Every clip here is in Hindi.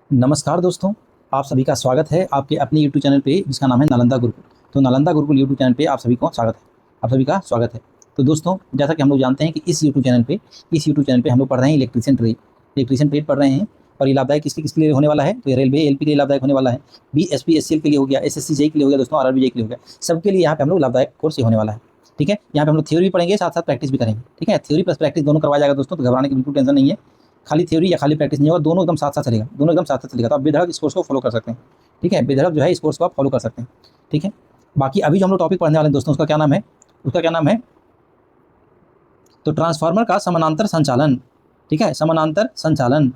नमस्कार दोस्तों, आप सभी का स्वागत है आपके अपने यूट्यूब चैनल पे जिसका नाम है नालंदा गुरुकुल। तो नालंदा गुरुकुल यूट्यूब चैनल पे आप सभी को स्वागत है, आप सभी का स्वागत है। तो दोस्तों, जैसा कि हम लोग जानते हैं कि इस यूट्यूब चैनल पे हम लोग पढ़ रहे हैं इलेक्ट्रीशियन ट्रेड पढ़ रहे हैं। और ये लाभदायक किसके लिए होने वाला है? तो ये रेलवे एलपी के लिए लाभदायक होने वाला है, बीएसपी एससीएल के लिए हो गया, एसएससी जेई के लिए हो गया दोस्तों, आरआरबी जेई के लिए हो गया। सबके लिए यहाँ पे हम लोग लाभदायक कोर्स ये होने वाला है। ठीक है, यहाँ पे हम लोग थ्योरी भी पढ़ेंगे, साथ साथ प्रैक्टिस भी करेंगे। ठीक है, थ्योरी प्लस प्रैक्टिस दोनों करवाया जाएगा दोस्तों, तो घबराने की बिल्कुल टेंशन नहीं है। खाली थ्योरी या खाली प्रैक्टिस नहीं होगा, दोनों एकदम साथ साथ चलेगा, दोनों एकदम साथ साथ चलेगा। तो आप बेधड़क इस कोर्स को फॉलो कर सकते हैं। ठीक है, बेधड़क जो है इस कोर्स को आप फॉलो कर सकते हैं। ठीक है, बाकी अभी जो हम लोग टॉपिक पढ़ने वाले हैं दोस्तों, उसका क्या नाम है तो ट्रांसफार्मर का समानांतर संचालन। ठीक है, समानांतर संचालन,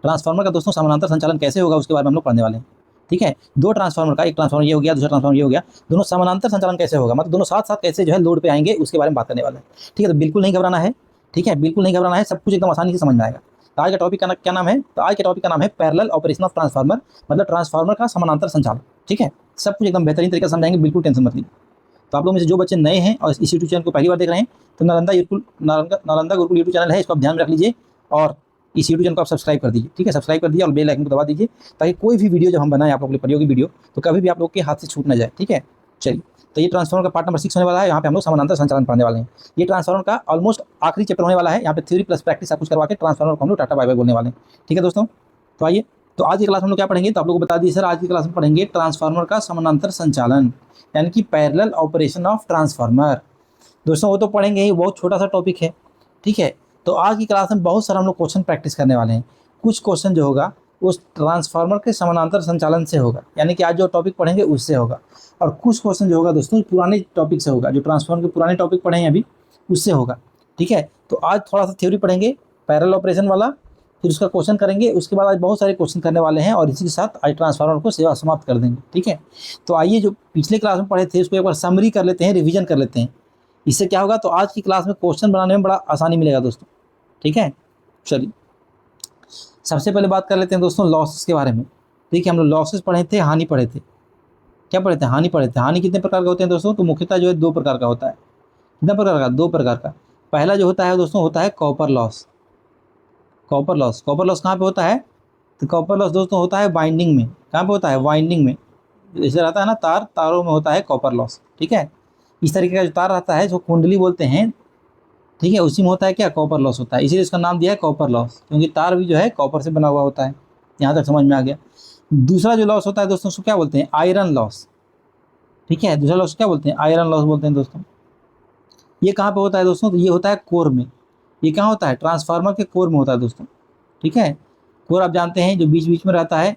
ट्रांसफार्मर का दोस्तों समानांतर संचालन कैसे होगा उसके बारे में हम लोग पढ़ने वाले हैं। ठीक है, दो ट्रांसफार्मर का, एक ट्रांसफार्मर ये हो गया, दूसरा ट्रांसफार्मर ये हो गया, दोनों समानांतर संचालन कैसे होगा, मतलब दोनों साथ साथ कैसे जो है लोड पे आएंगे उसके बारे में बात करने वाले हैं। ठीक है, तो बिल्कुल नहीं घबराना है। ठीक है, बिल्कुल नहीं घबराना है, सब कुछ एकदम आसानी से समझ में आएगा। तो आज का टॉपिक का क्या नाम है? तो आज के टॉपिक का नाम है पैरेलल ऑपरेशन ऑफ ट्रांसफार्मर, मतलब ट्रांसफार्मर का समानांतर संचालन। ठीक है, सब कुछ एकदम बेहतरीन तरीके से समझाएंगे, बिल्कुल टेंशन मत लीजिए। तो आप लोग में से जो बच्चे नए हैं और इस यूट्यूब चैनल को पहली बार देख रहे हैं, तो नालंदा गुरुकुल यूट्यूब चैनल है, इसको आप ध्यान में रख लीजिए। और इस यूट्यूब चैनल को आप सब्सक्राइब कर दीजिए। ठीक है, सब्सक्राइब कर दिया और बेल आइकन को दबा दीजिए, ताकि कोई भी वीडियो जब हम बनाएं आप लोग के लिए प्रयोगी वीडियो, तो कभी भी आप लोग के हाथ से छूट ना जाए। ठीक है, चलिए, तो ये ट्रांसफार्मर का पार्ट नंबर 6 होने वाला है। यहाँ पे हम लोग समानांतर संचालन पढ़ने वाले हैं। ये ट्रांसफार्मर का ऑलमोस्ट आखिरी चैप्टर होने वाला है। यहाँ पे थ्योरी प्लस प्रैक्टिस सब कुछ करवा के ट्रांसफार्मर को हम लोग टाटा बाय बाय बोलने वाले हैं। ठीक है दोस्तों, तो आइए, तो आज की क्लास में हम लोग क्या पढ़ेंगे, तो आप लोग को बता दीजिए सर, आज की क्लास में पढ़ेंगे ट्रांसफार्मर का समानांतर संचालन, यानी कि पैरेलल ऑपरेशन ऑफ ट्रांसफार्मर। दोस्तों वो तो पढ़ेंगे ही, बहुत छोटा सा टॉपिक है। ठीक है, तो आज की क्लास में बहुत सारा हम लोग क्वेश्चन प्रैक्टिस करने वाले हैं। कुछ क्वेश्चन जो होगा उस ट्रांसफार्मर के समानांतर संचालन से होगा, यानी कि आज जो टॉपिक पढ़ेंगे उससे होगा। और कुछ क्वेश्चन जो होगा दोस्तों पुराने टॉपिक से होगा, जो ट्रांसफार्मर के पुराने टॉपिक पढ़े हैं अभी, उससे होगा। ठीक है, तो आज थोड़ा सा थ्योरी पढ़ेंगे पैरेलल ऑपरेशन वाला, फिर उसका क्वेश्चन करेंगे। उसके बाद आज बहुत सारे क्वेश्चन करने वाले हैं, और इसी के साथ आज ट्रांसफार्मर को सेवा समाप्त कर देंगे। ठीक है, तो आइए, जो पिछले क्लास में पढ़े थे उसको एक बार समरी कर लेते हैं, रिविजन कर लेते हैं। इससे क्या होगा, तो आज की क्लास में क्वेश्चन बनाने में बड़ा आसानी मिलेगा दोस्तों। ठीक है, चलिए, सबसे पहले बात कर लेते हैं दोस्तों लॉसेस के बारे में। देखिए, हम लोग लॉसेस पढ़े थे, हानि पढ़े थे। क्या पढ़े थे? हानि पढ़े थे। हानि कितने प्रकार के होते हैं दोस्तों? तो मुख्यतः जो है दो प्रकार का होता है। कितना प्रकार का? दो प्रकार का। पहला जो होता है दोस्तों, होता है copper loss. Copper loss, copper loss कहाँ पे होता है? तो कॉपर लॉस दोस्तों होता है वाइंडिंग में। कहाँ पे होता है? वाइंडिंग में। जैसे रहता है ना तार, तारों में होता है कॉपर लॉस। ठीक है, इस तरीके का जो तार रहता है, जो कुंडली बोलते हैं, ठीक है, उसी में होता है क्या? कॉपर लॉस होता है। इसीलिए इसका नाम दिया है कॉपर लॉस, क्योंकि तार भी जो है कॉपर से बना हुआ होता है। यहाँ तक समझ में आ गया। दूसरा जो लॉस होता है दोस्तों, उसको क्या बोलते हैं? Iron loss. ठीक है, दूसरा लॉस क्या बोलते हैं? आयरन लॉस बोलते हैं दोस्तों। ये कहाँ पे होता है दोस्तों? तो ये होता है कोर में। ये कहाँ होता है? ट्रांसफार्मर के कोर में होता है दोस्तों। ठीक है, कोर आप जानते हैं, जो बीच बीच में रहता है,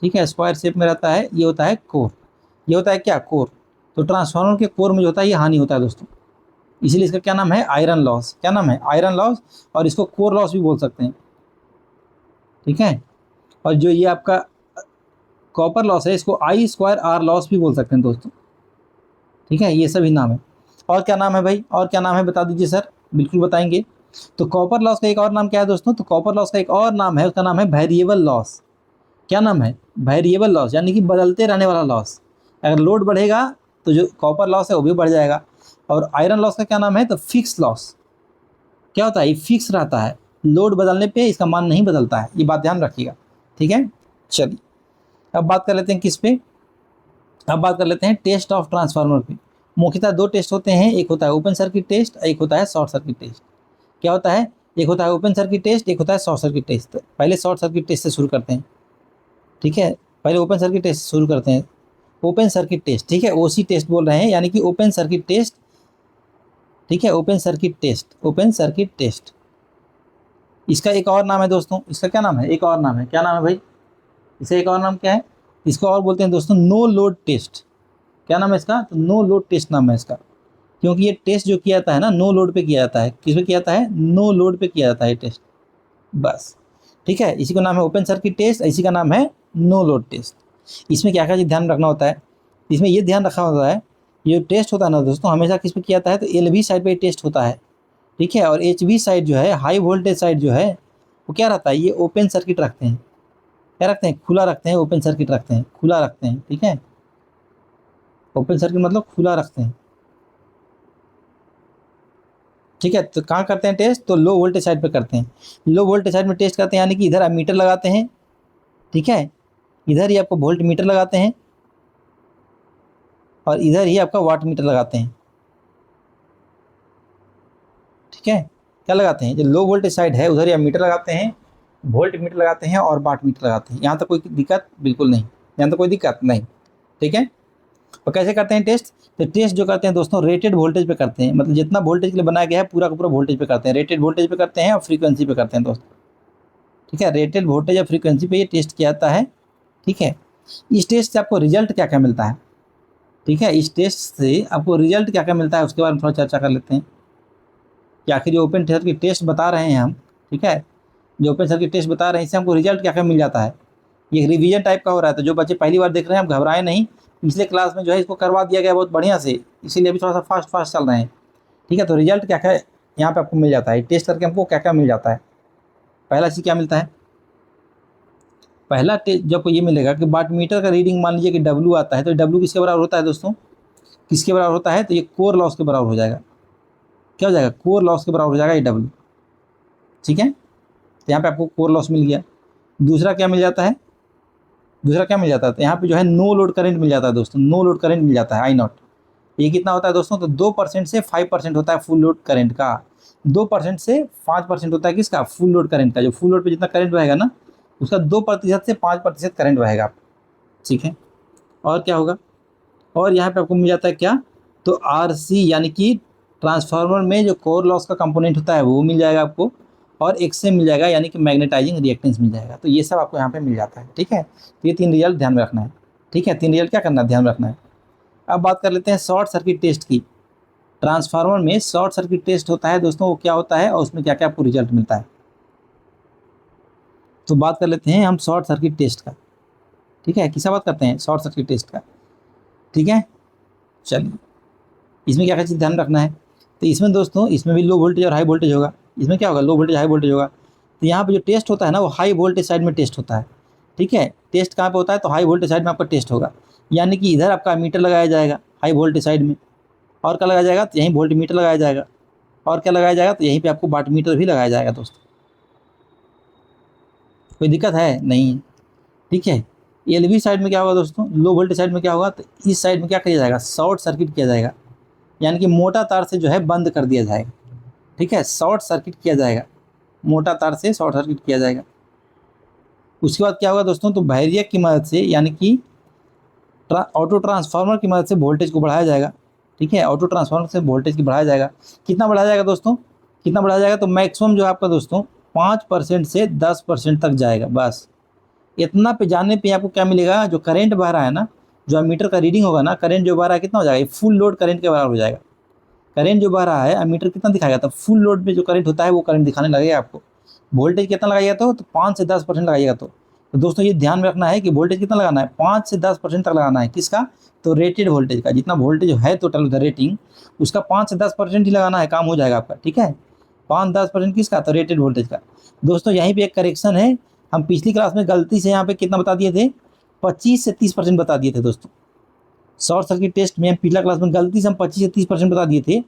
ठीक है, स्क्वायर शेप में रहता है, ये होता है कोर। ये होता है क्या? कोर। तो ट्रांसफार्मर के कोर में जो होता है ये हानि होता है दोस्तों, इसीलिए इसका क्या नाम है? Iron loss. क्या नाम है? Iron loss. और इसको कोर लॉस भी बोल सकते हैं। ठीक है, और जो ये आपका कॉपर लॉस है, इसको आई स्क्वायर आर लॉस भी बोल सकते हैं दोस्तों। ठीक है, ये सभी नाम है। और क्या नाम है भाई? और क्या नाम है बता दीजिए सर। बिल्कुल बताएंगे। तो कॉपर लॉस का एक और नाम क्या है दोस्तों? तो कॉपर लॉस का एक और नाम है, उसका नाम है वेरिएबल लॉस। क्या नाम है? वेरिएबल लॉस, यानी कि बदलते रहने वाला लॉस। अगर लोड बढ़ेगा तो जो कॉपर लॉस है वो भी बढ़ जाएगा। और आयरन लॉस का क्या नाम है? तो फिक्स लॉस। क्या होता है? ये फिक्स रहता है, लोड बदलने पे इसका मान नहीं बदलता है, ये बात ध्यान रखिएगा। ठीक है, चलिए, अब बात कर लेते हैं किस पे? अब बात कर लेते हैं टेस्ट ऑफ ट्रांसफार्मर पे। मुख्यतः दो टेस्ट होते हैं, एक होता है ओपन सर्किट टेस्ट, एक होता है शॉर्ट सर्किट टेस्ट। क्या होता है? एक होता है ओपन सर्किट टेस्ट, एक होता है शॉर्ट सर्किट टेस्ट। पहले शॉर्ट सर्किट टेस्ट से शुरू करते हैं। ठीक है, पहले ओपन सर्किट टेस्ट से शुरू करते हैं। ओपन सर्किट टेस्ट, ठीक है, ओसी टेस्ट बोल रहे हैं, यानी कि ओपन सर्किट टेस्ट। ठीक है, open circuit test, open circuit test. इसका एक और नाम है दोस्तों, इसका क्या नाम है? एक और नाम है, क्या नाम है भाई? इसे एक और नाम क्या है? इसको और बोलते हैं दोस्तों नो लोड टेस्ट। क्या नाम है इसका? तो नो लोड टेस्ट नाम है इसका, क्योंकि ये टेस्ट जो किया जाता है ना, नो लोड पे किया जाता है। किस पे किया जाता है? नो लोड पे किया जाता है टेस्ट, बस। ठीक है, इसी का नाम है ओपन सर्किट टेस्ट, इसी का नाम है नो लोड टेस्ट। इसमें क्या क्या चीज़ ध्यान रखना होता है? इसमें ये ध्यान रखा होता है, ये टेस्ट होता है ना दोस्तों, हमेशा किस पे किया जाता है? तो एलवी साइड पे टेस्ट होता है। ठीक है, और एचवी साइड जो है, हाई वोल्टेज साइड जो है, वो क्या रहता है? ये ओपन सर्किट रखते हैं। क्या रखते हैं? खुला रखते हैं। ओपन सर्किट रखते हैं, खुला रखते हैं। ठीक है, ओपन सर्किट मतलब खुला रखते हैं। ठीक है, तो कहाँ करते हैं टेस्ट? तो लो वोल्टेज साइड पे करते हैं। लो वोल्टेज साइड में टेस्ट करते हैं, यानी कि इधर एमीटर लगाते हैं। ठीक है। इधर ही आपको वोल्ट मीटर लगाते हैं और इधर ही आपका वाट मीटर लगाते हैं। ठीक है, क्या लगाते हैं, जो लो वोल्टेज साइड है उधर ही आप मीटर लगाते हैं, वोल्ट मीटर लगाते हैं और वाट मीटर लगाते हैं। यहाँ तक कोई दिक्कत बिल्कुल नहीं, यहाँ तक कोई दिक्कत नहीं। ठीक है, और कैसे करते हैं टेस्ट, तो टेस्ट जो करते हैं दोस्तों रेटेड वोल्टेज पे करते हैं, मतलब जितना वोल्टेज के लिए बनाया गया है पूरा का पूरा वोल्टेज पे करते हैं, रेटेड वोल्टेज पे करते हैं और फ्रीक्वेंसी पे करते हैं दोस्तों। ठीक है, रेटेड वोल्टेज या फ्रीक्वेंसी पे ये टेस्ट किया जाता है। ठीक है, इस टेस्ट से आपको रिजल्ट क्या क्या मिलता है। ठीक है, इस टेस्ट से आपको रिजल्ट क्या क्या मिलता है उसके बारे में थोड़ा चर्चा कर लेते हैं कि आखिर जो ओपन सर्किट टेस्ट बता रहे हैं हम, ठीक है, जो ओपन सर्किट टेस्ट बता रहे हैं इससे हमको रिजल्ट क्या क्या मिल जाता है। ये रिवीजन टाइप का हो रहा है, तो जो बच्चे पहली बार देख रहे हैं आप घबराएं नहीं, पिछले क्लास में जो है इसको करवा दिया गया बहुत बढ़िया से, इसीलिए अभी थोड़ा सा फास्ट फास्ट चल रहे हैं। ठीक है, तो रिजल्ट क्या क्या यहाँ पे आपको मिल जाता है, टेस्ट करके हमको क्या क्या मिल जाता है। पहला चीज़ क्या मिलता है, पहला टेस्ट जब आपको ये मिलेगा कि वाट मीटर का रीडिंग मान लीजिए कि डब्ल्यू आता है, तो डब्ल्यू किसके बराबर होता है दोस्तों, किसके बराबर होता है, तो ये कोर लॉस के बराबर हो जाएगा। क्या हो जाएगा, कोर लॉस के बराबर हो जाएगा ये डब्ल्यू। ठीक है, तो यहाँ पे आपको कोर लॉस मिल गया। दूसरा क्या मिल जाता है, दूसरा क्या मिल जाता है, तो यहाँ पे जो है नो लोड करंट मिल जाता है दोस्तों, नो लोड करंट मिल जाता है आई नॉट। ये कितना होता है दोस्तों, तो 2% से 5% होता है फुल लोड करंट का, 2% से 5% होता है किसका, फुल लोड करंट का। जो फुल लोड पे जितना करंट बहेगा ना उसका 2% से 5% करंट बहेगा। ठीक है, और क्या होगा, और यहाँ पे आपको मिल जाता है क्या, तो आरसी यानी कि ट्रांसफार्मर में जो कोर लॉस का कंपोनेंट होता है वो मिल जाएगा आपको, और एक्सएम मिल जाएगा यानी कि मैग्नेटाइजिंग रिएक्टेंस मिल जाएगा। तो ये सब आपको यहाँ पे मिल जाता है। ठीक है, तो ये 3 रिजल्ट ध्यान में रखना है। ठीक है, 3 रिजल्ट क्या करना है, ध्यान में रखना है। अब बात कर लेते हैं शॉर्ट सर्किट टेस्ट की। ट्रांसफार्मर में शॉर्ट सर्किट टेस्ट होता है दोस्तों, वो क्या होता है और उसमें क्या क्या आपको रिजल्ट मिलता है। तो बात कर लेते हैं हम शॉर्ट सर्किट टेस्ट का। ठीक है, किसका बात करते हैं, शॉर्ट सर्किट टेस्ट का। ठीक है, चलिए इसमें क्या क्या चीज़ ध्यान रखना है, तो इसमें दोस्तों इसमें भी लो वोल्टेज और हाई वोल्टेज होगा। इसमें क्या होगा, लो वोल्टेज हाई वोल्टेज होगा। तो यहाँ पे जो टेस्ट होता है ना वो हाई वोल्टेज साइड में टेस्ट होता है। ठीक है, टेस्ट कहाँ पे होता है, तो हाई वोल्टेज साइड में आपका टेस्ट होगा, यानी कि इधर आपका मीटर लगाया जाएगा हाई वोल्टेज साइड में, और क्या लगाया जाएगा, तो यहीं वोल्ट मीटर लगाया जाएगा, और क्या लगाया जाएगा, तो यहीं पे आपको वाट मीटर भी लगाया जाएगा दोस्तों। कोई दिक्कत है नहीं। ठीक है, एलवी साइड में क्या होगा दोस्तों, लो वोल्टेज साइड में क्या होगा, तो इस साइड में क्या किया जाएगा, शॉर्ट सर्किट किया जाएगा, यानी कि मोटा तार से जो है बंद कर दिया जाएगा। ठीक है, शॉर्ट सर्किट किया जाएगा, मोटा तार से शॉर्ट सर्किट किया जाएगा। उसके बाद क्या होगा दोस्तों, तो वैरिएक की मदद से यानी कि ऑटो ट्रांसफार्मर की मदद से वोल्टेज को बढ़ाया जाएगा। ठीक है, ऑटो ट्रांसफार्मर से वोल्टेज की बढ़ाया जाएगा। कितना बढ़ाया जाएगा दोस्तों, कितना बढ़ाया जाएगा, तो मैक्सिमम जो आपका दोस्तों 5% से 10% तक जाएगा। बस इतना पे जाने पे आपको क्या मिलेगा, जो करंट बह रहा है ना, जो मीटर का रीडिंग होगा ना, करंट जो बह रहा है कितना हो जाएगा, फुल लोड करंट के बराबर हो जाएगा। करंट जो बह रहा है मीटर कितना दिखाएगा, तो फुल लोड में जो करंट होता है वो करंट दिखाने लगेगा आपको। वोल्टेज कितना लगाइएगा, तो 5 से 10% लगाइएगा। तो दोस्तों ये ध्यान में रखना है कि वोल्टेज कितना लगाना है, 5 से 10% तक लगाना है। किसका, तो रेटेड वोल्टेज का, जितना वोल्टेज है टोटल उधर रेटिंग उसका 5 से 10% ही लगाना है, काम हो जाएगा आपका। ठीक है, 5-10% किसका, तो रेटेड वोल्टेज का। दोस्तों यहीं पे एक करेक्शन है, हम पिछली क्लास में गलती से यहाँ पे कितना बता दिए थे, 25 से 30% बता दिए थे दोस्तों। शॉर्ट सर्किट टेस्ट में हम पिछला क्लास में गलती से हम 25 से 30% बता दिए थे।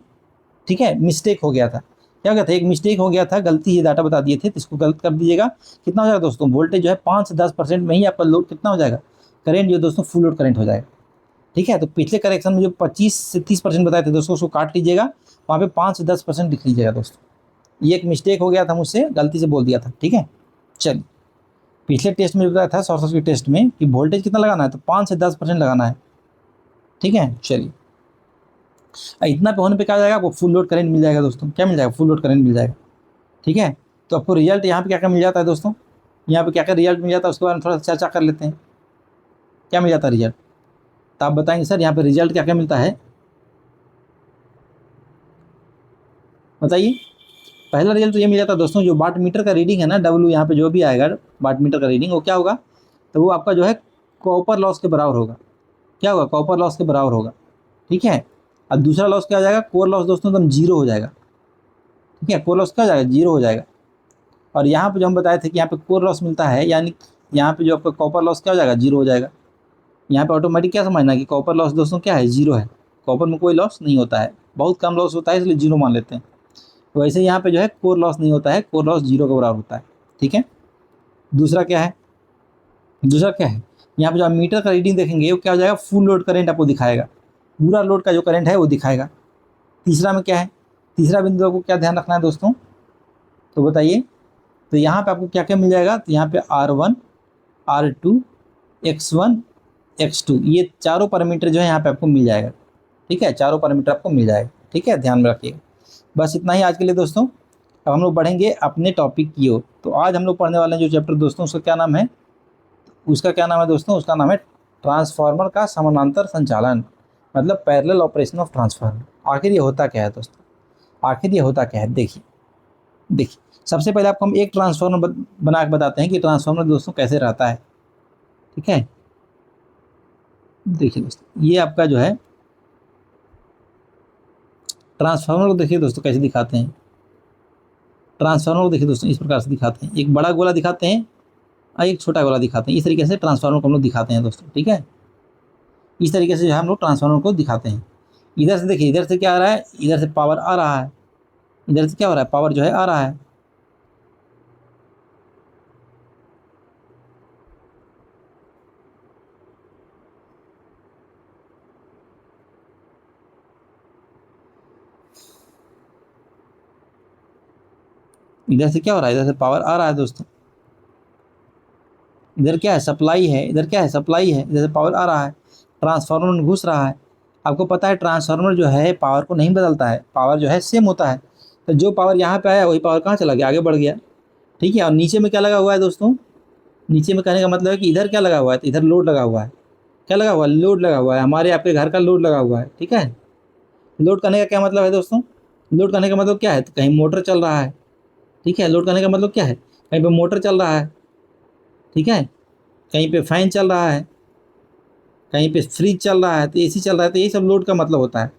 ठीक है, मिस्टेक हो गया था, क्या कहते हैं, एक मिस्टेक हो गया था, गलती ये डाटा बता दिए थे, तो इसको गलत कर दीजिएगा। कितना हो जाएगा दोस्तों, वोल्टेज जो है 5 से 10% में ही आपका लोड कितना हो जाएगा, करंट जो दोस्तों फुल लोड करंट हो जाएगा। ठीक है, तो पिछले करेक्शन में जो 25 से 30% बताए थे दोस्तों उसको काट लीजिएगा, वहाँ पे 5 से 10% लिख लीजिएगा दोस्तों। ये एक मिस्टेक हो गया था मुझसे, गलती से बोल दिया था। ठीक है, चलिए पिछले टेस्ट में बताया था शॉर्ट सर्किट टेस्ट में कि वोल्टेज कितना लगाना है, तो 5 से 10% लगाना है। ठीक है, चलिए इतना पे होने पे क्या हो जाएगा, आपको फुल लोड करंट मिल जाएगा दोस्तों। क्या मिल जाएगा, फुल लोड करंट मिल जाएगा। ठीक है, तो आपको रिजल्ट यहाँ पे क्या क्या मिल जाता है दोस्तों, यहाँ पे क्या क्या रिजल्ट मिल जाता है उसके बारे में थोड़ा सा चर्चा कर लेते हैं। क्या मिल जाता है रिजल्ट, तो आप बताएंगे सर यहाँ पे रिजल्ट क्या क्या मिलता है, बताइए। पहला रिजल्ट तो ये मिल जाता है दोस्तों, जो वाट मीटर का रीडिंग है ना, डब्ल्यू यहाँ पे जो भी आएगा वाट मीटर का रीडिंग वो क्या होगा, तो वो आपका जो है कॉपर लॉस के बराबर होगा। क्या होगा, कॉपर लॉस के बराबर होगा। ठीक है, और दूसरा लॉस क्या हो जाएगा, कोर लॉस दोस्तों एकदम जीरो हो जाएगा। ठीक है, कोर लॉस क्या हो जाएगा, जीरो हो जाएगा। और यहाँ पे जो हम बताए थे कि यहाँ पे कोर लॉस मिलता है, यानी यहाँ पे जो आपका कॉपर लॉस क्या हो जाएगा, जीरो हो जाएगा। यहाँ पे ऑटोमेटिक क्या समझना कि कॉपर लॉस दोस्तों क्या है, जीरो है। कॉपर में कोई लॉस नहीं होता है, बहुत कम लॉस होता है, इसलिए जीरो मान लेते हैं। तो वैसे यहाँ पे जो है कोर लॉस नहीं होता है, कोर लॉस जीरो के बराबर होता है। ठीक है, दूसरा क्या है, दूसरा क्या है, यहाँ पे जो आप मीटर का रीडिंग देखेंगे वो क्या हो जाएगा, फुल लोड करंट आपको दिखाएगा, पूरा लोड का जो करंट है वो दिखाएगा। तीसरा में क्या है, तीसरा बिंदु आपको क्या ध्यान रखना है दोस्तों, तो बताइए। तो यहाँ पे आपको क्या क्या मिल जाएगा, तो यहाँ पे R1, R2, X1, X2, ये चारों पैरामीटर जो है यहाँ पे आपको मिल जाएगा। ठीक है, चारों पैरामीटर आपको मिल जाएगा। ठीक है, ध्यान में रखिएगा। बस इतना ही आज के लिए दोस्तों। अब हम लोग बढ़ेंगे अपने टॉपिक की ओर। तो आज हम लोग पढ़ने वाले हैं जो चैप्टर दोस्तों, उसका क्या नाम है, उसका क्या नाम है दोस्तों, उसका नाम है ट्रांसफार्मर का समानांतर संचालन, मतलब पैरेलल ऑपरेशन ऑफ ट्रांसफार्मर। आखिर ये होता क्या है दोस्तों, आखिर ये होता क्या है, देखिए देखिए। सबसे पहले आपको हम एक ट्रांसफार्मर बना के बताते हैं कि ट्रांसफार्मर दोस्तों कैसे रहता है। ठीक है, देखिए दोस्तों, ये आपका जो है ट्रांसफार्मर को देखिए दोस्तों कैसे दिखाते हैं। ट्रांसफार्मर को देखिए दोस्तों इस प्रकार से दिखाते हैं, एक बड़ा गोला दिखाते हैं और एक छोटा गोला दिखाते हैं। इस तरीके से ट्रांसफार्मर को हम लोग दिखाते हैं दोस्तों। ठीक है, इस तरीके से जो है हम लोग ट्रांसफार्मर को दिखाते हैं। इधर से देखिए, इधर से क्या आ रहा है, इधर से पावर आ रहा है, इधर से क्या हो रहा है, पावर जो है आ रहा है। इधर से क्या हो रहा है, इधर से पावर आ रहा है दोस्तों। इधर क्या है, सप्लाई है, इधर क्या है, सप्लाई है, इधर से पावर आ रहा है, ट्रांसफार्मर में घुस रहा है। आपको पता है ट्रांसफार्मर जो है पावर को नहीं बदलता है, पावर जो है सेम होता है। तो जो पावर यहाँ पे आया वही पावर कहाँ चला गया, आगे बढ़ गया। ठीक है, और नीचे में क्या लगा हुआ है दोस्तों, नीचे में कहने का मतलब है कि इधर क्या लगा हुआ है, तो इधर लोड लगा हुआ है। क्या लगा हुआ है, लोड लगा हुआ है, हमारे आपके घर का लोड लगा हुआ है। ठीक है, लोड करने का क्या मतलब है दोस्तों, लोड करने का मतलब क्या है, तो कहीं मोटर चल रहा है। ठीक है, लोड करने का मतलब क्या है, कहीं पे मोटर चल रहा है। ठीक है, कहीं पे फैन चल रहा है, कहीं पे फ्रिज चल रहा है, तो एसी चल रहा है, तो यही सब लोड का मतलब होता है।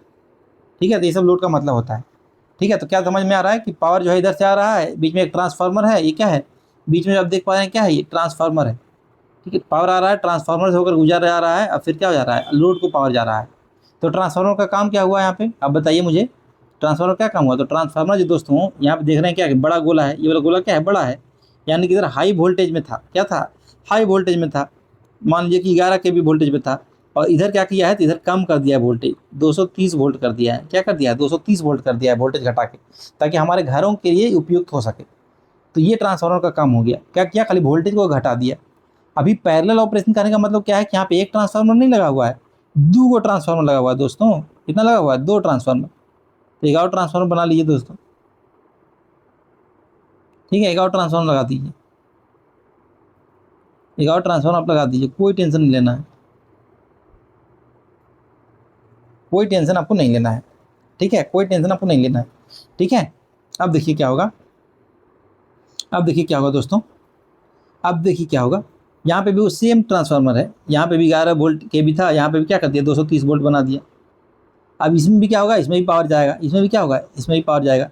ठीक है, तो ये सब लोड का मतलब होता है। ठीक है, तो क्या समझ में आ रहा है कि पावर जो है इधर से आ रहा है, बीच में एक ट्रांसफार्मर है, ये क्या है, बीच में आप देख पा रहे हैं क्या है, ये ट्रांसफार्मर है। ठीक है, पावर आ रहा है, ट्रांसफार्मर से होकर गुजर जा रहा है, और फिर क्या हो जा रहा है, लोड को पावर जा रहा है। तो ट्रांसफार्मर का काम क्या हुआ यहाँ पे, आप बताइए मुझे, ट्रांसफार्मर क्या काम हुआ। तो ट्रांसफार्मर जो दोस्तों यहाँ पे देख रहे हैं क्या है, बड़ा गोला है, ये वाला गोला क्या है, बड़ा है, यानी कि इधर हाई वोल्टेज में था, क्या था, हाई वोल्टेज में था। मान लीजिए कि 11 के भी वोल्टेज में था, और इधर क्या किया है, तो इधर कम कर दिया है वोल्टेज, 230 वोल्ट कर दिया है। क्या कर दिया है, 230 वोल्ट कर दिया है वोल्टेज घटा के, ताकि हमारे घरों के लिए उपयुक्त हो सके। तो ये ट्रांसफार्मर का काम हो गया, क्या किया, खाली वोल्टेज को घटा दिया। अभी पैरेलल ऑपरेशन करने का मतलब क्या है कि यहाँ पे एक ट्रांसफार्मर नहीं लगा हुआ है, दो गो ट्रांसफार्मर लगा हुआ है दोस्तों। कितना लगा हुआ है, दो ट्रांसफार्मर। तो एक और ट्रांसफार्मर बना लीजिए दोस्तों। ठीक है, एक और ट्रांसफार्मर लगा दीजिए, एक और ट्रांसफार्मर आप लगा दीजिए, कोई टेंशन नहीं लेना है, कोई टेंशन आपको नहीं लेना है। ठीक है, कोई टेंशन आपको नहीं लेना है। ठीक है, अब देखिए क्या होगा, अब देखिए क्या होगा दोस्तों, अब देखिए क्या होगा। यहाँ पे भी वो सेम ट्रांसफार्मर है, यहाँ पे भी 11 वोल्ट के भी था, यहाँ पे भी क्या कर दिया, 230 वोल्ट बना दिया। अब इसमें भी क्या होगा, इसमें भी पावर जाएगा, इसमें भी क्या होगा, इसमें भी पावर जाएगा।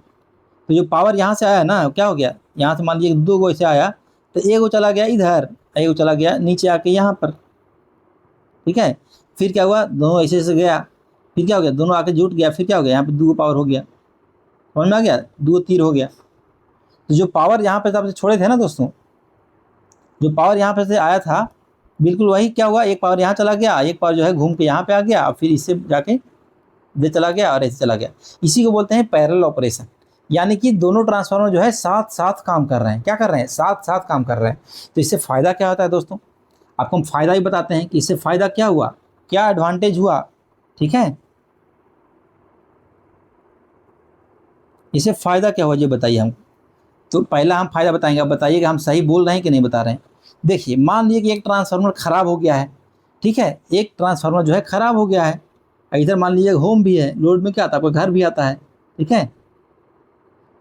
तो जो पावर यहाँ से आया ना, क्या हो गया, यहाँ से मान लीजिए दो गो ऐसे आया, तो एक वो चला गया इधर, एक वो चला गया नीचे आके यहाँ पर। ठीक है, फिर क्या हुआ, दोनों ऐसे ऐसे गया, फिर क्या हो गया, दोनों आके जुट गया, फिर क्या हो गया, यहाँ पे दो पावर हो गया, समझ में आ गया, दो तीर हो गया। तो जो पावर यहाँ पे आपसे छोड़े थे ना दोस्तों, जो पावर यहाँ पे से आया था, बिल्कुल वही क्या हुआ, एक पावर यहाँ चला गया, एक पावर जो है घूम के यहाँ पे आ गया, फिर इससे जाके इधर चला गया और ऐसे चला गया। इसी को बोलते हैं पैरेलल ऑपरेशन, यानी कि दोनों ट्रांसफार्मर जो है साथ साथ काम कर रहे हैं। क्या कर रहे हैं, साथ साथ काम कर रहे हैं। तो इससे फ़ायदा क्या होता है दोस्तों, आपको हम फ़ायदा ही बताते हैं कि इससे फ़ायदा क्या हुआ, क्या एडवांटेज हुआ। ठीक है, इससे फ़ायदा क्या हुआ ये बताइए हमको। तो पहला हम फ़ायदा बताएंगे, आप बताइए कि हम सही बोल रहे हैं कि नहीं बता रहे हैं। देखिए, मान लीजिए कि एक ट्रांसफार्मर ख़राब हो गया है। ठीक है, एक ट्रांसफार्मर जो है ख़राब हो गया है, इधर मान लीजिए होम भी है, लोड में क्या आता है, आपका घर भी आता है। ठीक है,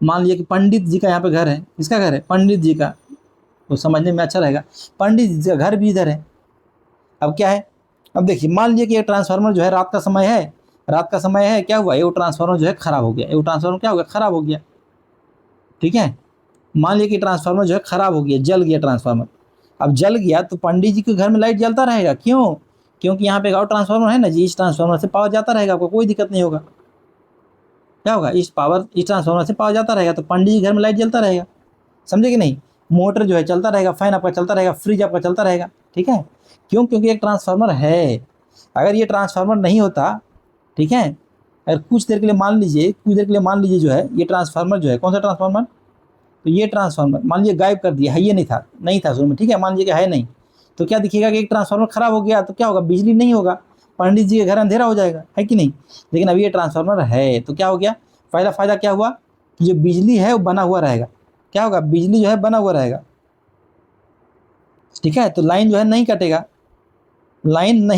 मान लीजिए कि पंडित जी का यहाँ पे घर है, किसका घर है, पंडित जी का, तो समझने में अच्छा रहेगा, पंडित जी का घर भी इधर है। अब क्या है, अब देखिए, मान लीजिए कि ये ट्रांसफार्मर जो है रात का समय है, रात का समय है, क्या हुआ, ये ट्रांसफार्मर जो है खराब हो गया, ये ट्रांसफार्मर क्या हो गया, खराब हो गया। ठीक है, मान लीजिए कि ट्रांसफार्मर जो है खराब हो गया, जल गया ट्रांसफार्मर। अब जल गया तो पंडित जी के घर में लाइट जलता रहेगा, क्यों, क्योंकि यहाँ पे एक और ट्रांसफार्मर है ना जी, इस ट्रांसफार्मर से पावर जाता रहेगा, आपको कोई दिक्कत नहीं होगा। क्या होगा, इस ट्रांसफार्मर से पावर जाता रहेगा, तो पंडित जी घर में लाइट जलता रहेगा, समझे कि नहीं। मोटर जो है चलता रहेगा, फैन आपका चलता रहेगा, फ्रिज आपका चलता रहेगा। ठीक है, क्यों? क्योंकि एक ट्रांसफार्मर है। अगर ये ट्रांसफार्मर नहीं होता, ठीक है, अगर कुछ देर के लिए मान लीजिए जो है ये ट्रांसफार्मर जो है, कौन सा ट्रांसफार्मर, तो ये ट्रांसफार्मर मान लीजिए गायब कर दिया है, ये नहीं था शुरू में, ठीक है, मान लीजिए कि है नहीं, तो क्या दिखेगा कि एक ट्रांसफार्मर खराब हो गया, तो क्या होगा, बिजली नहीं होगा, पंडित जी के घर अंधेरा हो जाएगा, है कि नहीं। लेकिन अभी ये ट्रांसफार्मर है तो क्या हो गया, पहला फ़ायदा क्या हुआ कि जो बिजली है वो बना हुआ रहेगा। क्या होगा, बिजली जो है बना हुआ रहेगा, ठीक है, तो लाइन जो है नहीं कटेगा, लाइन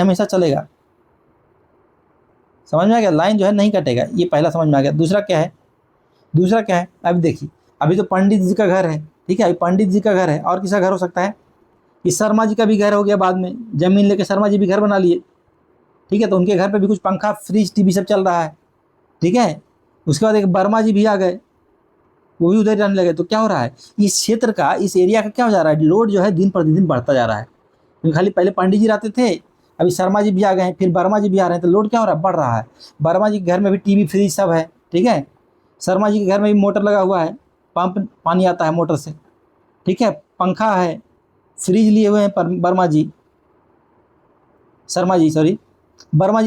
हमेशा चलेगा। समझ में आ गया, लाइन जो है नहीं कटेगा, ये पहला समझ में आ गया। दूसरा क्या है, अभी देखिए, अभी तो पंडित जी का घर है, ठीक है, अभी पंडित जी का घर है, और किसका घर हो सकता है, कि शर्मा जी का भी घर हो गया, बाद में जमीन लेके शर्मा जी भी घर बना लिए, ठीक है, तो उनके घर पे भी कुछ पंखा, फ्रिज, टीवी सब चल रहा है, ठीक है। उसके बाद एक वर्मा जी भी आ गए, वो भी उधर रहने लगे, तो क्या हो रहा है, इस क्षेत्र का, इस एरिया का क्या हो जा रहा है, लोड जो है दिन प्रतिदिन बढ़ता जा रहा है, क्योंकि खाली पहले पंडित जी रहते थे, अभी शर्मा जी भी आ गए हैं, फिर वर्मा जी भी आ रहे हैं, तो लोड क्या हो रहा है, बढ़ रहा है। वर्मा जी के घर में भी टीवी, फ्रिज सब है, ठीक है, शर्मा जी के घर में भी मोटर लगा हुआ है, पंप, पानी आता है मोटर से, ठीक है, पंखा है, फ्रिज लिए हुए हैं वर्मा जी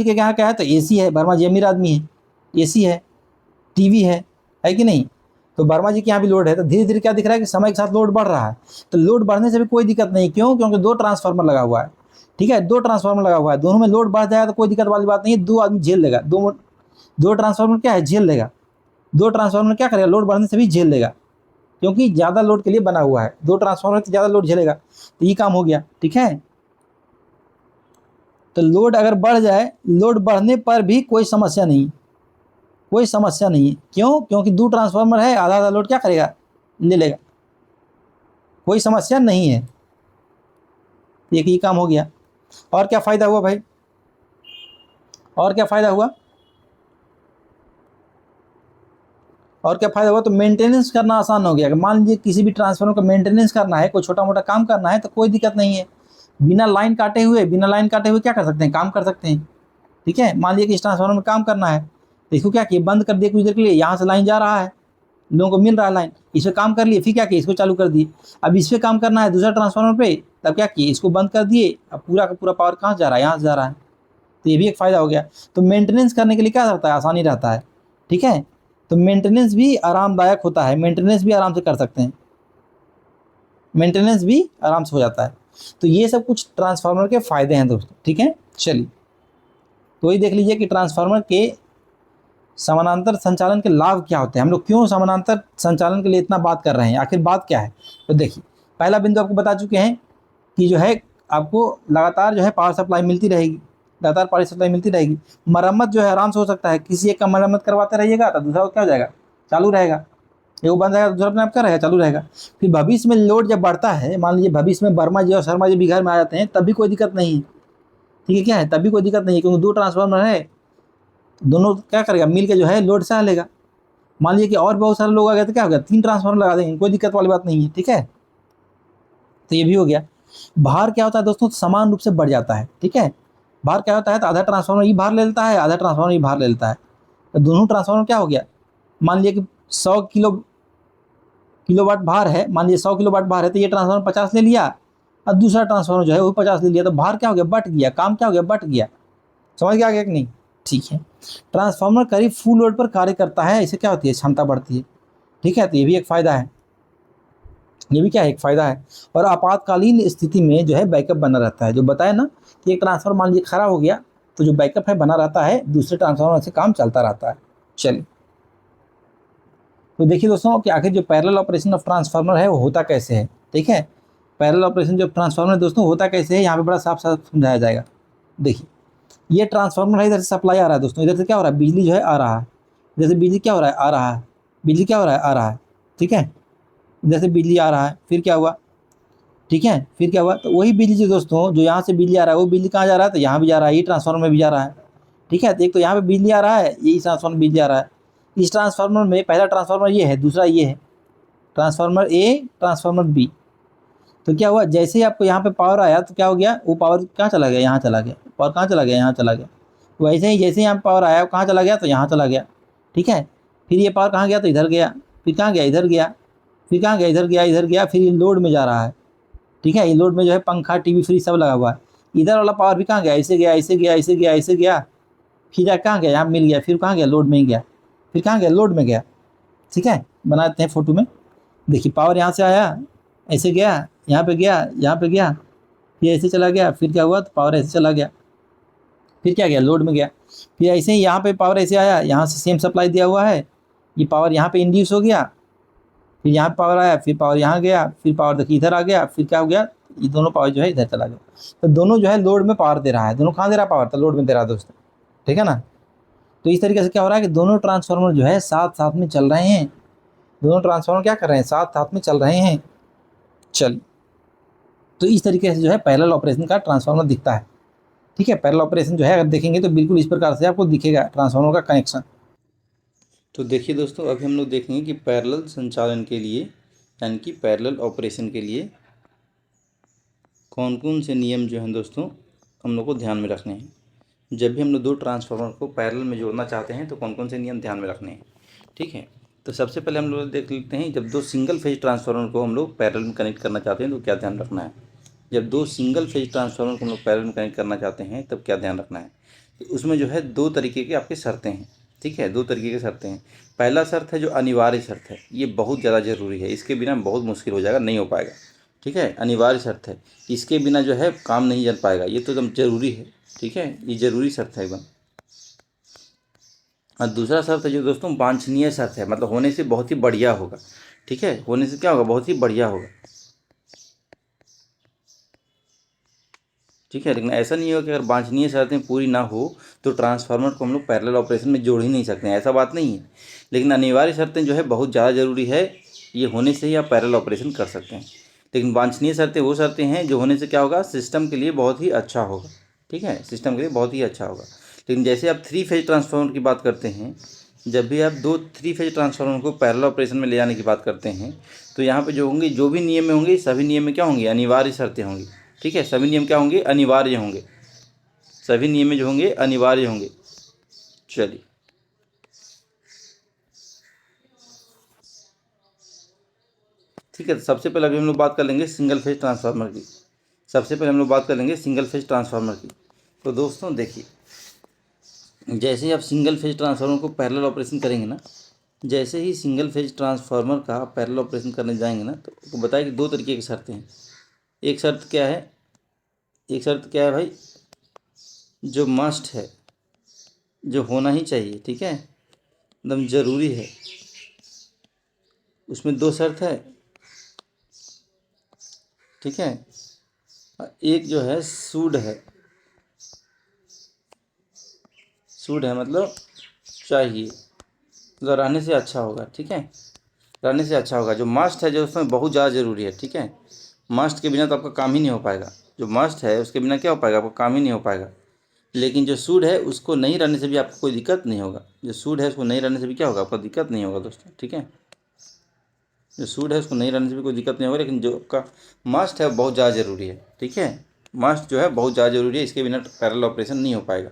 के यहाँ क्या है, तो एसी है, वर्मा जी अमीर आदमी है, एसी है, टीवी है कि नहीं। तो वर्मा जी के यहाँ भी लोड है, तो धीरे धीरे क्या दिख रहा है कि समय के साथ लोड बढ़ रहा है। तो लोड बढ़ने से भी कोई दिक्कत नहीं, क्यों? क्योंकि दो ट्रांसफार्मर लगा हुआ है, ठीक है, दो ट्रांसफार्मर लगा हुआ है, दोनों में लोड बढ़ जाएगा तो कोई दिक्कत वाली बात नहीं है, दो आदमी झेल लेगा, दो ट्रांसफार्मर क्या है, झेल लेगा, दो ट्रांसफार्मर क्या करेगा, लोड बढ़ने से भी झेल लेगा, क्योंकि ज़्यादा लोड के लिए बना हुआ है, दो ट्रांसफार्मर तो ज़्यादा लोड झेलेगा, तो ये काम हो गया, ठीक है। तो लोड अगर बढ़ जाए, लोड बढ़ने पर भी कोई समस्या नहीं है, क्यों? क्योंकि दो ट्रांसफार्मर है, आधा आधा लोड क्या करेगा, ले लेगा, कोई समस्या नहीं है। एक ही काम हो गया। और क्या फ़ायदा हुआ भाई, और क्या फ़ायदा हुआ, तो मेंटेनेंस करना आसान हो गया। कि मान लीजिए किसी भी ट्रांसफार्मर का मेंटेनेंस करना है, कोई छोटा मोटा काम करना है, तो कोई दिक्कत नहीं है, बिना लाइन काटे हुए क्या कर सकते हैं, काम कर सकते हैं, ठीक है। मान लीजिए कि इस ट्रांसफार्मर में काम करना है, तो इसको क्या किए, बंद कर दिए कुछ देर के लिए, यहाँ से लाइन जा रहा है, लोगों को मिल रहा है लाइन, इस पर काम कर लिए, फिर क्या किए, इसको चालू कर दिए। अब इस पर काम करना है दूसरा ट्रांसफार्मर पे, तब क्या किए, इसको बंद कर दिए, अब पूरा का पूरा पावर कहाँ जा रहा है, यहाँ से जा रहा है, तो ये भी एक फ़ायदा हो गया। तो मेंटेनेंस करने के लिए क्या रहता है, आसानी रहता है, ठीक है। तो मेंटेनेंस भी आरामदायक होता है, मेंटेनेंस भी आराम से कर सकते हैं, मेंटेनेंस भी आराम से हो जाता है। तो ये सब कुछ ट्रांसफार्मर के फ़ायदे हैं दोस्तों, ठीक है। चलिए, तो ये देख लीजिए कि ट्रांसफार्मर के समानांतर संचालन के लाभ क्या होते हैं, हम लोग क्यों समानांतर संचालन के लिए इतना बात कर रहे हैं, आखिर बात क्या है। तो देखिए, पहला बिंदु आपको बता चुके हैं कि जो है आपको लगातार जो है पावर सप्लाई मिलती रहेगी, मरम्मत जो है आराम से हो सकता है, किसी एक का मरम्मत करवाते रहिएगा तो दूसरा क्या हो जाएगा, चालू रहेगा, एक बंद रहेगा दूसरा अपने आप क्या रहेगा, चालू रहेगा। फिर भविष्य में लोड जब बढ़ता है, मान लीजिए भविष्य में वर्मा जी और शर्मा जी भी घर में आ जाते हैं, तब भी कोई दिक्कत नहीं है, ठीक है, क्या है, तब भी कोई दिक्कत नहीं है, क्योंकि दो ट्रांसफार्मर है, दोनों क्या करेगा, मिल के जो है लोड सह लेगा। मान लीजिए कि और बहुत सारे लोग आ गए तो क्या हो गया, तीन ट्रांसफार्मर लगा देंगे, कोई दिक्कत वाली बात नहीं है, ठीक है। तो ये भी हो गया। भार क्या होता है दोस्तों, समान रूप से बढ़ जाता है, ठीक है। भार क्या होता है, तो आधा ट्रांसफार्मर ये भार ले लेता है, आधा ट्रांसफार्मर ये भार ले लेता है, तो दोनों ट्रांसफार्मर क्या हो गया, मान लीजिए कि 100 किलोवाट भार है, मान लीजिए 100 किलोवाट भार है, तो ये ट्रांसफार्मर 50 ले लिया, और दूसरा ट्रांसफार्मर जो है वो 50 ले लिया, तो भार क्या हो गया, बट गया, काम क्या हो गया, बट गया। समझ गया कि नहीं, ठीक है। ट्रांसफार्मर करीब फुल लोड पर कार्य करता है, इससे क्या होती है, क्षमता बढ़ती है, ठीक है। तो ये भी एक फ़ायदा है, ये भी क्या है, एक फ़ायदा है। और आपातकालीन स्थिति में जो है बैकअप बना रहता है, जो बताया ना कि एक ट्रांसफार्मर मान लीजिए खराब हो गया, तो जो बैकअप है बना रहता है, दूसरे ट्रांसफार्मर से काम चलता रहता है। चलिए, तो देखिए दोस्तों कि आखिर जो पैरेलल ऑपरेशन ऑफ ट्रांसफार्मर है वो होता कैसे है, ठीक है। पैरेलल ऑपरेशन जो ट्रांसफार्मर है दोस्तों होता कैसे है, यहाँ पे बड़ा साफ साफ समझाया जाएगा। देखिए, ये ट्रांसफार्मर है, इधर से सप्लाई आ रहा है दोस्तों, इधर से क्या हो रहा है, बिजली जो है आ रहा है, इधर से बिजली क्या हो रहा है, आ रहा है, बिजली क्या हो रहा है, आ रहा है, ठीक है, इधर से बिजली आ रहा है, फिर क्या हुआ, ठीक है, फिर क्या हुआ, तो वही बिजली जो दोस्तों जो यहाँ से बिजली आ रहा है, वो बिजली कहाँ जा रहा है, तो यहाँ भी जा रहा है, ये ट्रांसफार्मर में भी जा रहा है, ठीक है। तो एक तो यहाँ पे बिजली आ रहा है, ये इस ट्रांसफार्मर में बिजली आ रहा है, इस ट्रांसफार्मर में पहला ट्रांसफार्मर ये है, दूसरा ये है, ट्रांसफार्मर ए, ट्रांसफार्मर बी। तो क्या हुआ, जैसे ही आपको यहाँ पे पावर आया तो क्या हो गया, वो पावर कहाँ चला गया, यहाँ चला गया, पावर कहाँ चला गया, यहाँ चला गया। वैसे ही जैसे ही यहाँ पे पावर आया वो कहाँ चला गया, तो यहाँ चला गया, ठीक है। फिर ये पावर कहाँ गया, तो इधर गया, फिर कहाँ गया, इधर गया, फिर कहाँ गया, इधर गया, फिर ये लोड में जा रहा है, ठीक है। ये लोड में जो है पंखा, टीवी, फ्रिज सब लगा हुआ है। इधर वाला पावर भी कहाँ गया, ऐसे गया, ऐसे गया, ऐसे गया, ऐसे गया, फिर जाके कहाँ गया, यहाँ मिल गया, फिर कहाँ गया, लोड में ही गया, फिर कहाँ गया, लोड में गया। ठीक है, बनाते हैं फोटो में। देखिए पावर यहाँ से आया, ऐसे गया, यहाँ पे गया, यहाँ पे गया, फिर ऐसे चला गया, फिर क्या हुआ, तो पावर ऐसे चला गया, फिर क्या गया, लोड में गया। फिर ऐसे ही यहाँ पे पावर ऐसे आया, यहाँ से सेम सप्लाई दिया हुआ है, ये पावर यहाँ पे इंड्यूस हो गया, फिर यहाँ पावर आया, फिर पावर यहाँ गया, फिर पावर देखिए इधर आ गया, फिर क्या हो गया, ये दोनों पावर जो है इधर चला गया। तो दोनों जो है लोड में पावर दे रहा है, दोनों कहाँ दे रहा है पावर, तो लोड में दे रहा है दोस्तों। ठीक है ना। तो इस तरीके से क्या हो रहा है कि दोनों ट्रांसफार्मर जो है साथ साथ में चल रहे हैं, दोनों ट्रांसफार्मर क्या कर रहे हैं, साथ साथ में चल रहे हैं। चल, तो इस तरीके से जो है पैरेलल ऑपरेशन का ट्रांसफार्मर दिखता है। ठीक है, पैरेलल ऑपरेशन जो है अगर देखेंगे तो बिल्कुल इस प्रकार से आपको दिखेगा ट्रांसफार्मर का कनेक्शन। तो देखिए दोस्तों, अभी हम लोग देखेंगे कि पैरेलल संचालन के लिए यानी कि पैरेलल ऑपरेशन के लिए कौन कौन से नियम जो हैं दोस्तों हम लोग को ध्यान में रखने हैं। जब भी हम लोग दो ट्रांसफार्मर को पैरेलल में जोड़ना चाहते हैं तो कौन कौन से नियम ध्यान में रखने हैं। ठीक है, तो सबसे पहले हम लोग देख लेते हैं, जब दो सिंगल फेज ट्रांसफार्मर को हम लोग पैरेलल में कनेक्ट करना चाहते हैं तो क्या ध्यान रखना है। जब दो सिंगल फेज ट्रांसफार्मर को हम लोग पैरेलल में कनेक्ट करना चाहते हैं तब क्या ध्यान रखना है। तो उसमें जो है दो तरीके के आपके शर्तें हैं। ठीक है, दो तरीके की शर्तें हैं। पहला शर्त है जो अनिवार्य शर्त है, ये बहुत ज़्यादा ज़रूरी है, इसके बिना बहुत मुश्किल हो जाएगा, नहीं हो पाएगा। ठीक है, अनिवार्य शर्त है, इसके बिना जो है काम नहीं चल पाएगा, ये तो एकदम ज़रूरी है। ठीक है, ये ज़रूरी शर्त है एकदम। और दूसरा शर्त है जो दोस्तों वांछनीय शर्त है, मतलब होने से बहुत ही बढ़िया होगा। ठीक है, होने से क्या होगा, बहुत ही बढ़िया होगा। ठीक है, लेकिन ऐसा नहीं होगा कि अगर वांछनीय शर्तें पूरी ना हो तो ट्रांसफार्मर को हम लोग पैरेलल ऑपरेशन में जोड़ ही नहीं सकते हैं, ऐसा बात नहीं है। लेकिन अनिवार्य शर्तें जो है बहुत ज़्यादा ज़रूरी है, ये होने से ही आप पैरेलल ऑपरेशन कर सकते हैं। लेकिन वांछनीय शर्तें वो शर्तें हैं जो होने से क्या होगा, सिस्टम के लिए बहुत ही अच्छा होगा। ठीक है, सिस्टम के लिए बहुत ही अच्छा होगा। लेकिन जैसे आप थ्री फेज ट्रांसफार्मर की बात करते हैं, जब भी आप दो थ्री फेज ट्रांसफार्मर को पैरेलल ऑपरेशन में ले जाने की बात करते हैं तो यहाँ पे जो होंगे, जो भी नियम में होंगे, सभी नियम में क्या होंगे, अनिवार्य शर्तें होंगी। ठीक है, सभी नियम क्या होंगे, अनिवार्य होंगे, सभी नियम में जो होंगे अनिवार्य होंगे। चलिए, ठीक है, तो सबसे पहले अभी हम लोग बात कर लेंगे सिंगल फेज ट्रांसफार्मर की। सबसे पहले हम लोग बात कर लेंगे सिंगल फेज ट्रांसफार्मर की। तो दोस्तों देखिए, जैसे ही आप सिंगल फेज ट्रांसफार्मर को पैरेलल ऑपरेशन करेंगे ना, जैसे ही सिंगल फेज ट्रांसफार्मर का आप पैरेलल ऑपरेशन करने जाएंगे ना, तो आपको बताया कि दो तरीके की शर्तें हैं। एक शर्त क्या है, एक शर्त क्या है भाई, जो मस्ट है, जो होना ही चाहिए। ठीक है, एकदम ज़रूरी है, उसमें दो शर्त है। ठीक है, एक जो है सूड है, सूड है मतलब चाहिए, मतलब रहने से अच्छा होगा। ठीक है, रहने से अच्छा होगा। जो मस्ट है, जो उसमें बहुत ज़्यादा ज़रूरी है। ठीक है, मस्ट के बिना तो आपका काम ही नहीं हो पाएगा। जो मस्ट है उसके बिना क्या हो पाएगा, आपका काम ही नहीं हो पाएगा। लेकिन जो सूड है उसको नहीं रहने से भी आपको कोई दिक्कत नहीं होगा। जो सूड है उसको नहीं रहने से भी क्या होगा, आपको दिक्कत नहीं होगा दोस्तों। ठीक है, जो सूड है उसको नहीं रहने से भी कोई दिक्कत नहीं होगा, लेकिन जो आपका मस्ट है वो बहुत ज़्यादा ज़रूरी है। ठीक है, मस्ट जो है बहुत ज़्यादा ज़रूरी है, इसके बिना पैरेलल ऑपरेशन नहीं हो पाएगा।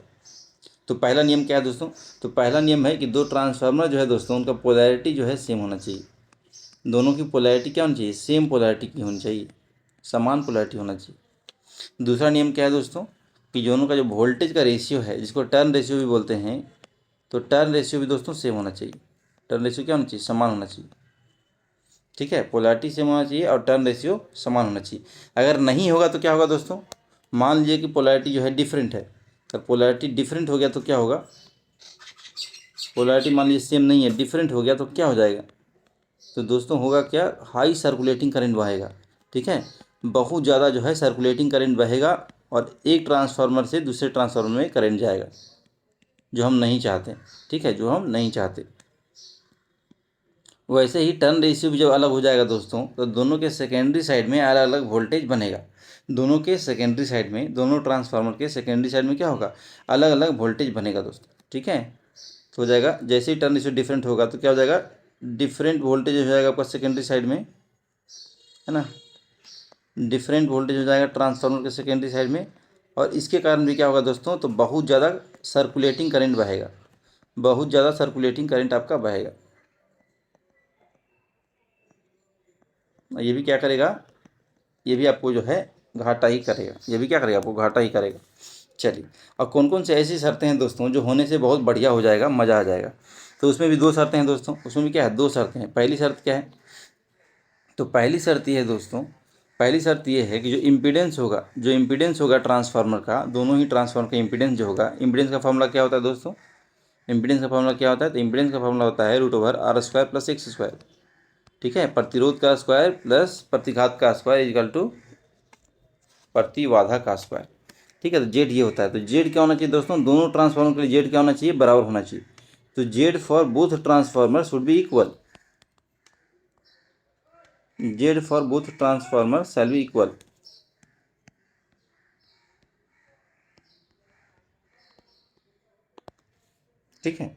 तो पहला नियम क्या है दोस्तों, तो पहला नियम है कि दो ट्रांसफार्मर जो है दोस्तों, उनका पोलैरिटी जो है सेम होना चाहिए। दोनों की पोलैरिटी क्या होनी चाहिए, सेम पोलैरिटी की होनी चाहिए, समान पोलैरिटी होना चाहिए। दूसरा नियम क्या है दोस्तों, कि दोनों का जो वोल्टेज का रेशियो है, जिसको टर्न रेशियो भी बोलते हैं, तो टर्न रेशियो भी दोस्तों सेम होना चाहिए। टर्न रेशियो क्या होना चाहिए, समान होना चाहिए। ठीक है, पोलैरिटी सेम होना चाहिए और टर्न रेशियो समान होना चाहिए। अगर नहीं होगा तो क्या होगा दोस्तों, मान लीजिए कि पोलैरिटी जो है डिफरेंट है, अगर पोलैरिटी डिफरेंट हो गया तो क्या होगा, पोलैरिटी मान लीजिए सेम नहीं है, डिफरेंट हो गया तो क्या हो जाएगा, तो दोस्तों होगा क्या, हाई सर्कुलेटिंग करंट बहेगा। ठीक है, बहुत ज़्यादा जो है सर्कुलेटिंग करंट बहेगा और एक ट्रांसफार्मर से दूसरे ट्रांसफार्मर में करंट जाएगा, जो हम नहीं चाहते। ठीक है, जो हम नहीं चाहते। वैसे ही टर्न रेशियो भी जब अलग हो जाएगा दोस्तों, तो दोनों के सेकेंडरी साइड में अलग अलग वोल्टेज बनेगा। दोनों के सेकेंडरी साइड में, दोनों ट्रांसफार्मर के सेकेंडरी साइड में क्या होगा, अलग अलग वोल्टेज बनेगा दोस्तों। ठीक है, तो हो जाएगा, जैसे ही टर्न रेशियो डिफरेंट होगा तो क्या हो जाएगा, डिफरेंट वोल्टेज हो जाएगा आपका सेकेंडरी साइड में, है ना, डिफरेंट वोल्टेज हो जाएगा ट्रांसफार्मर के सेकेंडरी साइड में। और इसके कारण भी क्या होगा दोस्तों, तो बहुत ज़्यादा सर्कुलेटिंग करंट बहेगा, बहुत ज़्यादा सर्कुलेटिंग करंट आपका बहेगा। ये भी क्या करेगा, ये भी आपको जो है घाटा ही करेगा, ये भी क्या करेगा, आपको घाटा ही करेगा। चलिए, और कौन कौन से ऐसी शर्तें हैं दोस्तों जो होने से बहुत बढ़िया हो जाएगा, मज़ा आ जाएगा। तो उसमें भी 2 शर्तें हैं दोस्तों, उसमें भी क्या है, 2 शर्तें हैं। पहली शर्त क्या है, तो पहली शर्त ये है दोस्तों, पहली शर्त ये है कि जो इम्पीडेंस होगा ट्रांसफार्मर का, दोनों ही ट्रांसफार्मर का इम्पीडेंस जो होगा, इम्पीडेंस का फॉर्मूला क्या होता है दोस्तों, इम्पीडेंस का फॉर्मूला क्या होता है, तो इम्पीडेंस का फॉर्मूला होता है √R² + X²। ठीक है, प्रतिरोध का स्क्वायर प्लस प्रतिघात का स्क्वायर इक्वल टू प्रतिबाधा का स्क्वायर। ठीक है, तो जेड ये होता है। तो जेड क्या होना चाहिए दोस्तों, दोनों ट्रांसफार्मर के लिए जेड क्या होना चाहिए, बराबर होना चाहिए। तो Z for both transformer should be equal, Z for both transformer shall be equal. ठीक है,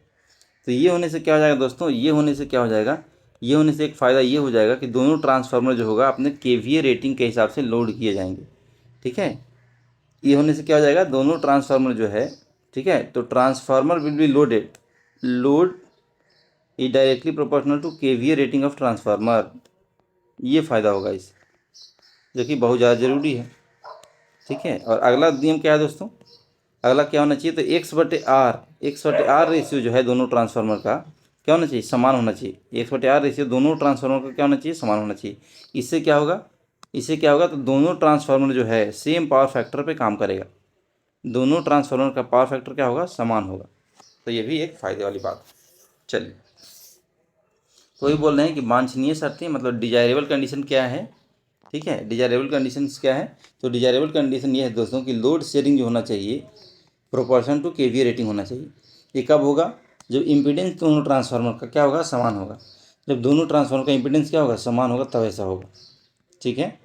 तो ये होने से क्या हो जाएगा दोस्तों, ये होने से क्या हो जाएगा, ये होने से एक फ़ायदा ये हो जाएगा कि दोनों ट्रांसफार्मर जो होगा अपने केवीए रेटिंग के हिसाब से लोड किए जाएंगे। ठीक है, ये होने से क्या हो जाएगा, दोनों ट्रांसफार्मर जो है, ठीक है, तो transformer will be load is directly proportional to KVA rating of transformer. ये फ़ायदा होगा इस, जो कि बहुत ज़्यादा ज़रूरी है। ठीक है, और अगला नियम क्या है दोस्तों, अगला क्या होना चाहिए, तो X/R रेशियो जो है दोनों ट्रांसफार्मर का क्या होना चाहिए, समान होना चाहिए। X/R रेशियो दोनों ट्रांसफार्मर का क्या होना चाहिए, समान होना चाहिए। इससे क्या होगा, तो दोनों ट्रांसफार्मर जो है सेम पावर फैक्टर पे काम करेगा, दोनों ट्रांसफार्मर का पावर फैक्टर क्या होगा, समान होगा। तो ये भी एक फ़ायदे वाली बात। चलिए, कोई बोल रहे हैं कि वांछनीय शर्तें मतलब डिजायरेबल कंडीशन क्या है। ठीक है, डिजायरेबल कंडीशन क्या है, तो डिजायरेबल कंडीशन ये है दोस्तों कि लोड शेयरिंग जो होना चाहिए प्रोपोर्शन टू केवीए रेटिंग होना चाहिए। ये कब होगा, जब इम्पीडेंस दोनों ट्रांसफार्मर का क्या होगा, समान होगा। जब दोनों ट्रांसफार्मर का इम्पीडेंस क्या होगा, समान होगा, तब ऐसा होगा। ठीक है,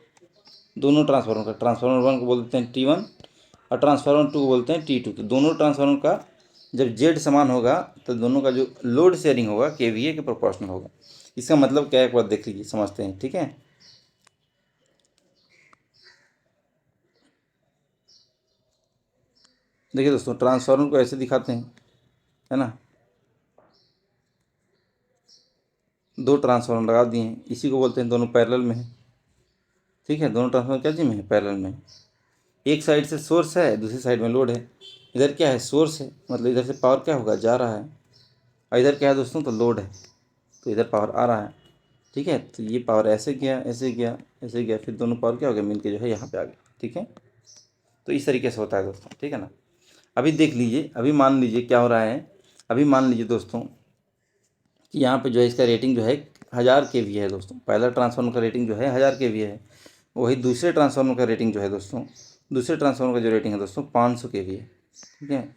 दोनों ट्रांसफार्मर का, ट्रांसफार्मर 1 को बोलते हैं T1 और ट्रांसफार्मर 2 को बोलते हैं T2। तो दोनों ट्रांसफार्मर का जब जेड समान होगा तो दोनों का जो लोड शेयरिंग होगा केवीए के प्रोपोर्शनल होगा। इसका मतलब क्या है, एक बार देख लीजिए, समझते हैं। ठीक है, देखिए दोस्तों, ट्रांसफार्मर को ऐसे दिखाते हैं, है ना, 2 ट्रांसफार्मर लगा दिए हैं, इसी को बोलते हैं दोनों पैरेलल में है। ठीक है, दोनों ट्रांसफार्मर क्या चीज़ में है, पैरेलल में है। एक साइड से सोर्स है, दूसरी साइड में लोड है। इधर क्या है, सोर्स है, मतलब इधर से पावर क्या होगा, जा रहा है, और इधर क्या है दोस्तों, तो लोड है, तो इधर पावर आ रहा है। ठीक है, तो ये पावर ऐसे गया, ऐसे गया, ऐसे गया, फिर दोनों पावर क्या हो गया, मिलके जो है यहाँ पे आ गया। ठीक है, तो इस तरीके से होता है दोस्तों। ठीक है ना, अभी देख लीजिए, अभी मान लीजिए क्या हो रहा है, अभी मान लीजिए दोस्तों कि यहाँ पे जो है इसका रेटिंग जो है 1000 kVA है दोस्तों। पहला ट्रांसफार्मर का रेटिंग जो है 1000 kVA है। वही दूसरे ट्रांसफार्मर का रेटिंग जो है दोस्तों, दूसरे ट्रांसफार्मर का जो रेटिंग है दोस्तों 500 kVA। ठीक है,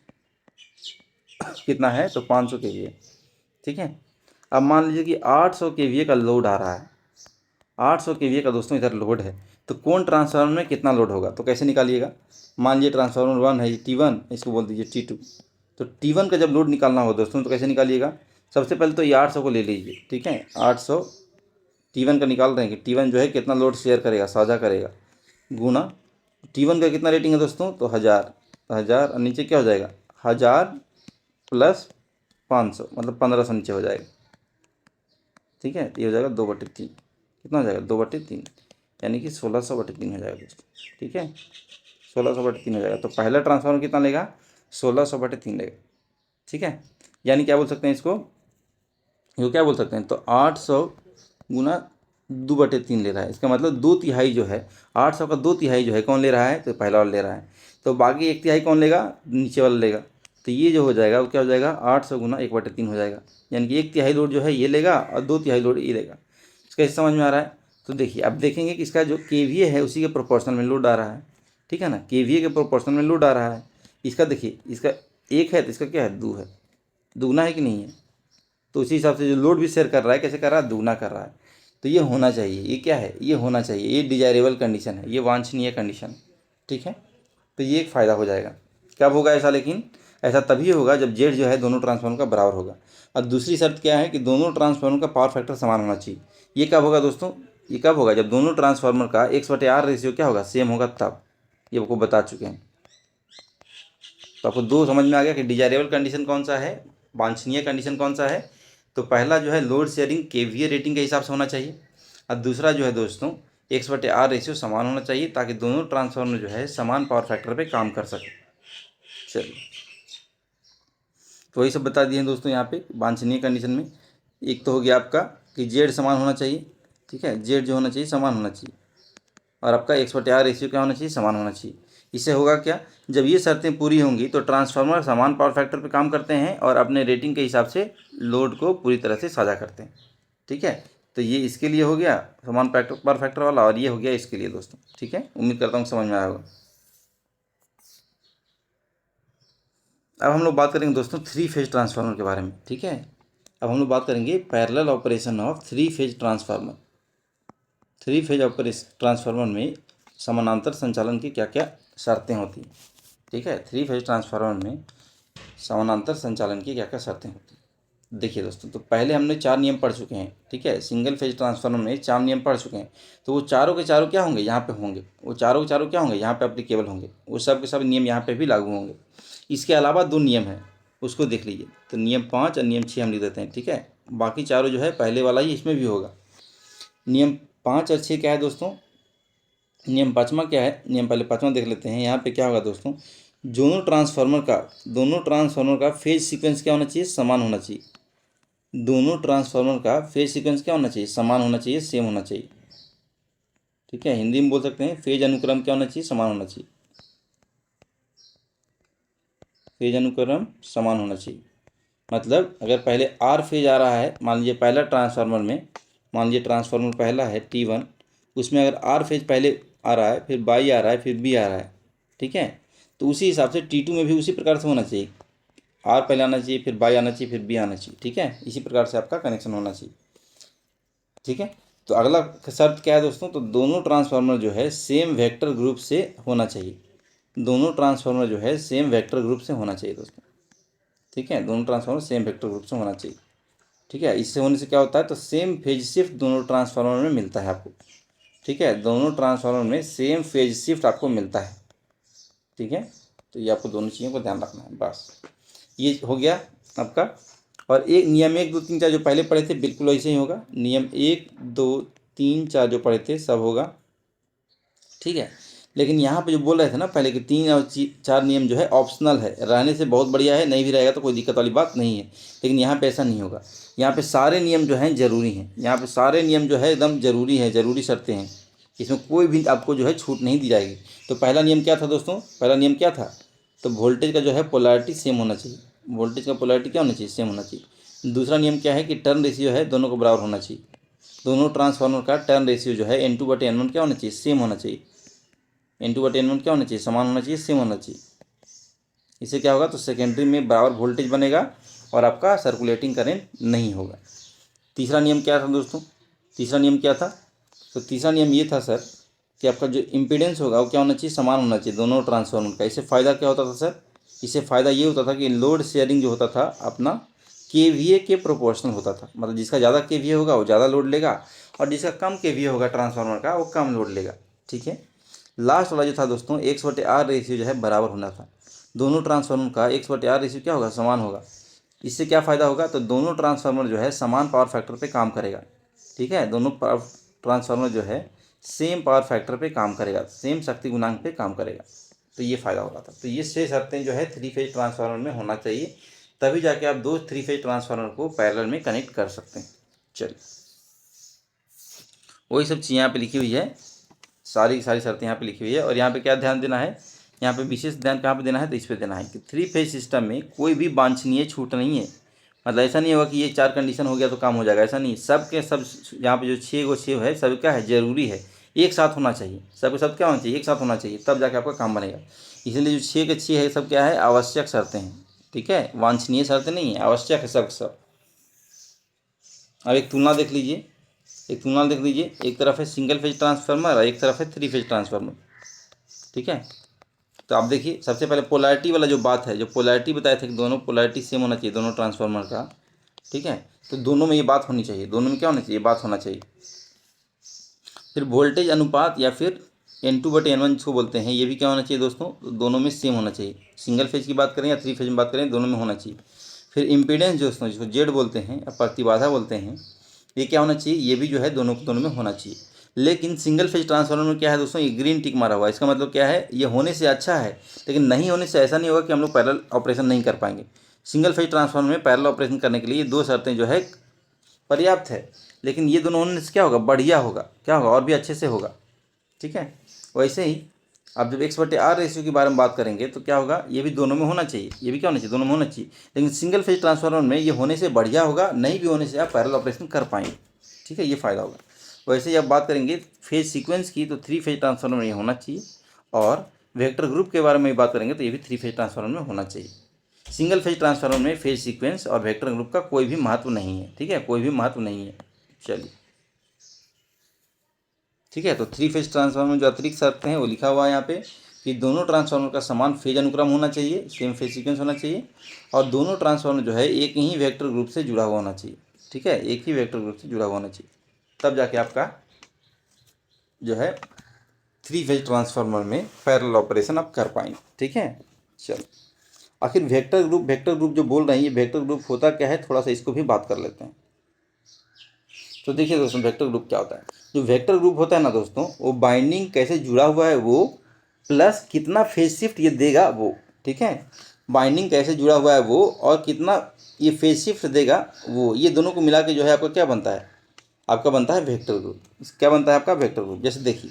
कितना है, तो 500 kVA। ठीक है, अब मान लीजिए कि 800 kVA का लोड आ रहा है, 800 kVA का दोस्तों इधर लोड है, तो कौन ट्रांसफार्मर में कितना लोड होगा, तो कैसे निकालिएगा। मान लीजिए ट्रांसफार्मर 1 है T1, इसको बोल दीजिए T2। तो T1 का जब लोड निकालना हो दोस्तों तो कैसे निकालिएगा, सबसे पहले तो ये 800 को ले लीजिए। ठीक है, 800 T1 का निकाल रहे हैं कि T1 जो है कितना लोड शेयर करेगा, साझा करेगा, गुना T1 का कितना रेटिंग है दोस्तों, तो 1000, तो 1000 और नीचे क्या हो जाएगा, 1000 प्लस 500 मतलब 1500 नीचे हो जाएगा। ठीक है, तो ये हो जाएगा 2/3, कितना हो जाएगा, 2/3, यानी कि 1600/3 हो जाएगा दोस्तों। ठीक है, 1600/3 हो जाएगा। तो पहला ट्रांसफार्मर कितना लेगा, 1600/3 लेगा। ठीक है, यानी क्या बोल सकते हैं इसको, क्या बोल सकते हैं, तो 800 गुना 2/3 ले रहा है। इसका मतलब 2/3 जो है, 800 का 2/3 जो है कौन ले रहा है, तो पहला वाला ले रहा है। तो बाकी 1/3 कौन लेगा, नीचे वाला लेगा। तो ये जो हो जाएगा वो क्या हो जाएगा, 800 गुना 1/3 हो जाएगा, यानी कि 1/3 लोड जो है ये लेगा और 2/3 लोड ये लेगा। इसका कैसे समझ में आ रहा है, तो देखिए अब देखेंगे कि इसका जो केवीए है उसी के प्रोपोर्शनल में लोड आ रहा है। ठीक है ना, केवीए के प्रोपोर्शनल में लोड आ रहा है। इसका देखिए, इसका 1 है तो इसका क्या है, 2 है, दुगना है कि नहीं है। तो उसी हिसाब से जो लोड भी शेयर कर रहा है, कैसे कर रहा है, दुगना कर रहा है। तो ये होना चाहिए, ये क्या है, ये होना चाहिए, ये डिजायरेबल कंडीशन है, ये वांछनीय कंडीशन। ठीक है, तो ये एक फ़ायदा हो जाएगा। कब होगा ऐसा, लेकिन ऐसा तभी होगा जब जेड जो है दोनों ट्रांसफार्मर का बराबर होगा। और दूसरी शर्त क्या है कि दोनों ट्रांसफार्मर का पावर फैक्टर समान होना चाहिए। ये कब होगा दोस्तों, ये कब होगा, जब दोनों ट्रांसफार्मर का X/R रेशियो क्या होगा, सेम होगा, तब। ये आपको बता चुके हैं। तो आपको 2 समझ में आ गया कि डिजायरेबल कंडीशन कौन सा है, वांछनीय कंडीशन कौन सा है। तो पहला जो है लोड शेयरिंग केवीए रेटिंग के हिसाब से होना चाहिए, और दूसरा जो है दोस्तों X/R रेशियो समान होना चाहिए ताकि दोनों ट्रांसफार्मर जो है समान पावर फैक्टर पे काम कर सके। चलिए, तो वही सब बता दिए हैं दोस्तों यहाँ पे वांछनीय कंडीशन में। एक तो हो गया आपका कि जेड समान होना चाहिए, ठीक है, जेड जो होना चाहिए समान होना चाहिए, और आपका X/R रेशियो क्या होना चाहिए, समान होना चाहिए। इससे होगा क्या, जब ये शर्तें पूरी होंगी तो ट्रांसफार्मर समान पावर फैक्टर पे काम करते हैं और अपने रेटिंग के हिसाब से लोड को पूरी तरह से साझा करते हैं, ठीक है। तो ये इसके लिए हो गया समान पावर फैक्टर वाला, और ये हो गया इसके लिए दोस्तों, ठीक है। उम्मीद करता हूँ समझ में आया होगा। अब हम लोग बात करेंगे दोस्तों 3 फेज ट्रांसफार्मर के बारे में, ठीक है। अब हम लोग बात करेंगे parallel operation of 3 phase transformer. 3 phase operation transformer में समानांतर संचालन की क्या क्या शर्तें होती हैं, ठीक है। 3 फेज ट्रांसफार्मर में समानांतर संचालन की क्या क्या शर्तें होती हैं। देखिए दोस्तों, तो पहले हमने 4 नियम पढ़ चुके हैं, ठीक है। सिंगल फेज ट्रांसफार्मर में 4 नियम पढ़ चुके हैं, तो वो चारों के चारों क्या होंगे, यहाँ पे होंगे। वो चारों के चारों क्या होंगे, यहाँ पे एप्लीकेबल होंगे। वो सब के सब नियम यहाँ पे भी लागू होंगे। इसके अलावा 2 नियम हैं, उसको देख लीजिए। तो नियम 5 और नियम 6 हम लिख देते हैं, ठीक है। बाकी चारों जो है पहले वाला ही इसमें भी होगा। नियम 5 और 6 क्या है दोस्तों, नियम 5वां क्या है, नियम पहले 5वां देख लेते हैं। यहाँ पे क्या होगा दोस्तों, दोनों ट्रांसफार्मर का फेज सीक्वेंस क्या होना चाहिए, समान होना चाहिए। दोनों ट्रांसफार्मर का फेज सीक्वेंस क्या होना चाहिए, समान होना चाहिए, सेम होना चाहिए, ठीक है। हिंदी में बोल सकते हैं फेज अनुक्रम क्या होना चाहिए, समान होना चाहिए। फेज अनुक्रम समान होना चाहिए मतलब अगर पहले आर फेज आ रहा है, मान लीजिए पहला ट्रांसफार्मर में, मान लीजिए ट्रांसफार्मर पहला है T1, उसमें अगर आर फेज पहले आ रहा है, फिर वाई आ रहा है, फिर बी आ रहा है, ठीक है। तो उसी हिसाब से T2 में भी उसी प्रकार से होना चाहिए। आर पहले आना चाहिए, फिर वाई आना चाहिए, फिर बी आना चाहिए, ठीक है। इसी प्रकार से आपका कनेक्शन होना चाहिए, ठीक है। तो अगला शर्त क्या है दोस्तों, तो दोनों ट्रांसफार्मर जो है सेम वेक्टर ग्रुप से होना चाहिए। दोनों ट्रांसफार्मर जो है सेम वेक्टर ग्रुप से होना चाहिए दोस्तों, ठीक है। दोनों ट्रांसफार्मर सेम वेक्टर ग्रुप से होना चाहिए, ठीक है। इससे होने से क्या होता है, तो सेम फेज शिफ्ट दोनों ट्रांसफार्मर में मिलता है आपको, ठीक है। दोनों ट्रांसफार्मर में सेम फेज शिफ्ट आपको मिलता है, ठीक है। तो ये आपको दोनों चीज़ों को ध्यान रखना है, बस ये हो गया आपका। और एक नियम 1 2 3 4 जो पहले पढ़े थे बिल्कुल वैसे ही होगा। नियम 1 2 3 4 जो पढ़े थे सब होगा, ठीक है। लेकिन यहाँ पे जो बोल रहे थे ना पहले कि 3 और 4 नियम जो है ऑप्शनल है, रहने से बहुत बढ़िया है, नहीं भी रहेगा तो कोई दिक्कत वाली बात नहीं है। लेकिन यहाँ पे ऐसा नहीं होगा, यहाँ पे सारे नियम जो हैं ज़रूरी हैं। यहाँ पे सारे नियम जो है एकदम ज़रूरी है, ज़रूरी शर्तें हैं। इसमें कोई भी आपको जो है छूट नहीं दी जाएगी। तो पहला नियम क्या था दोस्तों, पहला नियम क्या था, तो वोल्टेज का जो है पोलैरिटी सेम होना चाहिए। वोल्टेज का पोलैरिटी क्या होना चाहिए, सेम होना चाहिए। दूसरा नियम क्या है कि टर्न रेशियो है दोनों को बराबर होना चाहिए। दोनों ट्रांसफार्मर का टर्न रेशियो जो है N2/N1 क्या होना चाहिए, सेम होना चाहिए। N2/N1 क्या होना चाहिए, समान होना चाहिए, सेम होना चाहिए। इससे क्या होगा, तो सेकेंडरी में बराबर वोल्टेज बनेगा और आपका सर्कुलेटिंग करंट नहीं होगा। तीसरा नियम क्या था दोस्तों, तीसरा नियम क्या था, तो तीसरा नियम ये था सर कि आपका जो इम्पीडेंस होगा वो क्या होना चाहिए, समान होना चाहिए दोनों ट्रांसफार्मर का। इससे फ़ायदा क्या होता था सर, इससे फ़ायदा ये होता था कि लोड शेयरिंग जो होता था अपना KVA के प्रोपोर्शनल होता था। मतलब जिसका ज़्यादा KVA होगा वो ज़्यादा लोड लेगा, और जिसका कम KVA होगा ट्रांसफार्मर का वो कम लोड लेगा, ठीक है। लास्ट वाला जो था दोस्तों X/R रेशियो जो है बराबर होना था। दोनों ट्रांसफार्मर का X/R रेशियो क्या होगा, समान होगा। इससे क्या फ़ायदा होगा, तो दोनों ट्रांसफार्मर जो है समान पावर फैक्टर पे काम करेगा, ठीक है। दोनों ट्रांसफार्मर जो है सेम पावर फैक्टर पे काम करेगा, सेम शक्ति गुणांक पे काम करेगा। तो ये फ़ायदा हो रहा था। तो ये 6 शर्तें जो है 3 फेज ट्रांसफार्मर में होना चाहिए, तभी जाके आप 2 3 फेज ट्रांसफार्मर को पैरेलल में कनेक्ट कर सकते हैं। चलिए, वही सब चीज़ें यहाँ पे लिखी हुई है, सारी शर्तें यहाँ पे लिखी हुई है। और यहाँ पे क्या ध्यान देना है, यहाँ पे विशेष ध्यान कहाँ पे देना है, तो इस पे देना है कि 3 फेज सिस्टम में कोई भी वांछनीय छूट नहीं है। मतलब ऐसा नहीं होगा कि ये 4 कंडीशन हो गया तो काम हो जाएगा, ऐसा नहीं। सब के सब यहाँ पे जो 6 है सब क्या है, ज़रूरी है, एक साथ होना चाहिए। सब के सब क्या होना चाहिए, एक साथ होना चाहिए, तब जाके आपका काम बनेगा। इसलिए जो 6 के 6 है सब क्या है, आवश्यक शर्तें हैं, ठीक है। वांछनीय शर्तें नहीं है, आवश्यक है सब सब। अब एक तुलना देख लीजिए, एक तरफ है सिंगल फेज ट्रांसफार्मर और एक तरफ है 3 फेज ट्रांसफार्मर, ठीक है। तो आप देखिए सबसे पहले पोलैरिटी वाला जो बात है, जो पोलैरिटी बताए थे कि दोनों पोलैरिटी सेम होना चाहिए दोनों ट्रांसफार्मर का, ठीक है। तो दोनों में ये बात होनी चाहिए, दोनों में क्या होना चाहिए, बात होना चाहिए। फिर वोल्टेज अनुपात या फिर N2/N1 जिसको बोलते हैं, ये भी क्या होना चाहिए दोस्तों, तो दोनों में सेम होना चाहिए। सिंगल फेज की बात करें या 3 फेज में बात करें, दोनों में होना चाहिए। फिर इम्पीडेंस दोस्तों जिसको जेड बोलते हैं या प्रतिबाधा बोलते हैं, ये क्या होना चाहिए, ये भी जो है दोनों में होना चाहिए। लेकिन सिंगल फेज ट्रांसफार्मर में क्या है दोस्तों, ये ग्रीन टिक मारा हुआ है, इसका मतलब क्या है, ये होने से अच्छा है, लेकिन नहीं होने से ऐसा नहीं होगा कि हम लोग पैरेलल ऑपरेशन नहीं कर पाएंगे। सिंगल फेज ट्रांसफार्मर में पैरेलल ऑपरेशन करने के लिए ये दो शर्तें जो है पर्याप्त है, लेकिन ये दोनों होने से क्या होगा, बढ़िया होगा, क्या होगा, और भी अच्छे से होगा। ठीक है, वैसे ही आप जब 1/R रेशियो के बारे में बात करेंगे तो क्या होगा, ये भी दोनों में होना चाहिए, ये भी क्या होना चाहिए, दोनों में होना चाहिए, लेकिन सिंगल फेज ट्रांसफार्मर में ये होने से बढ़िया होगा, नहीं भी होने से आप पैरेलल ऑपरेशन कर पाएंगे। ठीक है, ये फ़ायदा होगा। वैसे ही आप बात करेंगे फेज सीक्वेंस की, तो 3 फेज ट्रांसफार्मर में ये होना चाहिए, और वेक्टर ग्रुप के बारे में बात करेंगे तो ये भी 3 फेज ट्रांसफार्मर में होना चाहिए। सिंगल फेज ट्रांसफार्मर में फेज सीक्वेंस और वेक्टर ग्रुप का कोई भी महत्व नहीं है। ठीक है, कोई भी महत्व नहीं है। चलिए, ठीक है, तो 3 फेज ट्रांसफार्मर में जो अतिरिक्त शर्त हैं वो लिखा हुआ है यहाँ पे कि दोनों ट्रांसफार्मर का समान फेज अनुक्रम होना चाहिए, सेम फेज सीक्वेंस होना चाहिए, और दोनों ट्रांसफार्मर जो है एक ही वेक्टर ग्रुप से जुड़ा हुआ होना चाहिए। ठीक है, एक ही वेक्टर ग्रुप से जुड़ा हुआ होना चाहिए, तब जाके आपका जो है 3 फेज ट्रांसफार्मर में पैरेलल ऑपरेशन आप कर पाएंगे। ठीक है, चलो, आखिर वेक्टर ग्रुप जो बोल रहे हैं, ये वेक्टर ग्रुप होता क्या है, थोड़ा सा इसको भी बात कर लेते हैं। तो देखिए दोस्तों, वेक्टर ग्रुप क्या होता है। जो वेक्टर ग्रुप होता है ना दोस्तों, वो बाइंडिंग कैसे जुड़ा हुआ है वो, प्लस कितना फेज शिफ्ट ये देगा वो। ठीक है, बाइंडिंग कैसे जुड़ा हुआ है वो और कितना ये फेज शिफ्ट देगा वो, ये दोनों को मिला के जो है आपका क्या बनता है, आपका बनता है वेक्टर ग्रुप। क्या बनता है आपका वेक्टर ग्रुप। जैसे देखिए,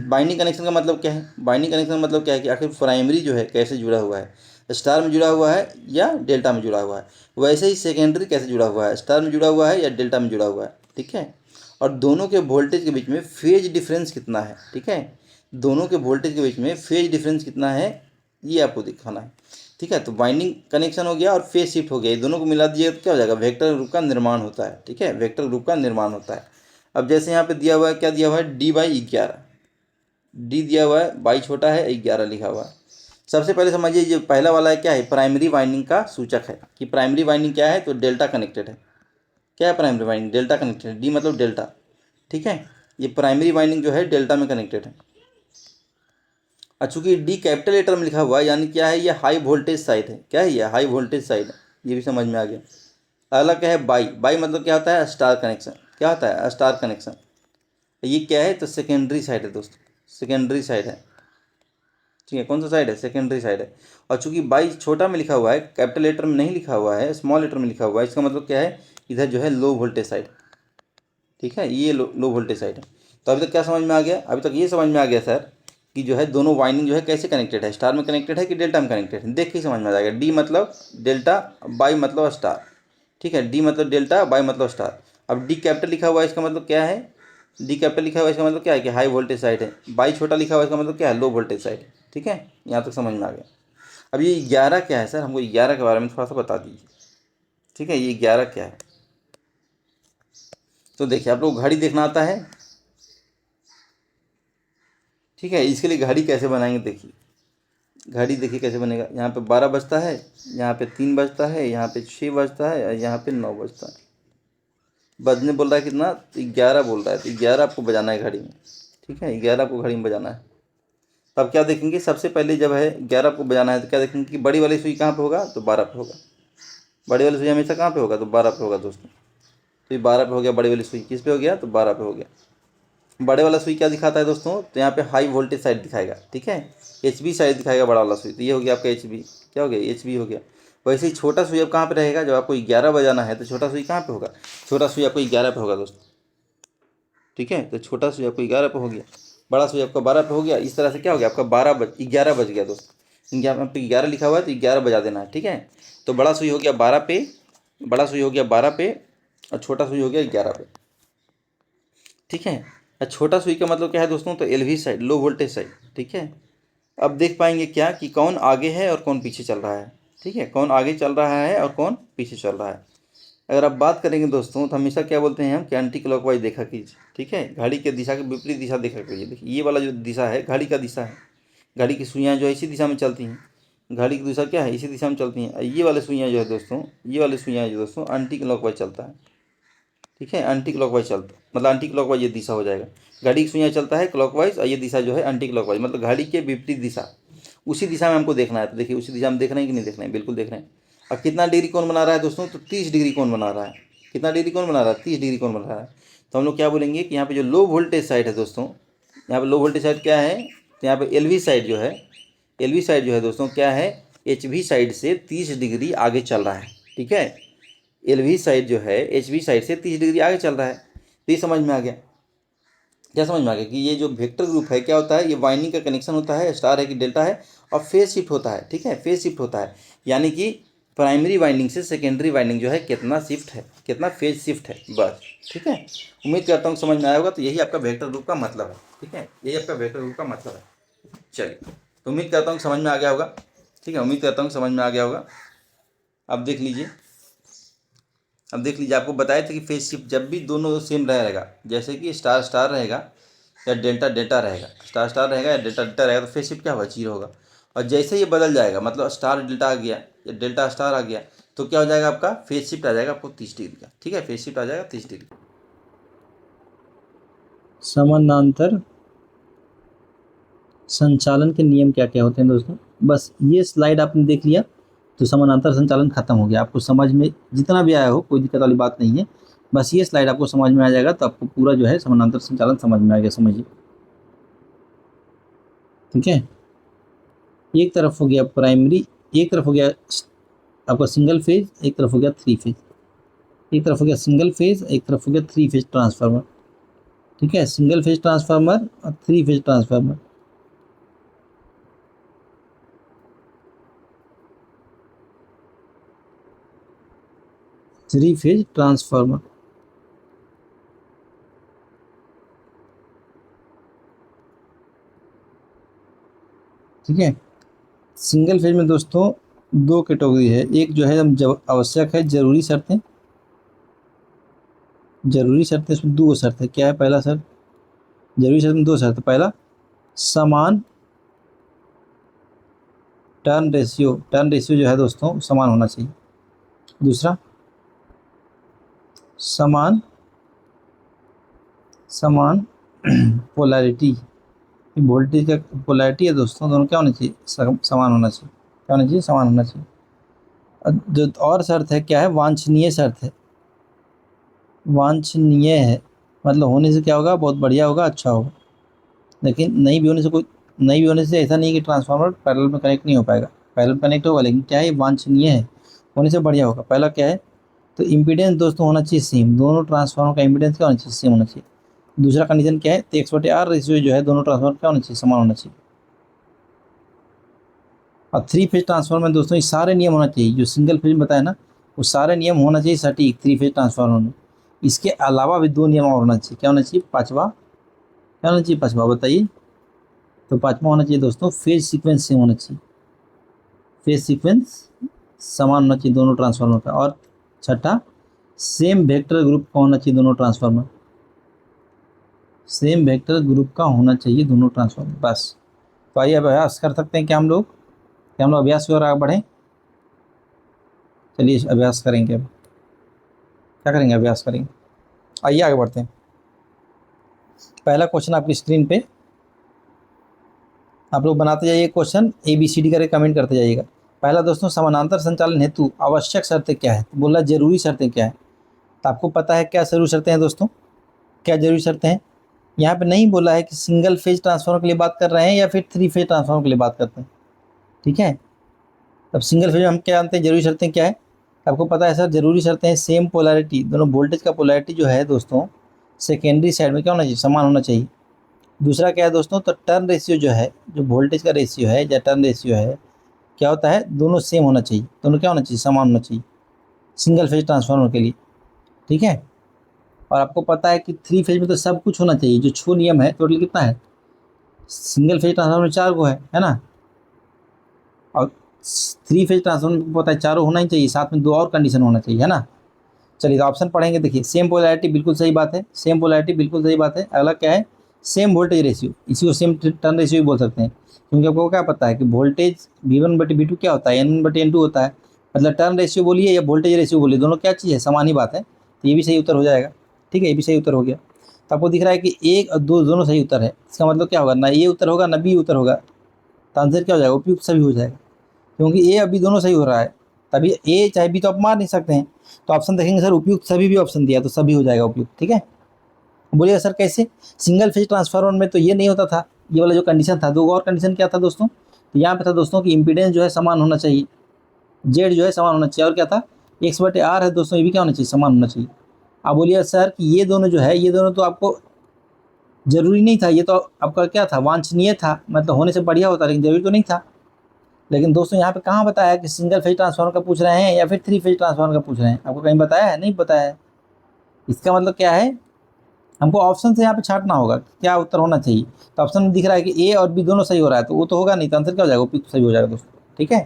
बाइंडिंग कनेक्शन का मतलब क्या है, बाइंडिंग कनेक्शन का मतलब क्या है कि आखिर प्राइमरी जो है कैसे जुड़ा हुआ है, स्टार में जुड़ा हुआ है या डेल्टा में जुड़ा हुआ है। वैसे ही सेकेंडरी कैसे जुड़ा हुआ है, स्टार में जुड़ा हुआ है या डेल्टा में जुड़ा हुआ है। ठीक है, और दोनों के वोल्टेज के बीच में फेज डिफरेंस कितना है। ठीक है, दोनों के वोल्टेज के बीच में फेज डिफरेंस कितना है, ये आपको दिखाना है। ठीक है, तो बाइंडिंग कनेक्शन हो गया और फेज शिफ्ट हो गया, ये दोनों को मिला दिए तो क्या हो जाएगा, वेक्टर ग्रुप का निर्माण होता है। ठीक है, वेक्टर ग्रुप का निर्माण होता है। अब जैसे यहाँ पे दिया हुआ है, क्या दिया हुआ है, D/11, डी दिया हुआ है, बाई छोटा है, 11 लिखा हुआ है। सबसे पहले समझिए, ये पहला वाला है क्या है, प्राइमरी वाइंडिंग का सूचक है कि प्राइमरी वाइंडिंग क्या है, तो डेल्टा कनेक्टेड है। क्या है प्राइमरी वाइंडिंग, डेल्टा कनेक्टेड है, डी मतलब डेल्टा। ठीक है, ये प्राइमरी वाइंडिंग जो है डेल्टा में कनेक्टेड है। और चूंकि डी कैपिटल लेटर में लिखा हुआ है, यानी क्या है, ये हाई वोल्टेज साइड है। क्या है, ये हाई वोल्टेज साइड है, ये भी समझ में आ गया। अगला क्या है, बाई। बाई मतलब क्या होता है, स्टार कनेक्शन। क्या होता है, स्टार कनेक्शन। ये क्या है, तो सेकेंडरी साइड है दोस्तों, सेकेंडरी साइड है। ठीक है, कौन सा साइड है, सेकेंडरी साइड है। और चूंकि बाई छोटा में लिखा हुआ है, कैपिटल लेटर में नहीं लिखा हुआ है, स्मॉल लेटर में लिखा हुआ है, इसका मतलब क्या है, इधर जो है लो वोल्टेज साइड। ठीक है, ये लो वोल्टेज साइड है। तो अभी तक क्या समझ में आ गया, अभी तक ये समझ में आ गया सर कि जो है दोनों वाइंडिंग जो है कैसे कनेक्टेड है, स्टार में कनेक्टेड है कि डेल्टा में कनेक्टेड है। देख के ही समझ में आ जाएगा, डी मतलब डेल्टा, बाई मतलब स्टार। ठीक है, डी मतलब डेल्टा, बाई मतलब स्टार। अब डी कैपिटल लिखा हुआ है, इसका मतलब क्या है, डी कैपिटल लिखा हुआ है, इसका मतलब क्या है कि हाई वोल्टेज साइड है। बाई छोटा लिखा हुआ है, इसका मतलब क्या है, लो वोल्टेज साइड है। ठीक है, यहाँ तक समझ में आ गया। अब ये 11 क्या है सर, हमको 11 के बारे में थोड़ा सा बता दीजिए। ठीक है, ये 11 क्या है। तो देखिए, आप लोग घड़ी देखना आता है। ठीक है, इसके लिए घड़ी कैसे बनाएंगे, देखिए घड़ी देखिए कैसे बनेगा। यहाँ पे 12 बजता है, यहाँ पे 3 बजता है, यहाँ पे 6 बजता है और यहाँ पे 9 बजता है। बजने बोल रहा है कितना, तो 11 बोल रहा है, तो 11 आपको बजाना है घड़ी में। ठीक है, 11 आपको घड़ी में बजाना है। तब क्या देखेंगे, सबसे पहले जब है 11 आपको बजाना है तो क्या देखेंगे कि बड़ी वाली सुई कहाँ पे होगा, तो 12 पे होगा। बड़ी वाली सुई हमेशा कहाँ पे होगा, तो 12 पे होगा दोस्तों। तो ये 12 पे हो गया, बड़ी वाली सुई किस पे हो गया, तो 12 पे हो गया। बड़े वाला सुई क्या दिखाता है दोस्तों, तो यहाँ पे हाई वोल्टेज साइड दिखाएगा। ठीक है, HV साइड दिखाएगा बड़ा वाला सुई, तो ये हो गया आपका HV। क्या हो गया, HV हो गया। वैसे ही छोटा सुई अब कहाँ पे रहेगा, जब आपको 11 बजाना है तो छोटा सुई कहाँ पे होगा, छोटा सुई आपको 11 पे होगा दोस्तों। ठीक है, तो छोटा सुई आपको 11 पे हो गया, बड़ा सुई आपका 12 पे हो गया। इस तरह से क्या हो गया, आपका 11 बज गया दोस्तों। यहाँ पे 11 लिखा हुआ है तो 11 बजा देना है। ठीक है, तो बड़ा सुई हो गया 12 पे, बड़ा सुई हो गया 12 पे और छोटा सुई हो गया 11 पे। ठीक है, और छोटा सुई का मतलब क्या है दोस्तों, तो LV side, low voltage side. ठीक है, अब देख पाएंगे क्या कि कौन आगे है और कौन पीछे चल रहा है। ठीक है, कौन आगे चल रहा है और कौन पीछे चल रहा है। अगर आप बात करेंगे दोस्तों, तो हमेशा क्या बोलते हैं हम कि एंटी क्लॉकवाइज देखा कीजिए। ठीक है, घड़ी के दिशा के विपरीत दिशा देखा कीजिए। देखिए, ये वाला जो दिशा है घड़ी का दिशा है, घड़ी की सुइयाँ जो है इसी दिशा में चलती हैं। घड़ी की दिशा क्या है, इसी दिशा में चलती हैं। ये वाले सुइयाँ जो है दोस्तों, ये वाले सुइयाँ जो दोस्तों एंटी क्लॉकवाइज चलता है। ठीक है, एंटी क्लॉकवाइज चलता, मतलब एंटी क्लॉकवाइज ये दिशा हो जाएगा। घड़ी की सुइयाँ चलता है क्लॉकवाइज और ये दिशा जो है एंटी क्लॉकवाइज, मतलब घड़ी के विपरीत दिशा, उसी दिशा में हमको देखना है। तो देखिए, उसी दिशा में देख रहे हैं कि नहीं देख रहे हैं, बिल्कुल देख रहे हैं। अब कितना डिग्री कौन बना रहा है दोस्तों, तो 30 डिग्री कौन बना रहा है। कितना डिग्री कौन बना रहा है, 30 डिग्री कौन बना रहा है। तो हम लोग क्या बोलेंगे कि यहाँ पे जो लो वोल्टेज साइड है दोस्तों, यहाँ पे लो वोल्टेज साइड क्या है, तो यहाँ पे एलवी साइड जो है, एलवी साइड जो है दोस्तों क्या है, एचवी साइड से 30 डिग्री आगे चल रहा है। ठीक है, एलवी साइड जो है एचवी साइड से 30 डिग्री आगे चल रहा है। तो ये समझ में आ गया, क्या समझ में आ गया कि ये जो वेक्टर ग्रुप है क्या होता है, ये वाइंडिंग का कनेक्शन होता है, स्टार है कि डेल्टा है, और फेज शिफ्ट होता है। ठीक है, फेज शिफ्ट होता है, यानी कि प्राइमरी वाइंडिंग से सेकेंडरी वाइंडिंग जो है कितना शिफ्ट है, कितना फेज शिफ्ट है, बस। ठीक है, उम्मीद करता हूँ समझ में आया होगा। तो यही आपका वेक्टर ग्रुप का मतलब है। ठीक है, यही आपका वेक्टर ग्रुप का मतलब है। चलिए, तो उम्मीद करता हूँ समझ में आ गया होगा। ठीक है, उम्मीद करता हूँ समझ में आ गया होगा। अब देख लीजिए, अब देख लीजिए, आपको बताया था कि फेज शिफ्ट जब भी दोनों सेम रहेगा, जैसे कि स्टार स्टार रहेगा या डेल्टा डेल्टा रहेगा, स्टार स्टार रहेगा या डेल्टा डेल्टा रहेगा, तो फेज शिफ्ट क्या होगा, 0 होगा। और जैसे ये बदल जाएगा, मतलब स्टार डेल्टा आ गया या डेल्टा स्टार आ गया, तो क्या हो जाएगा, आपका फेज शिफ्ट आ जाएगा आपको 30 डिग्री का। ठीक है, फेज शिफ्ट आ जाएगा 30 डिग्री। समानांतर संचालन के नियम क्या क्या होते हैं दोस्तों? बस ये स्लाइड आपने देख लिया तो समानांतर संचालन खत्म हो गया। आपको समझ में जितना भी आया हो, कोई दिक्कत वाली बात नहीं है। बस ये स्लाइड आपको समझ में आ जाएगा तो आपको पूरा जो है समानांतर संचालन समझ में आ गया, समझिए। ठीक है, एक तरफ हो गया प्राइमरी, एक तरफ हो गया आपका सिंगल फेज, एक तरफ हो गया थ्री फेज, एक तरफ हो गया सिंगल फेज, एक तरफ हो गया थ्री फेज ट्रांसफार्मर। ठीक है, सिंगल फेज ट्रांसफार्मर और three phase transformer. Three phase transformer. ठीक है, सिंगल फेज में दोस्तों दो कैटेगरी है। एक जो है हम जब आवश्यक है जरूरी शर्तें, जरूरी शर्तें इसमें दो शर्त है। क्या है पहला शर्त? जरूरी शर्त में दो शर्त। पहला, समान टर्न रेशियो, टर्न रेशियो जो है दोस्तों समान होना चाहिए। दूसरा, समान समान पोलैरिटी, वोल्टेज का पोलैरिटी है दोस्तों, दोनों क्या होना चाहिए, समान होना चाहिए। क्या होना चाहिए? समान होना चाहिए। जो और शर्त है क्या है, वांछनीय शर्त है। वांछनीय है मतलब होने से क्या होगा, बहुत बढ़िया होगा, अच्छा होगा। लेकिन नहीं भी होने से कोई, नहीं भी होने से ऐसा नहीं है कि ट्रांसफार्मर पैरेलल में कनेक्ट नहीं हो पाएगा, पैरेलल कनेक्ट होगा, लेकिन क्या है, वांछनीय है, होने से बढ़िया होगा। पहला क्या है, तो इम्पीडेंस दोस्तों होना चाहिए सेम, दोनों ट्रांसफार्मर का इम्पीडेंस क्या होना चाहिए, सेम होना चाहिए। दूसरा कंडीशन क्या है, तो 1/r रेशियो जो है दोनों ट्रांसफार्मर क्या होना चाहिए, समान होना चाहिए। और थ्री फेज ट्रांसफार्मर में दोस्तों ये सारे नियम होना चाहिए, जो सिंगल फेज में बताया ना, वो सारे नियम होना चाहिए सटीक थ्री फेज ट्रांसफार्मर में। इसके अलावा भी दो नियम और होना चाहिए। क्या होना चाहिए? पाँचवा, क्या होना चाहिए पाँचवा, बताइए। तो पाँचवा होना चाहिए दोस्तों, फेज सीक्वेंस सेम होना चाहिए, फेज सीक्वेंस समान होना चाहिए दोनों ट्रांसफार्मर का। और छठा, सेम वेक्टर ग्रुप का होना चाहिए दोनों ट्रांसफार्मर, सेम वेक्टर ग्रुप का होना चाहिए दोनों ट्रांसफार्मर, बस। तो आइए अभ्यास कर सकते हैं क्या हम लोग, क्या हम लोग अभ्यास की ओर आगे बढ़ें? चलिए अभ्यास करेंगे। अब क्या करेंगे? अभ्यास करेंगे। आइए आगे बढ़ते हैं। पहला क्वेश्चन आपकी स्क्रीन पे, आप लोग बनाते जाइए क्वेश्चन, ABCD करके कमेंट करते जाइएगा। पहला दोस्तों, समानांतर संचालन हेतु आवश्यक शर्तें क्या है? बोला जरूरी शर्तें क्या है। तो आपको पता है क्या जरूरी शर्तें हैं दोस्तों, क्या जरूरी शर्तें हैं? यहाँ पे नहीं बोला है कि सिंगल फेज ट्रांसफार्मर के लिए बात कर रहे हैं या फिर थ्री फेज ट्रांसफार्मर के लिए बात करते हैं। ठीक है, अब सिंगल फेज में हम क्या जानते हैं, जरूरी शर्तें क्या है? आपको पता है सर, जरूरी शर्तें हैं सेम पोलैरिटी, दोनों वोल्टेज का पोलैरिटी जो है दोस्तों सेकेंडरी साइड में क्या होना चाहिए, समान होना चाहिए। दूसरा क्या है दोस्तों, तो टर्न रेशियो जो है, जो वोल्टेज का रेशियो है या टर्न रेशियो है, क्या होता है, दोनों सेम होना चाहिए, दोनों क्या होना चाहिए, समान होना चाहिए सिंगल फेज ट्रांसफार्मर के लिए। ठीक है, और आपको पता है कि थ्री फेज में तो सब कुछ होना चाहिए, जो छो नियम है टोटल कितना है, सिंगल फेज ट्रांसफार्मर में 4 को है ना, और थ्री फेज ट्रांसफार्मर में पता है चारों होना ही चाहिए, साथ में दो और कंडीशन होना चाहिए, है ना। चलिए तो ऑप्शन पढ़ेंगे, देखिए सेम पोलैरिटी बिल्कुल सही बात है, सेम पोलैरिटी बिल्कुल सही बात है। अगला क्या है, सेम वोल्टेज रेशियो, इसी को सेम टर्न रेशियो भी बोल सकते हैं, क्योंकि आपको क्या पता है कि वोल्टेज V1/V2 क्या होता है, N1/N2 होता है। मतलब टर्न रेशियो बोलिए या वोल्टेज रेशियो बोलिए, दोनों क्या चीज़ है, समान ही बात है। तो ये भी सही उत्तर हो जाएगा। ठीक है, ये भी सही उत्तर हो गया। तो आपको दिख रहा है कि एक और दो दोनों सही उत्तर है, इसका मतलब क्या होगा, ना ये उत्तर होगा ना बी उत्तर होगा, तो आंसर क्या हो जाएगा, उपयुक्त सभी हो जाएगा। क्योंकि ए अभी दोनों सही हो रहा है, तभी ए चाहे बी तो आप मार नहीं सकते हैं। तो ऑप्शन देखेंगे सर, उपयुक्त सभी भी ऑप्शन दिया, तो सभी हो जाएगा उपयुक्त। ठीक है, बोलिएगा सर कैसे? सिंगल फेज ट्रांसफार्मर में तो ये नहीं होता था, ये वाला जो कंडीशन था। दो और कंडीशन क्या था दोस्तों? तो यहाँ पे था दोस्तों कि इम्पीडेंस जो है समान होना चाहिए, जेड जो है समान होना चाहिए, और क्या था, X/R है दोस्तों, ये भी क्या होना चाहिए, समान होना चाहिए। आप बोलिए सर कि ये दोनों जो है, ये दोनों तो आपको जरूरी नहीं था, ये तो आपका क्या था, वांछनीय था, मतलब होने से बढ़िया होता, लेकिन जरूरी तो नहीं था। लेकिन दोस्तों यहाँ पे कहाँ बताया कि सिंगल फेज ट्रांसफार्मर का पूछ रहे हैं या फिर 3 फेज ट्रांसफार्मर का पूछ रहे हैं? आपको कहीं बताया है? नहीं बताया है। इसका मतलब क्या है, हमको ऑप्शन से यहाँ पे छांटना होगा क्या उत्तर होना चाहिए। तो ऑप्शन में दिख रहा है कि ए और बी दोनों सही हो रहा है, तो वो तो होगा नहीं, तो आंसर क्या हो जाएगा, वो सही हो जाएगा दोस्तों, ठीक है।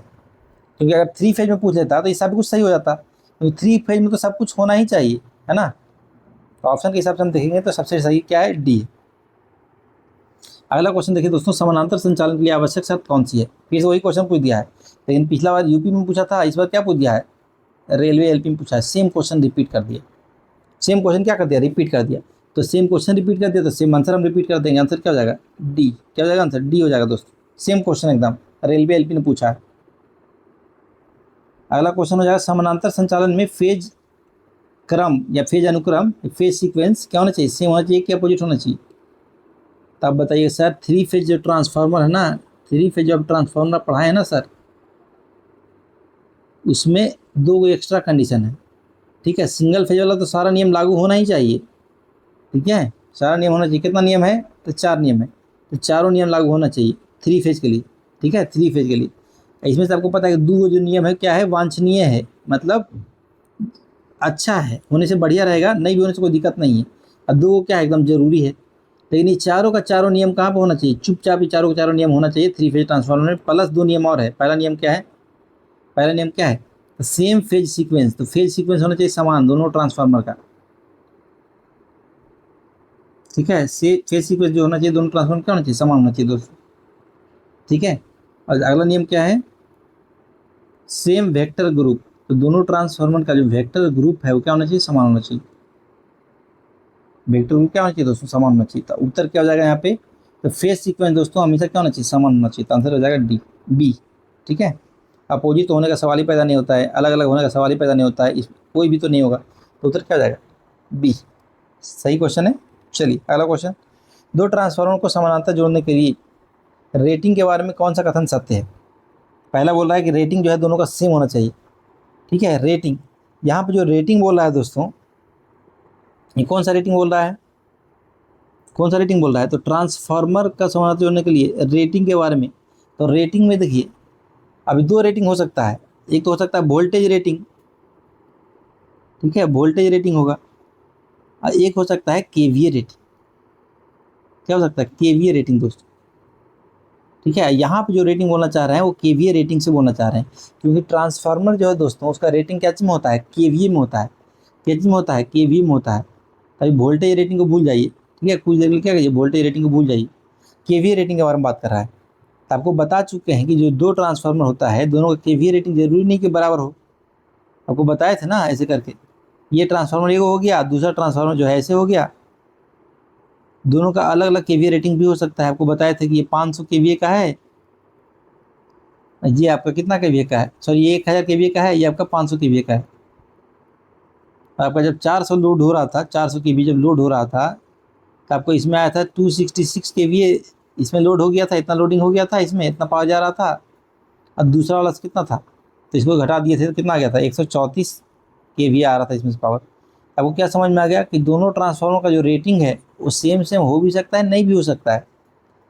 क्योंकि अगर 3 फेज में पूछ लेता तो इसका भी कुछ सही हो जाता, तो 3 फेज में तो सब कुछ होना ही चाहिए, है ना। तो ऑप्शन के हिसाब से हम देखेंगे तो सबसे सही क्या है, डी। अगला क्वेश्चन देखिए दोस्तों, समानांतर संचालन के लिए आवश्यक शर्त कौन सी है? फिर से वही क्वेश्चन पूछ दिया है, लेकिन पिछला बार यूपी में पूछा था, इस बार क्या पूछ दिया है, रेलवे एलपी में पूछा है। सेम क्वेश्चन रिपीट कर दिया, सेम क्वेश्चन क्या कर दिया, रिपीट कर दिया। तो सेम क्वेश्चन रिपीट कर दिया तो सेम आंसर हम रिपीट कर देंगे। आंसर क्या हो जाएगा, डी। क्या हो जाएगा आंसर, डी हो जाएगा दोस्तों। सेम क्वेश्चन एकदम रेलवे एलपी ने पूछा है। अगला क्वेश्चन हो जाएगा, समानांतर संचालन में फेज क्रम या फेज अनुक्रम, फेज सीक्वेंस क्या होना चाहिए, सेम होना चाहिए कि अपोजिट होना चाहिए? तो आप बताइए सर, 3 फेज जो ट्रांसफार्मर है ना, 3 फेज जो ट्रांसफार्मर पढ़ाए है ना सर, उसमें 2 एक्स्ट्रा कंडीशन है, ठीक है। सिंगल फेज वाला तो सारा नियम लागू होना ही चाहिए, ठीक है, सारा नियम होना चाहिए। कितना नियम है, तो 4 नियम है, तो चारों नियम लागू होना चाहिए 3 फेज के लिए, ठीक है, 3 फेज के लिए। इसमें से आपको पता है कि 2 जो नियम है क्या है, वांछनीय है, मतलब अच्छा है, होने से बढ़िया रहेगा, नहीं भी होने से कोई दिक्कत नहीं है। और 2 क्या है, एकदम जरूरी है। लेकिन ये चारों का चारों नियम कहाँ पर होना चाहिए, चुपचाप ही चारों का चारों नियम होना चाहिए 3 फेज ट्रांसफार्मर में, प्लस 2 नियम और है। पहला नियम क्या है, पहला नियम क्या है, तो सेम फेज सीक्वेंस, तो फेज सीक्वेंस होना चाहिए समान दोनों ट्रांसफार्मर का, ठीक है। फेज सीक्वेंस जो होना चाहिए दोनों ट्रांसफार्मर क्या होना चाहिए, समान होना चाहिए दोस्तों, ठीक है। और अगला नियम क्या है, सेम वेक्टर ग्रुप, तो दोनों ट्रांसफार्मर का जो वेक्टर ग्रुप है वो क्या होना चाहिए, समान होना चाहिए। वेक्टर ग्रुप क्या होना चाहिए दोस्तों, समान होना चाहिए। तो उत्तर क्या हो जाएगा यहाँ पे, तो फेज सीक्वेंस दोस्तों हमेशा क्या होना चाहिए, समान होना चाहिए। तो आंसर हो जाएगा डी, बी, ठीक है। अपोजिट होने का सवाल ही पैदा नहीं होता है, अलग अलग होने का सवाल ही पैदा नहीं होता है, इस कोई भी तो नहीं होगा। तो उत्तर क्या हो जाएगा, बी, सही क्वेश्चन है। चलिए अगला क्वेश्चन, 2 ट्रांसफार्मर को समानांतर जोड़ने के लिए रेटिंग के बारे में कौन सा कथन सत्य है? पहला बोल रहा है कि रेटिंग जो है दोनों का सेम होना चाहिए, ठीक है। रेटिंग, यहाँ पे जो रेटिंग बोल रहा है दोस्तों, ये कौन सा रेटिंग बोल रहा है, कौन सा रेटिंग बोल रहा है, तो ट्रांसफार्मर का समानांतर जोड़ने के लिए रेटिंग के बारे में। तो रेटिंग में देखिए, अभी 2 रेटिंग हो सकता है, एक तो हो सकता है वोल्टेज रेटिंग, ठीक है, वोल्टेज रेटिंग होगा, और एक हो सकता है केवीए रेटिंग। क्या हो सकता है, केवीए रेटिंग दोस्तों, ठीक है। यहाँ पे जो रेटिंग बोलना चाह रहे हैं वो केवीए रेटिंग से बोलना चाह रहे हैं, क्योंकि ट्रांसफार्मर जो है दोस्तों उसका रेटिंग क्या में होता है, केवीए में होता है, क्या में होता है, केवीए में होता है। अभी वोल्टेज रेटिंग को भूल जाइए, ठीक है, कुछ देर के लिए क्या करिए, वोल्टेज रेटिंग को भूल जाइए, केवीए रेटिंग के बारे में बात कर रहा है। तो आपको बता चुके हैं कि जो 2 ट्रांसफार्मर होता है दोनों का केवीए रेटिंग जरूरी नहीं कि बराबर हो, आपको बताए थे ना ऐसे करके। ये ट्रांसफार्मर एक हो गया, दूसरा ट्रांसफार्मर जो है ऐसे हो गया, दोनों का अलग अलग केवीए रेटिंग भी हो सकता है। आपको बताए थे कि ये 500 केवीए का है, ये आपका कितना केवीए का है, सॉरी ये 1000 केवीए का है, ये आपका 500 केवीए का है। आपका जब 400 लोड हो रहा था, 400 केवीए जब लोड हो रहा था, तो आपको इसमें आया था 266 केवीए, इसमें लोड हो गया था, इतना लोडिंग हो गया था, इसमें इतना पावर जा रहा था। और दूसरा वाला कितना था, तो इसको घटा दिए थे तो कितना आ गया था, 134 केवीए आ रहा था इसमें से पावर। आपको क्या समझ में आ गया कि दोनों ट्रांसफार्मर का जो रेटिंग है वो सेम सेम हो भी सकता है, नहीं भी हो सकता है,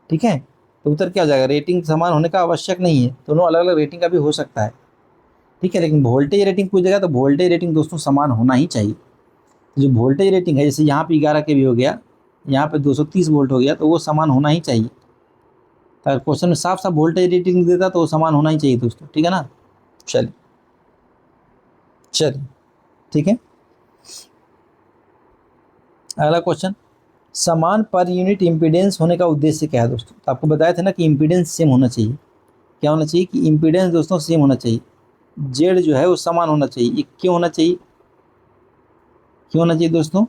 ठीक है। तो उत्तर क्या हो जाएगा, रेटिंग समान होने का आवश्यक नहीं है, दोनों अलग अलग रेटिंग का भी हो सकता है, ठीक है। लेकिन वोल्टेज रेटिंग पूछेगा तो वोल्टेज रेटिंग दोस्तों समान होना ही चाहिए। तो जो वोल्टेज रेटिंग है, जैसे यहाँ पे 11 केवी हो गया, यहाँ पे 230 वोल्ट हो गया, तो वो समान होना ही चाहिए। तो अगर क्वेश्चन में साफ साफ वोल्टेज रेटिंग देता तो वो समान होना ही चाहिए दोस्तों, ठीक है ना। चलिए चलिए, ठीक है। अगला क्वेश्चन, समान पर यूनिट इम्पीडेंस होने का उद्देश्य क्या है दोस्तों? तो आपको बताया था ना कि इम्पीडेंस सेम होना चाहिए। क्या होना चाहिए कि इम्पीडेंस दोस्तों सेम होना चाहिए, जेड जो है वो समान होना चाहिए। ये क्यों होना चाहिए, क्यों होना चाहिए दोस्तों?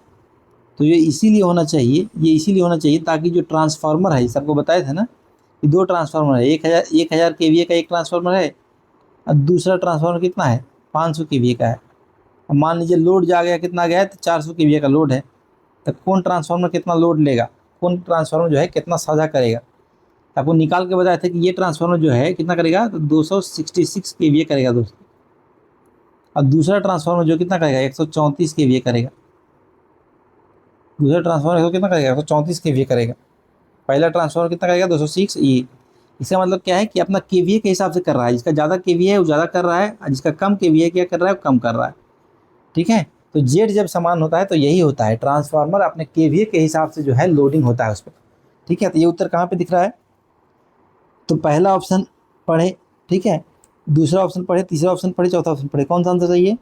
तो ये इसीलिए होना चाहिए, ये इसीलिए होना चाहिए ताकि जो ट्रांसफार्मर है, सबको बताया था ना कि 2 ट्रांसफार्मर है, 1000 केवीए का एक ट्रांसफार्मर है, और दूसरा ट्रांसफार्मर कितना है, 500 केवीए का है। अब मान लीजिए लोड जा गया, कितना गया है, तो 400 केवीए का लोड है। तो कौन ट्रांसफार्मर कितना लोड लेगा, कौन ट्रांसफार्मर जो है कितना साझा करेगा। आपको निकाल के बताया था कि ये ट्रांसफार्मर जो है कितना करेगा, तो 266 केवीए करेगा दोस्तों। और दूसरा ट्रांसफार्मर जो कितना करेगा, 134 केवीए करेगा। दूसरा ट्रांसफार्मर कितना करेगा, 134 केवीए करेगा। पहला ट्रांसफार्मर कितना करेगा, 206 ई। इसका मतलब क्या है कि अपना केवीए के हिसाब से कर रहा है। जिसका ज़्यादा केवीए है वो ज़्यादा कर रहा है, और जिसका कम केवीए क्या कर रहा है, वो कम कर रहा है। ठीक है, तो जेड जब समान होता है तो यही होता है, ट्रांसफार्मर अपने केवीए के हिसाब से जो है लोडिंग होता है उस पर। ठीक है, तो ये उत्तर कहाँ पे दिख रहा है, तो पहला ऑप्शन पढ़े, ठीक है, दूसरा ऑप्शन पढ़े, तीसरा ऑप्शन पढ़े, चौथा ऑप्शन पढ़े, कौन सा आंसर सही है।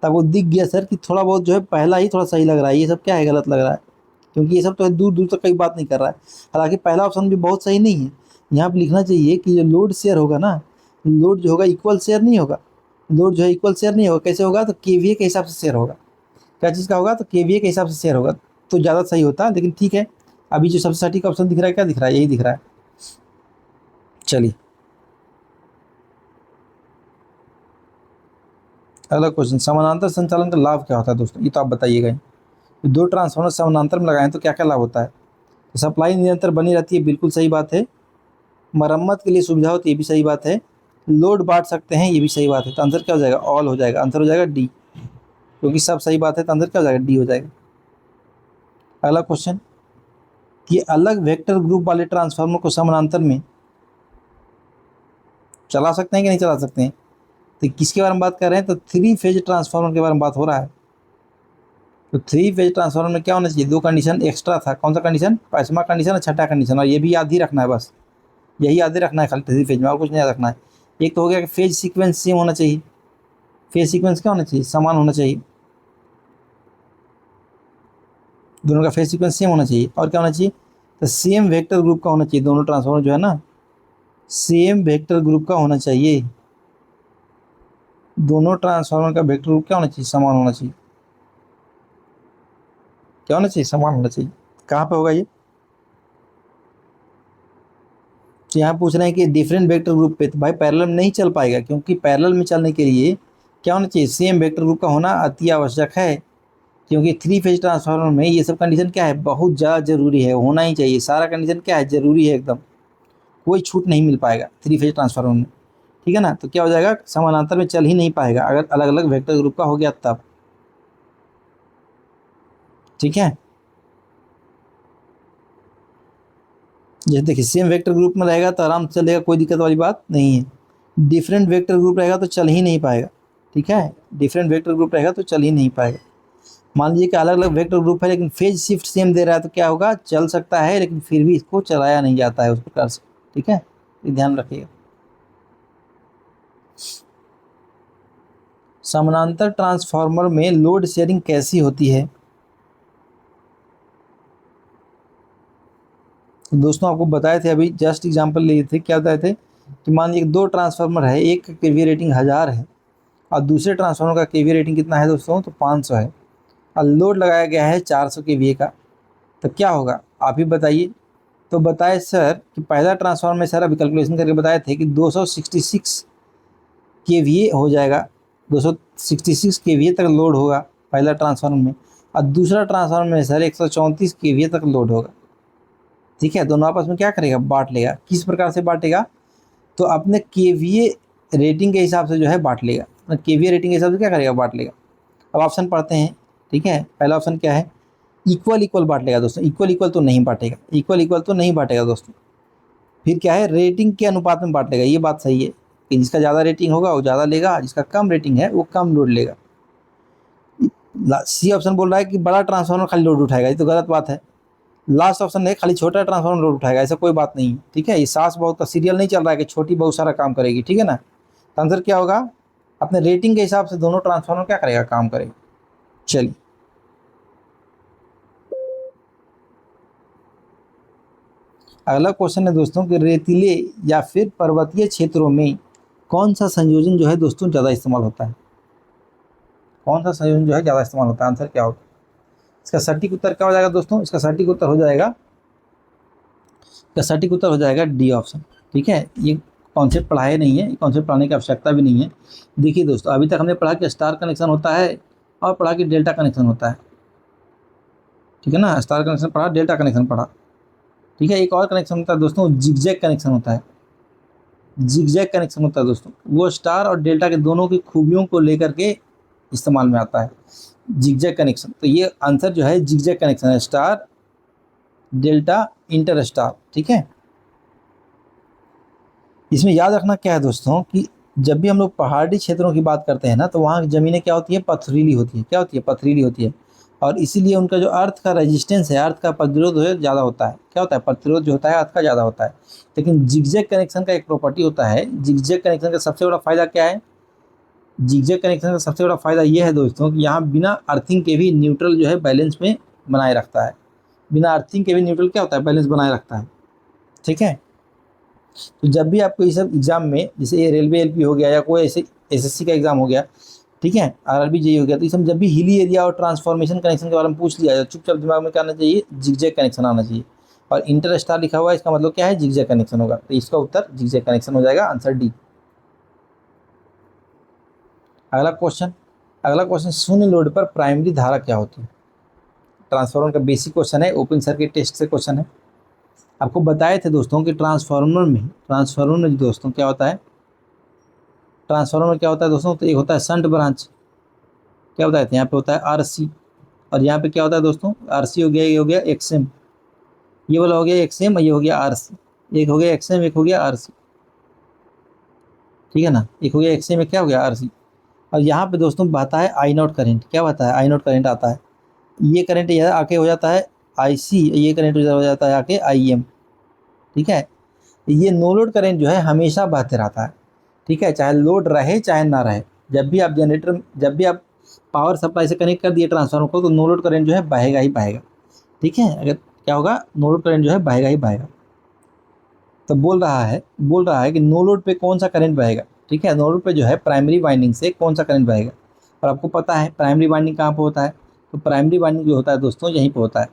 तब वो दिख गया सर कि थोड़ा बहुत जो है पहला ही थोड़ा सही लग रहा है, ये सब क्या है, गलत लग रहा है, क्योंकि ये सब तो दूर दूर तक कई बात नहीं कर रहा है। हालांकि पहला ऑप्शन भी बहुत सही नहीं है। यहाँ पर लिखना चाहिए कि जो लोड शेयर होगा ना, लोड जो होगा इक्वल शेयर नहीं होगा, लोड जो है इक्वल शेयर नहीं होगा। कैसे होगा, तो केवीए के हिसाब से शेयर होगा। क्या चीज़ का होगा, तो केवीए के हिसाब से शेयर होगा, तो ज़्यादा सही होता है। लेकिन ठीक है, अभी जो सबसे सटीक ऑप्शन दिख रहा है, क्या दिख रहा है, यही दिख रहा है। चलिए अगला क्वेश्चन, समानांतर संचालन का लाभ क्या होता है दोस्तों, ये तो आप बताइएगा। दो ट्रांसफार्मर समानांतर में लगाएं तो क्या क्या लाभ होता है। तो सप्लाई निरंतर बनी रहती है, बिल्कुल सही बात है। मरम्मत के लिए सुविधा होती है, ये भी सही बात है। लोड बांट सकते हैं, ये भी सही बात है। तो आंसर क्या हो जाएगा, ऑल हो जाएगा, आंसर हो जाएगा डी, क्योंकि सब सही बात है। तो आंसर क्या हो जाएगा, डी हो जाएगा। अगला क्वेश्चन, कि अलग वेक्टर ग्रुप वाले ट्रांसफार्मर को समानांतर में चला सकते हैं कि नहीं चला सकते हैं। तो किसके बारे में बात कर रहे हैं, तो 3 फेज ट्रांसफार्मर के बारे में बात हो रहा है। तो 3 फेज ट्रांसफार्मर में क्या होना चाहिए, 2 कंडीशन एक्स्ट्रा था। कौन सा कंडीशन, 5वां कंडीशन और 6ठा कंडीशन, और ये भी याद ही रखना है, बस यही याद ही रखना है खाली 3 फेज में, और कुछ नहीं याद रखना है। एक तो हो गया कि फेज सीक्वेंस सेम होना चाहिए, फेज सीक्वेंस क्या होना चाहिए, समान होना चाहिए, दोनों का फेज सीक्वेंस सेम होना चाहिए। और क्या होना चाहिए, तो सेम वेक्टर ग्रुप का होना चाहिए। दोनों ट्रांसफार्मर जो है ना, सेम वेक्टर ग्रुप का होना चाहिए। दोनों ट्रांसफार्मर का वेक्टर ग्रुप क्या होना चाहिए, समान होना चाहिए। क्या होना चाहिए, समान होना चाहिए। कहाँ पे होगा ये, तो यहाँ पूछ रहे हैं कि डिफरेंट वेक्टर ग्रुप पे, तो भाई पैरेलल में नहीं चल पाएगा, क्योंकि पैरेलल में चलने के लिए क्या होना चाहिए, सेम वेक्टर ग्रुप का होना अति आवश्यक है। क्योंकि 3 फेज ट्रांसफार्मर में ये सब कंडीशन क्या है, बहुत ज़्यादा जरूरी है, होना ही चाहिए। सारा कंडीशन क्या है, जरूरी है एकदम, कोई छूट नहीं मिल पाएगा 3 फेज ट्रांसफार्मर में। ठीक है ना, तो क्या हो जाएगा, समानांतर में चल ही नहीं पाएगा अगर अलग अलग वेक्टर ग्रुप का हो गया तब। ठीक है, जैसे देखिए सेम वेक्टर ग्रुप में रहेगा तो आराम से चलेगा, कोई दिक्कत वाली बात नहीं है। डिफरेंट वेक्टर ग्रुप रहेगा तो चल ही नहीं पाएगा। ठीक है, डिफरेंट वेक्टर ग्रुप रहेगा तो चल ही नहीं पाएगा। मान लीजिए कि अलग अलग वेक्टर ग्रुप है लेकिन फेज शिफ्ट सेम दे रहा है, तो क्या होगा, चल सकता है लेकिन फिर भी इसको चलाया नहीं जाता है उस प्रकार से। ठीक है, ये ध्यान रखिएगा। समानांतर ट्रांसफार्मर में लोड शेयरिंग कैसी होती है। तो दोस्तों आपको बताए थे, अभी जस्ट एग्जांपल लिए थे, क्या बताए थे कि मान लीजिए 2 ट्रांसफार्मर है, एक केवीए रेटिंग 1000 है और दूसरे ट्रांसफार्मर का केवीए रेटिंग कितना है दोस्तों, तो 500 है, और लोड लगाया गया है 400 केवीए का। तो क्या होगा, आप ही बताइए। तो बताए सर कि पहला ट्रांसफार्मर में सर अभी कैलकुलेशन करके बताए थे कि 266 केवीए हो जाएगा, 266 केवीए तक लोड होगा पहला ट्रांसफार्मर में, और दूसरा ट्रांसफार्मर में सर 134 केवीए तक लोड होगा। ठीक है, दोनों आपस में क्या करेगा, बांट लेगा। किस प्रकार से बांटेगा, तो अपने केवीए रेटिंग के हिसाब से जो है बांट लेगा, अपने केवीए रेटिंग के हिसाब से क्या करेगा, बांट लेगा। अब ऑप्शन पढ़ते हैं। ठीक है, पहला ऑप्शन क्या है, इक्वल इक्वल बांट लेगा दोस्तों, इक्वल इक्वल तो नहीं बांटेगा, इक्वल इक्वल तो नहीं बांटेगा दोस्तों। फिर क्या है, रेटिंग के अनुपात में बांट लेगा, ये बात सही है कि जिसका ज़्यादा रेटिंग होगा वो ज़्यादा लेगा, जिसका कम रेटिंग है वो कम लोड लेगा। सी ऑप्शन बोल रहा है कि बड़ा ट्रांसफार्मर खाली लोड उठाएगा, ये तो गलत बात है। लास्ट ऑप्शन है खाली छोटा ट्रांसफार्मर लोड उठाएगा, ऐसा कोई बात नहीं। ठीक है, ये सास बहुत का सीरियल नहीं चल रहा है कि छोटी बहुत सारा काम करेगी। ठीक है ना, तो आंसर क्या होगा, अपने रेटिंग के हिसाब से दोनों ट्रांसफार्मर क्या करेगा, काम करेगा। चलिए अगला क्वेश्चन है दोस्तों कि रेतीले या फिर पर्वतीय क्षेत्रों में कौन सा संयोजन जो है दोस्तों ज़्यादा इस्तेमाल होता है, कौन सा संयोजन जो है ज़्यादा इस्तेमाल होता है। आंसर क्या होगा, इसका सटीक उत्तर क्या हो जाएगा दोस्तों, इसका सटीक उत्तर हो जाएगा, इसका सटीक उत्तर हो जाएगा डी ऑप्शन। ठीक है, ये कॉन्सेप्ट पढ़ाए नहीं है, कॉन्सेप्ट पढ़ाने की आवश्यकता भी नहीं है। देखिए दोस्तों, अभी तक हमने पढ़ा कि स्टार कनेक्शन होता है और पढ़ा कि डेल्टा कनेक्शन होता है। ठीक है ना, स्टार कनेक्शन पढ़ा, डेल्टा कनेक्शन पढ़ा। ठीक है, एक और कनेक्शन होता है दोस्तों, जिगजैग कनेक्शन होता है। जिगजैग कनेक्शन होता है दोस्तों, वो स्टार और डेल्टा के दोनों की खूबियों को लेकर के इस्तेमाल में आता है, जिगजैग कनेक्शन। तो ये आंसर जो है जिगजैग कनेक्शन है, स्टार डेल्टा इंटर स्टार। ठीक है, इसमें याद रखना क्या है दोस्तों कि जब भी हम लोग पहाड़ी क्षेत्रों की बात करते हैं ना, तो वहाँ की ज़मीनें क्या होती है, पथरीली होती है। क्या होती है, पथरीली होती है। और इसीलिए उनका जो अर्थ का रेजिस्टेंस है, अर्थ का प्रतिरोध है, ज़्यादा होता है। क्या होता है, प्रतिरोध जो होता है अर्थ का ज़्यादा होता है। लेकिन जिगजैग कनेक्शन का एक प्रॉपर्टी होता है, जिगजैग कनेक्शन का सबसे बड़ा फायदा क्या है, जिगजैग कनेक्शन का सबसे बड़ा फायदा ये है दोस्तों कि यहाँ बिना अर्थिंग के भी न्यूट्रल जो है बैलेंस में बनाए रखता है। बिना अर्थिंग के भी न्यूट्रल क्या होता है, बैलेंस बनाए रखता है। ठीक है, तो जब भी आपको ये सब एग्जाम में, जैसे ये रेलवे एलपी हो गया या कोई ऐसे एसएससी का एग्जाम हो गया, ठीक है, आरआरबी जेई हो गया, तो ये सब जब भी हिली एरिया और ट्रांसफॉर्मेशन कनेक्शन के बारे में पूछ लिया जाए, चुपचाप दिमाग में क्या आना चाहिए, जिगजैग कनेक्शन आना चाहिए। और इंटर स्टार लिखा हुआ है, इसका मतलब क्या है, जिगजैग कनेक्शन होगा। तो इसका उत्तर जिगजैग कनेक्शन हो जाएगा, आंसर डी। अगला क्वेश्चन, शून्य लोड पर प्राइमरी धारा क्या होती है। ट्रांसफार्मर का बेसिक क्वेश्चन है, ओपन सर्किट टेस्ट से क्वेश्चन है। आपको बताए थे दोस्तों कि ट्रांसफार्मर में दोस्तों क्या होता है, ट्रांसफार्मर में क्या होता है दोस्तों, तो एक होता है शंट ब्रांच। क्या बताए थे, यहाँ पे होता है आरसी, और यहाँ पे क्या होता है दोस्तों, आरसी हो गया, ये हो गया एक्सएम, ये वाला हो गया एक्सएम, ये हो गया आरसी। एक हो गया एक्सएम, एक हो गया आरसी। ठीक है ना, एक हो गया एक्सएम, एक क्या हो गया आरसी। और यहाँ पे दोस्तों बहता है आई नॉट करेंट। क्या बहता है, आई नॉट करेंट आता है। ये करंट यह आके हो जाता है आईसी, ये करंट हो जाता है आके आईएम। ठीक है, ये नो लोड करंट जो है हमेशा बहते रहता है। ठीक है, चाहे लोड रहे चाहे ना रहे, जब भी आप पावर सप्लाई से कनेक्ट कर दिए ट्रांसफार्मर को, तो नो लोड करंट जो है बहेगा ही बहेगा। ठीक है, अगर क्या होगा, नो लोड करंट जो है बहेगा ही बहेगा। तो बोल रहा है कि नो लोड पे कौन सा करंट बहेगा। ठीक है, नो लोड पे जो है प्राइमरी वाइंडिंग से कौन सा करंट बहेगा। और आपको पता है प्राइमरी वाइंडिंग कहाँ पे होता है, तो प्राइमरी वाइंडिंग जो होता है दोस्तों यहीं पे होता है।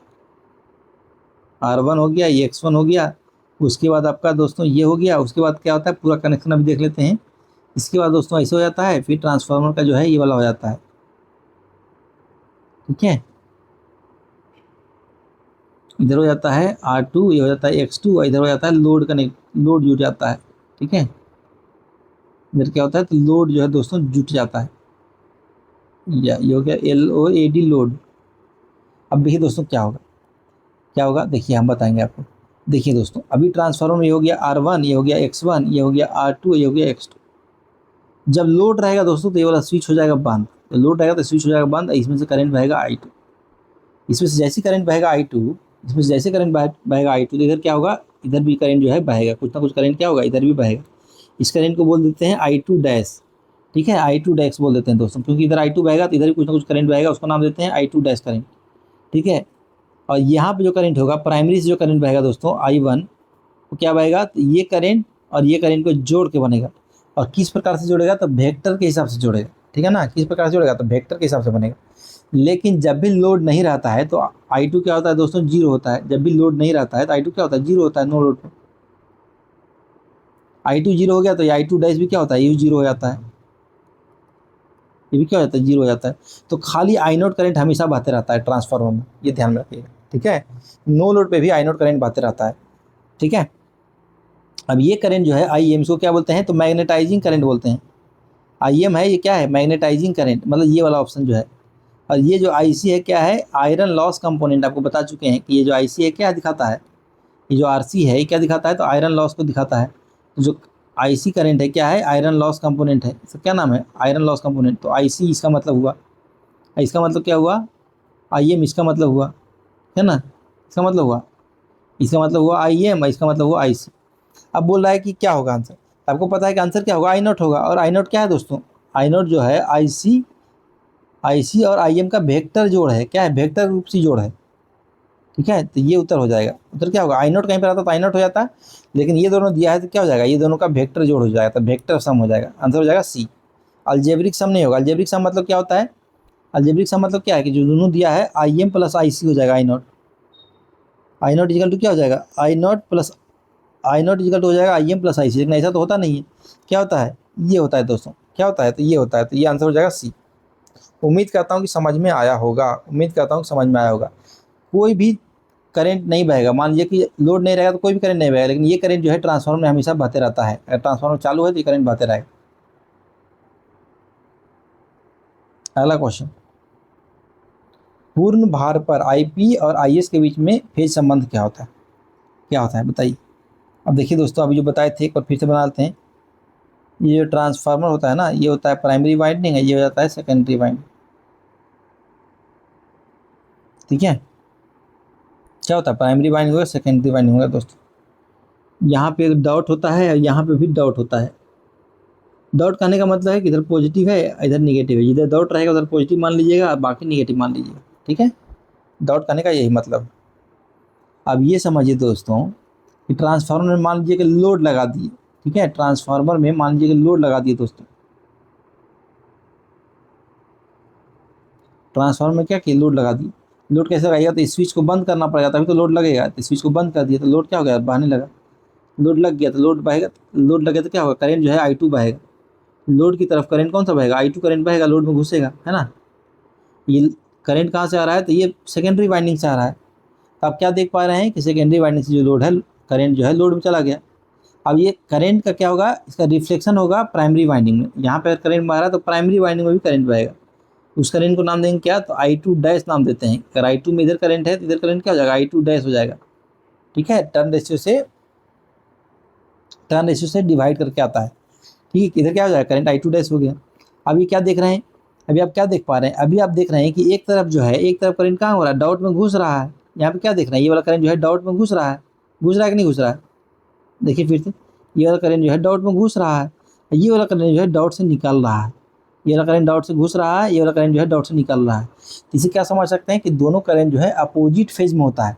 R1 हो गया, ये X1 हो गया, उसके बाद आपका दोस्तों ये हो गया, उसके बाद क्या होता है, पूरा कनेक्शन अभी देख लेते हैं। इसके बाद दोस्तों ऐसे हो जाता है, फिर ट्रांसफार्मर का जो है ये वाला हो जाता है। ठीक है, इधर हो जाता है R2, ये हो जाता है X2, और इधर हो जाता है लोड जुट जाता है। ठीक है, इधर क्या होता है, तो लोड जो है दोस्तों जुट जाता है, या ये हो गया LOAD लोड। अब देखिए दोस्तों क्या होगा, देखिए हम बताएंगे आपको। देखिए दोस्तों, अभी ट्रांसफार्मर में ये हो गया R1, ये हो गया X1, ये हो गया R2, ये हो गया X2। जब लोड रहेगा दोस्तों तो ये वाला स्विच हो जाएगा बंद। तो लोड रहेगा तो स्विच हो जाएगा बंद, इसमें से करंट बहेगा I2। इसमें से जैसे करंट बहेगा I2, इसमें से जैसे करंट बहेगा I2, तो इधर क्या होगा, इधर भी करंट जो है बहेगा, कुछ ना कुछ करंट क्या होगा, इधर भी बहेगा। इस करंट को बोल देते हैं I2 डैश। ठीक है, I2 डैश बोल देते हैं दोस्तों, क्योंकि इधर I2 बहेगा तो इधर भी कुछ ना कुछ करंट बहेगा, उसको नाम देते हैं I2 डैश करंट। ठीक है, और यहाँ पे जो करंट होगा, प्राइमरी से जो करंट बहेगा दोस्तों I1, वो क्या बहेगा, तो ये करंट और ये करंट को जोड़ के बनेगा। और किस प्रकार से जोड़ेगा, तो वेक्टर के हिसाब से जोड़ेगा। ठीक है ना, किस प्रकार से जोड़ेगा, तो वेक्टर के हिसाब से बनेगा। लेकिन जब भी लोड नहीं रहता है तो I2 क्या होता है दोस्तों, जीरो होता है। जब भी लोड नहीं रहता है तो I2 क्या होता है, जीरो होता है, नो लोड पे। I2 जीरो हो गया तो ये I2 डैश भी क्या होता है, ये जीरो हो जाता है, ये भी क्या हो जाता है, जीरो हो जाता है। तो खाली आई नोट करंट हमेशा बहते रहता है ट्रांसफार्मर में, ये ध्यान में रखिएगा। ठीक है, नो लोड पे भी आई नोट करंट बहते रहता है। ठीक है, अब ये करंट जो है IM, इसको क्या बोलते हैं, तो मैग्नेटाइजिंग करंट बोलते हैं। IM है, ये क्या है, मैग्नेटाइजिंग करंट, मतलब ये वाला ऑप्शन जो है। और ये जो IC है क्या है, आयरन लॉस कंपोनेंट। आपको बता चुके हैं कि ये जो IC है क्या दिखाता है, ये जो RC है ये क्या दिखाता है, तो आयरन लॉस को दिखाता है। तो जो IC करंट है क्या है, आयरन लॉस कंपोनेंट है। इसका क्या नाम है, आयरन लॉस कंपोनेंट। तो IC इसका मतलब हुआ, इसका मतलब क्या हुआ, IM इसका मतलब हुआ, है ना, इसका मतलब हुआ, इसका मतलब हुआ IM, इसका मतलब हुआ IC। अब बोल रहा है कि क्या होगा आंसर, आपको पता है कि आंसर क्या होगा, आई नॉट होगा। और आई नॉट क्या है दोस्तों, आई नॉट जो है IC और IM का वेक्टर जोड़ है। क्या है, वेक्टर रूप से जोड़ है। ठीक है, तो ये उत्तर हो जाएगा। उत्तर क्या होगा, आई नॉट कहीं पर आता तो आई नॉट हो जाता है, लेकिन ये दोनों दिया है तो क्या हो जाएगा, ये दोनों का वेक्टर जोड़ हो जाएगा, तो वेक्टर सम हो जाएगा, आंसर हो जाएगा सी। अलजेब्रिक सम नहीं होगा। अलजेब्रिक सम मतलब क्या होता है, अलजेब्रिक सम मतलब क्या है कि जो दोनों दिया है IM प्लस IC हो जाएगा आई नॉट इजिकल टू क्या हो जाएगा, आई नॉट इजिकल टू हो जाएगा IM प्लस IC। लेकिन ऐसा तो होता नहीं है, क्या होता है, ये होता है दोस्तों, क्या होता है, तो ये होता है। तो ये आंसर हो जाएगा सी। उम्मीद करता हूँ कि समझ में आया होगा, उम्मीद करता हूँ समझ में आया होगा। कोई भी करंट नहीं बहेगा। मान लीजिए कि लोड नहीं रहेगा तो कोई भी करंट नहीं बहेगा, लेकिन ये करंट जो है ट्रांसफार्मर में हमेशा बहते रहता है। अगर ट्रांसफार्मर चालू है तो ये करंट बहते रहेगा। अगला क्वेश्चन, पूर्ण भार पर आईपी और आईएस के बीच में फेज संबंध क्या होता है? क्या होता है बताइए। अब देखिए दोस्तों, अभी जो बताए थे एक बार फिर से बना लेते हैं। ये जो ट्रांसफार्मर होता है ना, ये होता है प्राइमरी वाइंडिंग है, ये हो जाता है सेकेंडरी वाइंडिंग। ठीक है, क्या होता है? प्राइमरी वाइंडिंग होगा, सेकेंडरी वाइंडिंग होगा दोस्तों। यहाँ पे डॉट होता है और यहाँ पे भी डॉट होता है। डॉट कहने का मतलब है कि इधर पॉजिटिव है इधर निगेटिव है, इधर डॉट रहेगा उधर पॉजिटिव मान लीजिएगा और बाकी निगेटिव मान लीजिएगा। ठीक है, डॉट कहने का यही मतलब। अब ये समझिए दोस्तों कि ट्रांसफार्मर में मान लीजिए कि लोड लगा दिए। ठीक है, ट्रांसफार्मर में मान लीजिए कि लोड लगा दिए दोस्तों। ट्रांसफार्मर में क्या किया, लोड लगा दी। लोड कैसे लगाएगा? तो इस स्विच को बंद करना पड़ेगा तभी तो लोड लगेगा। तो स्विच को बंद कर दिया तो लोड क्या हो गया, बहने लगा। लोड लग गया तो लोड बहेगा, लोड लगे तो क्या होगा, करंट जो है I2 बहेगा। लोड की तरफ करंट कौन सा बहेगा, I2 करंट बहेगा, लोड में घुसेगा, है ना। ये करंट कहाँ से आ रहा है, तो ये सेकेंडरी वाइंडिंग से आ रहा है। तो आप क्या देख पा रहे हैं कि सेकेंडरी वाइंडिंग से जो लोड है, करंट जो है लोड में चला गया। अब ये करंट का क्या होगा, इसका रिफ्लेक्शन होगा प्राइमरी वाइंडिंग में। यहाँ पे करंट बह रहा है तो प्राइमरी वाइंडिंग में भी करंट बहेगा। उस करंट को नाम देंगे क्या, तो I2 डैश नाम देते हैं। अगर I2 में इधर करंट है तो इधर करंट क्या हो जाएगा, I2 डैश हो जाएगा। ठीक है, टर्न रेशियो से डिवाइड करके आता है। ठीक है, इधर क्या हो जाएगा, करंट I2 डैश हो गया। अभी क्या देख रहे हैं, अभी आप क्या देख पा रहे हैं, अभी आप देख रहे हैं कि एक तरफ जो है, एक तरफ करंट कहाँ हो रहा है, डॉट में घुस रहा है। यहाँ पे क्या देख रहे हैं, ये वाला करंट जो है डॉट में घुस रहा है। घुस रहा है कि नहीं घुस रहा है, देखिए फिर से, ये वाला करंट जो है डॉट में घुस रहा है, ये वाला करंट जो है डॉट से निकल रहा है। ये वाला करंट डॉट से घुस रहा है, ये वाला करंट जो है डॉट से निकल रहा है। इसे क्या समझ सकते हैं कि दोनों करंट जो है अपोजिट फेज में होता है।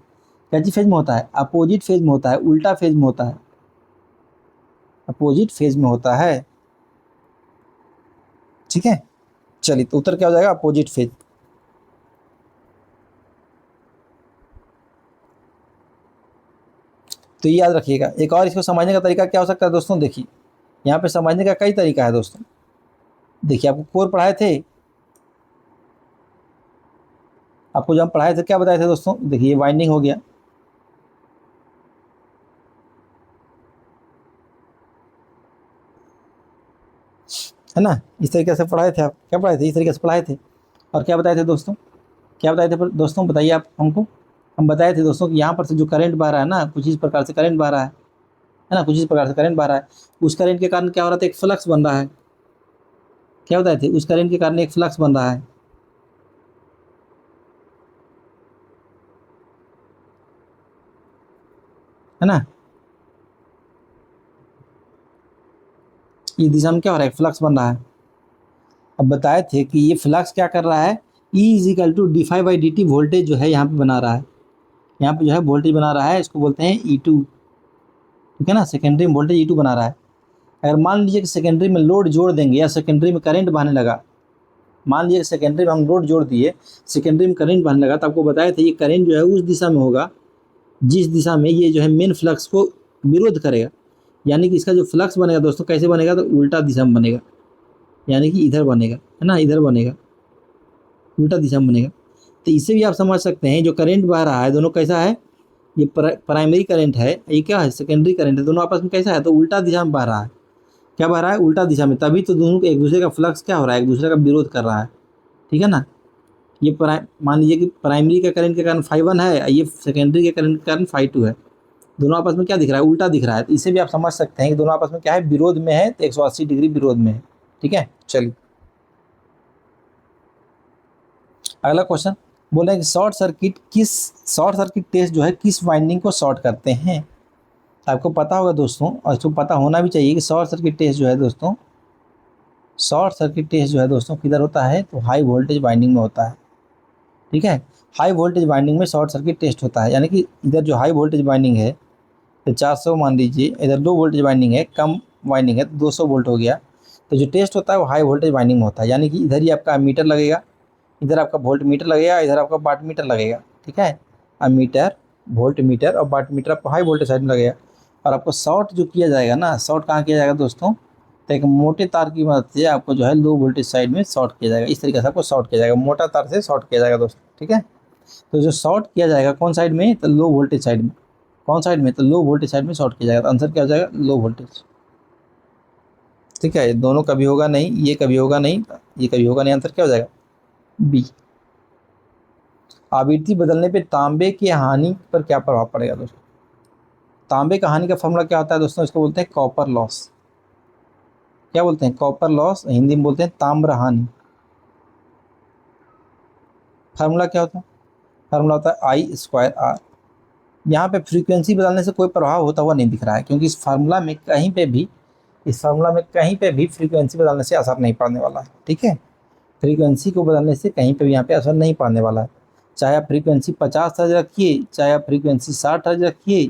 कैसी फेज में होता है, अपोजिट फेज में होता है, उल्टा फेज में होता है, अपोजिट फेज में होता है। ठीक है, चलिए तो उत्तर क्या हो जाएगा, अपोजिट फेज। तो ये याद रखिएगा। एक और इसको समझने का तरीका क्या हो सकता है दोस्तों, देखिए यहाँ पे समझने का कई तरीका है दोस्तों। देखिए आपको कोर पढ़ाए थे, आपको जब हम पढ़ाए थे क्या बताए थे दोस्तों, देखिए ये वाइंडिंग हो गया, है ना। इस तरीके से पढ़ाए थे, आप क्या पढ़ाए थे, इस तरीके से पढ़ाए थे। और क्या बताए थे दोस्तों, क्या बताए थे दोस्तों, बताइए आप हमको। हम बताए थे दोस्तों कि यहाँ पर से जो करंट बह रहा है ना, कुछ इस प्रकार से करंट बह रहा है ना, कुछ इस प्रकार से करंट बह रहा है। उस करंट के कारण क्या हो रहा था, एक फ्लक्स बन रहा है। क्या बताए थे, उस करंट के कारण एक फ्लक्स बन रहा है ना। इस दिशा में क्या हो रहा है, एक फ्लक्स बन रहा है। अब बताए थे कि ये फ्लक्स क्या कर रहा है, E = dφ/dt वोल्टेज जो है यहाँ पे बना रहा है। यहाँ पे जो है वोल्टेज बना रहा है, इसको बोलते हैं E2। ठीक है ना, सेकेंडरी में वोल्टेज E2 बना रहा है। अगर मान लीजिए कि सेकेंडरी में लोड जोड़ देंगे या सेकेंडरी में करंट बहने लगा, मान लीजिए सेकेंडरी में हम लोड जोड़ दिए, सेकेंडरी में करंट बहने लगा, तो आपको बताया था ये करंट जो है उस दिशा में होगा जिस दिशा में ये जो है मेन फ्लक्स को विरोध करेगा। यानी कि इसका जो फ्लक्स बनेगा दोस्तों कैसे बनेगा, तो उल्टा दिशा में बनेगा, यानी कि इधर बनेगा, है ना, इधर बनेगा, उल्टा दिशा में बनेगा। तो इससे भी आप समझ सकते हैं जो करंट बह रहा है दोनों कैसा है, ये प्राइमरी करंट है, ये क्या है, सेकेंडरी करंट है, दोनों आपस में कैसा है, तो उल्टा दिशा में बह रहा है। क्या बह रहा है, उल्टा दिशा में। तभी तो दोनों एक दूसरे का फ्लक्स क्या हो रहा है, एक दूसरे का विरोध कर रहा है। ठीक है ना। ये मान लीजिए कि प्राइमरी का करंट के कारण ∅1 है, ये सेकेंडरी के करंट के कारण ∅2 है। दोनों आपस में क्या दिख रहा है, उल्टा दिख रहा है। तो इसे भी आप समझ सकते हैं कि दोनों आपस में क्या है, विरोध में है, तो 180 डिग्री विरोध में है। ठीक है, चलिए अगला क्वेश्चन। बोल रहे हैं कि शॉर्ट सर्किट टेस्ट जो है किस वाइंडिंग को शॉर्ट करते हैं। आपको पता होगा दोस्तों, और इसको पता होना भी चाहिए कि शॉर्ट सर्किट टेस्ट जो है दोस्तों, शॉर्ट सर्किट टेस्ट जो है दोस्तों किधर होता है, तो हाई वोल्टेज वाइंडिंग में होता है। ठीक है, हाई वोल्टेज वाइंडिंग में शॉर्ट सर्किट टेस्ट होता है। यानी कि इधर जो हाई वोल्टेज वाइंडिंग है तो 400 मान लीजिए, इधर लो वोल्टेज वाइंडिंग है, कम वाइंडिंग है तो 200 वोल्ट हो गया। तो जो टेस्ट होता है वो हाई वोल्टेज वाइंडिंग में होता है। यानी कि इधर ही आपका मीटर लगेगा, इधर आपका वोल्ट मीटर लगेगा, इधर आपका वाट मीटर लगेगा। ठीक है, अमीटर, वोल्ट मीटर और वाट मीटर आपको हाई वोल्टेज साइड में लगेगा। और आपको शॉर्ट जो किया जाएगा ना, शॉर्ट कहाँ किया जाएगा दोस्तों, तो एक मोटे तार की मदद से आपको जो है लो वोल्टेज साइड में शॉर्ट किया जाएगा। इस तरीके से आपको शॉर्ट किया जाएगा, मोटा तार से शॉर्ट किया जाएगा दोस्तों। ठीक है, तो जो शॉर्ट किया जाएगा कौन साइड में, तो लो वोल्टेज साइड में। कौन साइड में, तो लो वोल्टेज साइड में शॉर्ट किया जाएगा। तो आंसर क्या हो जाएगा, लो वोल्टेज। ठीक है, दोनों कभी होगा नहीं, ये कभी होगा नहीं, ये कभी होगा नहीं, आंसर क्या हो जाएगा, बी। आवृत्ति बदलने पे तांबे की हानि पर क्या प्रभाव पड़ेगा दोस्तों। तांबे का हानि का फॉर्मूला क्या होता है दोस्तों, इसको बोलते हैं कॉपर लॉस। क्या बोलते हैं, कॉपर लॉस, हिंदी में बोलते हैं ताम्र हानि। फार्मूला क्या होता है, फार्मूला होता है आई स्क्वायर आर। यहाँ पे फ्रीक्वेंसी बदलने से कोई प्रभाव होता हुआ नहीं दिख रहा है, क्योंकि इस फार्मूला में कहीं पे भी, इस फार्मूला में कहीं पे भी फ्रीक्वेंसी बदलने से असर नहीं पड़ने वाला है। ठीक है, फ्रीक्वेंसी को बदलने से कहीं पे भी यहाँ पे असर नहीं पड़ने वाला है। चाहे आप फ्रीक्वेंसी 50 हर्ट्ज रखिए, चाहे आप फ्रीक्वेंसी 60 हर्ट्ज रखिए,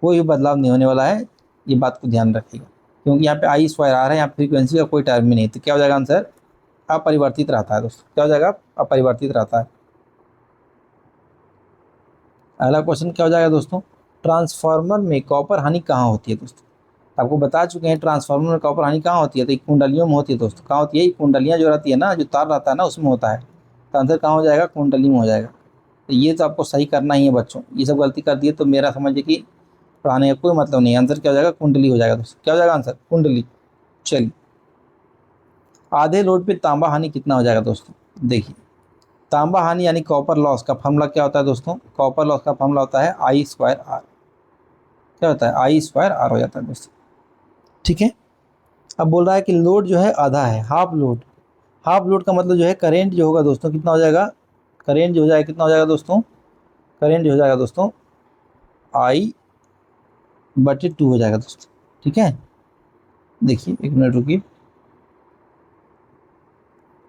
कोई भी बदलाव नहीं होने वाला है। ये बात को ध्यान रखिएगा, क्योंकि यहाँ पे आई स्क्वायर आ रहा है, यहाँ फ्रीक्वेंसी का कोई टर्म ही नहीं। तो क्या हो जाएगा आंसर, अपरिवर्तित रहता है दोस्तों। क्या हो जाएगा, अपरिवर्तित रहता है। अगला क्वेश्चन क्या हो जाएगा दोस्तों, ट्रांसफार्मर में कॉपर हानि कहाँ होती है दोस्तों। आपको बता चुके हैं ट्रांसफार्मर में कॉपर हानि कहाँ होती है, तो कुंडलियों में होती है दोस्तों। कहाँ होती है, कुंडलियाँ जो रहती है ना, जो तार रहता है ना, उसमें होता है। तो आंसर कहाँ हो जाएगा, कुंडली में हो जाएगा। तो ये तो आपको सही करना ही है बच्चों, ये सब गलती कर दिए तो मेरा समझिए कि पढ़ाने का कोई मतलब नहीं है। आंसर क्या हो जाएगा, कुंडली हो जाएगा दोस्तों। क्या हो जाएगा आंसर, कुंडली। चलिए, आधे लोड पे तांबा हानि कितना हो जाएगा दोस्तों। देखिए, तांबा हानि यानी कॉपर लॉस का फॉर्मूला क्या होता है दोस्तों, कॉपर लॉस का फॉर्मूला होता है आई स्क्वायर आर। क्या होता है, आई स्क्वायर आर हो जाता है दोस्तों। ठीक है, अब बोल रहा है कि लोड जो है आधा है, हाफ लोड। हाफ लोड का मतलब जो है करेंट जो होगा दोस्तों कितना हो जाएगा, करेंट जो हो जाएगा कितना हो जाएगा दोस्तों, करेंट जो हो जाएगा दोस्तों I/2 हो जाएगा दोस्तों। ठीक है, देखिए एक मिनट रुकिए,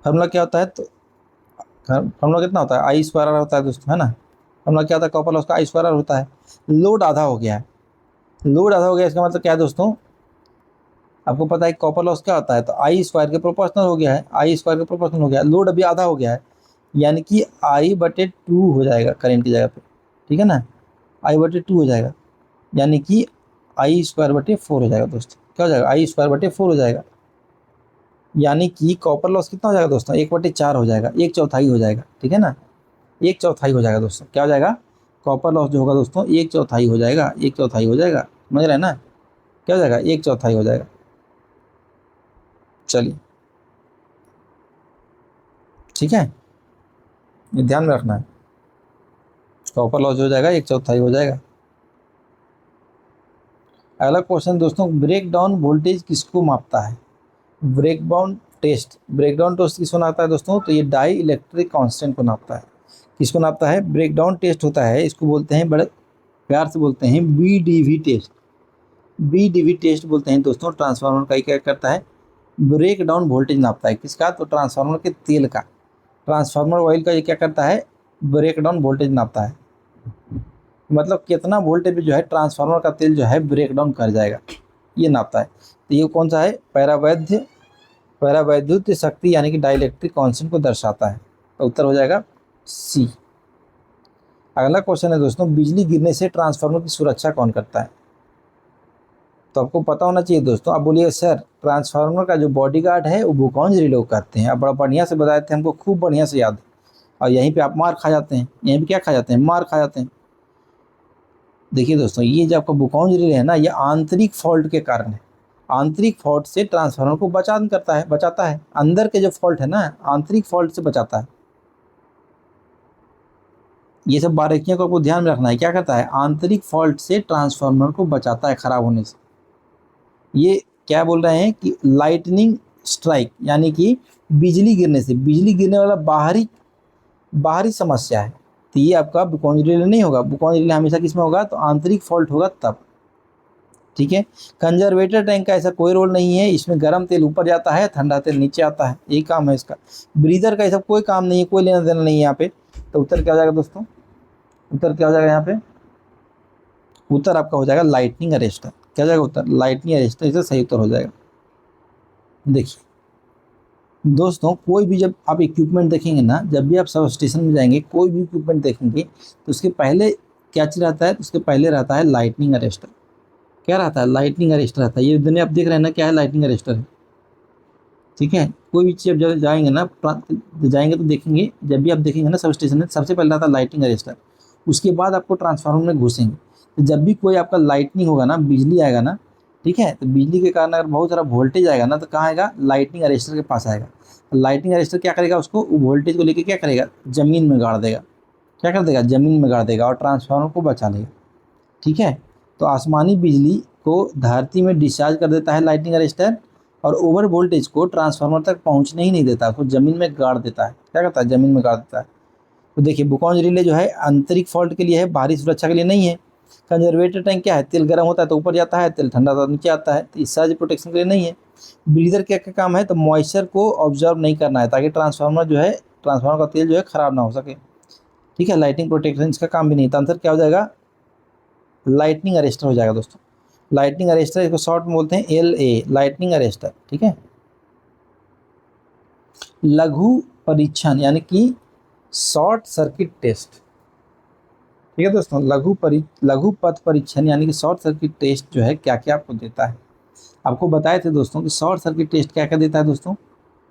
फॉर्मूला क्या होता है, तो फॉर्मूला कितना होता है, आई स्क्वायर आर होता है दोस्तों, है ना। फॉर्मूला क्या होता है, कॉपर लॉस का आई स्क्वायर आर होता है। लोड आधा हो गया है, लोड आधा हो गया, इसका मतलब क्या है दोस्तों, आपको पता है कॉपर लॉस क्या होता है, तो आई स्क्वायर के प्रोपोर्शनल हो गया है, आई स्क्वायर के प्रोपोर्शनल हो गया। लोड अभी आधा हो गया है, यानी कि I/2 हो जाएगा करेंट की जगह पे। ठीक है ना, I/2 हो जाएगा, यानी कि I²/4 हो जाएगा दोस्तों। क्या हो जाएगा, I²/4 हो जाएगा, यानी कि कॉपर लॉस कितना हो जाएगा दोस्तों, 1/4 हो जाएगा, 1/4 हो जाएगा। ठीक है ना, 1/4 हो जाएगा दोस्तों। क्या हो जाएगा, कॉपर लॉस जो होगा दोस्तों 1/4 हो जाएगा, 1/4 हो जाएगा, समझ रहे हैं ना। क्या हो जाएगा, 1/4 हो जाएगा। चलिए, ठीक है, ये ध्यान में रखना है, कॉपर लॉस हो जाएगा 1/4 हो जाएगा। अगला क्वेश्चन दोस्तों, ब्रेक डाउन वोल्टेज किसको मापता है, ब्रेकडाउन टेस्ट। ब्रेकडाउन टेस्ट किसको नापता है दोस्तों, तो ये डाई इलेक्ट्रिक कांस्टेंट को नापता है। किसको नापता है, ब्रेकडाउन टेस्ट होता है, इसको बोलते हैं, बड़े प्यार से बोलते हैं BDV टेस्ट। BDV टेस्ट बोलते हैं दोस्तों। ट्रांसफार्मर का क्या करता है, ब्रेक डाउन वोल्टेज नापता है। किसका, तो ट्रांसफार्मर के तेल का, ट्रांसफार्मर ऑयल का ये क्या करता है, ब्रेक डाउन वोल्टेज नापता है। मतलब कितना वोल्टेज पे जो है ट्रांसफार्मर का तेल जो है ब्रेक डाउन कर जाएगा, ये नापता है। तो ये कौन सा है, परावैद्युत शक्ति यानी कि डाइलेक्ट्रिक कांस्टेंट को दर्शाता है। तो उत्तर हो जाएगा सी। अगला क्वेश्चन है दोस्तों, बिजली गिरने से ट्रांसफार्मर की सुरक्षा कौन करता है। तो आपको पता होना चाहिए दोस्तों। आप बोलिए सर, ट्रांसफार्मर का जो बॉडीगार्ड है वो भूकंजरी लोग करते हैं। आप बड़ा बढ़िया से बताए थे, हमको खूब बढ़िया से याद है। और यहीं पे आप मार खा जाते हैं, यहीं पे क्या खा जाते हैं, मार खा जाते हैं। देखिए दोस्तों, ये जो आपका भूकंजरी है ना, ये आंतरिक फॉल्ट के कारण है। आंतरिक फॉल्ट से ट्रांसफार्मर को बचाता है। अंदर के जो फॉल्ट है ना, आंतरिक फॉल्ट से बचाता है। ये सब बारीकियों को आपको ध्यान में रखना है। क्या करता है, आंतरिक फॉल्ट से ट्रांसफार्मर को बचाता है खराब होने से। ये क्या बोल रहे हैं कि लाइटनिंग स्ट्राइक, यानी कि बिजली गिरने से, बिजली गिरने वाला बाहरी समस्या है। तो ये आपका बुकॉन रिले नहीं होगा। बुकॉन रिले हमेशा किस में होगा, तो आंतरिक फॉल्ट होगा तब। ठीक है, कंजर्वेटर टैंक का ऐसा कोई रोल नहीं है। इसमें गर्म तेल ऊपर जाता है, ठंडा तेल नीचे आता है, यही काम है इसका। ब्रीदर का ऐसा कोई काम नहीं है, कोई लेना देना नहीं है यहाँ पे। तो उत्तर क्या हो जाएगा दोस्तों, उत्तर क्या हो जाएगा यहाँ पे, उत्तर आपका हो जाएगा लाइटनिंग अरेस्टर। क्या हो जाएगा उत्तर, लाइटनिंग अरेस्टर, इसे सही उत्तर हो जाएगा। देखिए दोस्तों, कोई भी जब आप इक्विपमेंट देखेंगे ना, जब भी आप सब स्टेशन में जाएंगे, कोई भी इक्विपमेंट देखेंगे तो उसके पहले क्या चीज़ रहता है, उसके पहले रहता है लाइटनिंग अरेस्टर। क्या रहता है, लाइटनिंग अरेस्टर रहता है। ये दुनिया आप देख रहे हैं ना, क्या है, लाइटनिंग अरेस्टर है। ठीक है, कोई भी चीज़ जब जाएंगे ना जाएंगे तो देखेंगे, जब भी आप देखेंगे ना सब स्टेशन में सबसे पहले आता है लाइटिंग अरेस्टर, उसके बाद आपको ट्रांसफार्मर में घुसेंगे। तो जब भी कोई आपका लाइटनिंग होगा ना, बिजली आएगा ना, ठीक है, तो बिजली के कारण अगर बहुत सारा वोल्टेज आएगा ना, तो कहाँ आएगा, लाइटनिंग अरेस्टर के पास आएगा। लाइटनिंग अरेस्टर क्या करेगा, उसको वोल्टेज को लेकर क्या करेगा, ज़मीन में गाड़ देगा। क्या कर देगा, ज़मीन में गाड़ देगा और ट्रांसफार्मर को बचा लेगा। ठीक है, तो आसमानी बिजली को धरती में डिस्चार्ज कर देता है लाइटनिंग अरेस्टर, और ओवर वोल्टेज को ट्रांसफार्मर तक पहुंचने ही नहीं देता, उसको ज़मीन में गाड़ देता है। क्या करता है, ज़मीन में गाड़ देता है। तो देखिए बुकॉन्ज रिले जो है आंतरिक फॉल्ट के लिए है, बाहरी सुरक्षा के लिए नहीं है। कंजर्वेटर टैंक क्या है, तेल गर्म होता है तो ऊपर जाता है, तेल ठंडा होता है तो नीचे आता है, तो इस सर्ज प्रोटेक्शन के लिए नहीं है। ब्रीदर क्या क्या काम है, तो मॉइस्चर को ऑब्जर्व नहीं करना है, ताकि ट्रांसफार्मर जो है, ट्रांसफार्मर का तेल जो है खराब ना हो सके। ठीक है, लाइटिंग प्रोटेक्शन इसका काम भी नहीं, तो आंसर क्या हो जाएगा, लाइटनिंग अरेस्टर हो जाएगा दोस्तों। लाइटनिंग अरेस्टर, इसको शॉर्ट में बोलते हैं LA, लाइटनिंग अरेस्टर। ठीक है, लघु परीक्षण यानी कि शॉर्ट सर्किट टेस्ट। ठीक है दोस्तों, लघु पथ परीक्षण यानी कि शॉर्ट सर्किट टेस्ट जो है क्या क्या आपको देता है। आपको बताए थे दोस्तों कि शॉर्ट सर्किट टेस्ट क्या क्या देता है दोस्तों।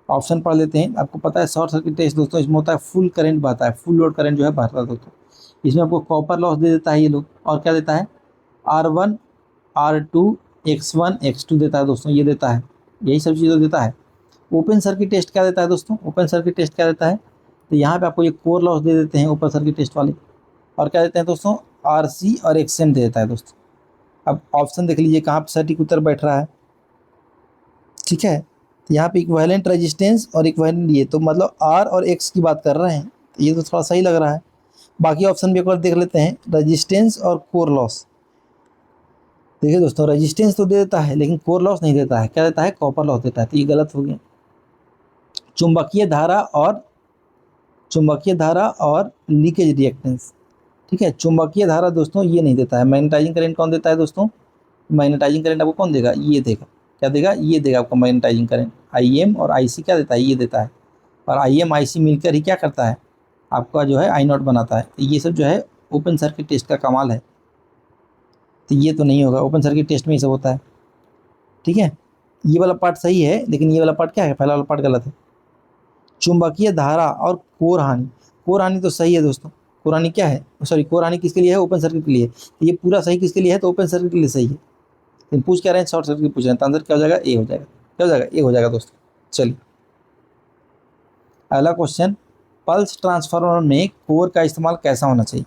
ऑप्शन पढ़ लेते हैं। आपको पता है शॉर्ट सर्किट टेस्ट दोस्तों इसमें होता है फुल करंट बहता है, फुल लोड करंट जो है बहता है दोस्तों। इसमें आपको कॉपर लॉस दे देता है ये लोग, और क्या देता है, R1 R2 X1 X2 देता है दोस्तों, ये देता है, यही सब चीज़ें देता है। ओपन सर्किट टेस्ट क्या देता है दोस्तों, ओपन सर्किट टेस्ट क्या देता है, तो यहाँ पे आपको ये कोर लॉस दे देते हैं ओपन सर्किट टेस्ट वाले, और क्या देते हैं दोस्तों, RC और XM दे देता है दोस्तों। अब ऑप्शन देख लीजिए कहाँ पर सटीक उत्तर बैठ रहा है। ठीक है, तो यहाँ पे इक्विवेलेंट रेजिस्टेंस और इक्विवेलेंट, ये तो मतलब R और X की बात कर रहे हैं, तो ये तो थोड़ा सही लग रहा है। बाकी ऑप्शन भी एक बार देख लेते हैं, रेजिस्टेंस और कोर लॉस। देखिए दोस्तों, रेजिस्टेंस तो दे देता है लेकिन कोर लॉस नहीं देता है, क्या देता है, कॉपर लॉस देता है, तो ये गलत हो गया। चुंबकीय धारा और लीकेज रिएक्टेंस। ठीक है, चुंबकीय धारा दोस्तों ये नहीं देता है। मैग्नेटाइजिंग करंट कौन देता है दोस्तों, मैग्नेटाइजिंग करंट आपको कौन देगा, ये देगा। क्या देगा, ये देगा आपको मैग्नेटाइजिंग करंट। IM और IC क्या देता है, ये देता है। और IM IC मिलकर ही क्या करता है, आपका जो है I0 बनाता है। तो ये सब जो है ओपन सर्किट टेस्ट का कमाल है, तो ये तो नहीं होगा, ओपन सर्किट टेस्ट में ये सब होता है। ठीक है, ये वाला पार्ट सही है, लेकिन ये वाला पार्ट क्या है, पहला वाला पार्ट गलत है। चुंबकीय धारा और कोर हानि, कोर हानि तो सही है दोस्तों। कोर हानि क्या है, सॉरी, कोर हानि किसके लिए है, ओपन सर्किट के लिए। तो ये पूरा सही किसके लिए है, तो ओपन सर्किट के लिए सही है। लेकिन पूछ क्या रहे हैं, शॉर्ट सर्किट पूछ रहे हैं, तो आंसर क्या हो जाएगा, ए हो जाएगा। क्या हो जाएगा, ए हो जाएगा दोस्तों। चलिए अगला क्वेश्चन, पल्स ट्रांसफार्मर में कोर का इस्तेमाल कैसा होना चाहिए।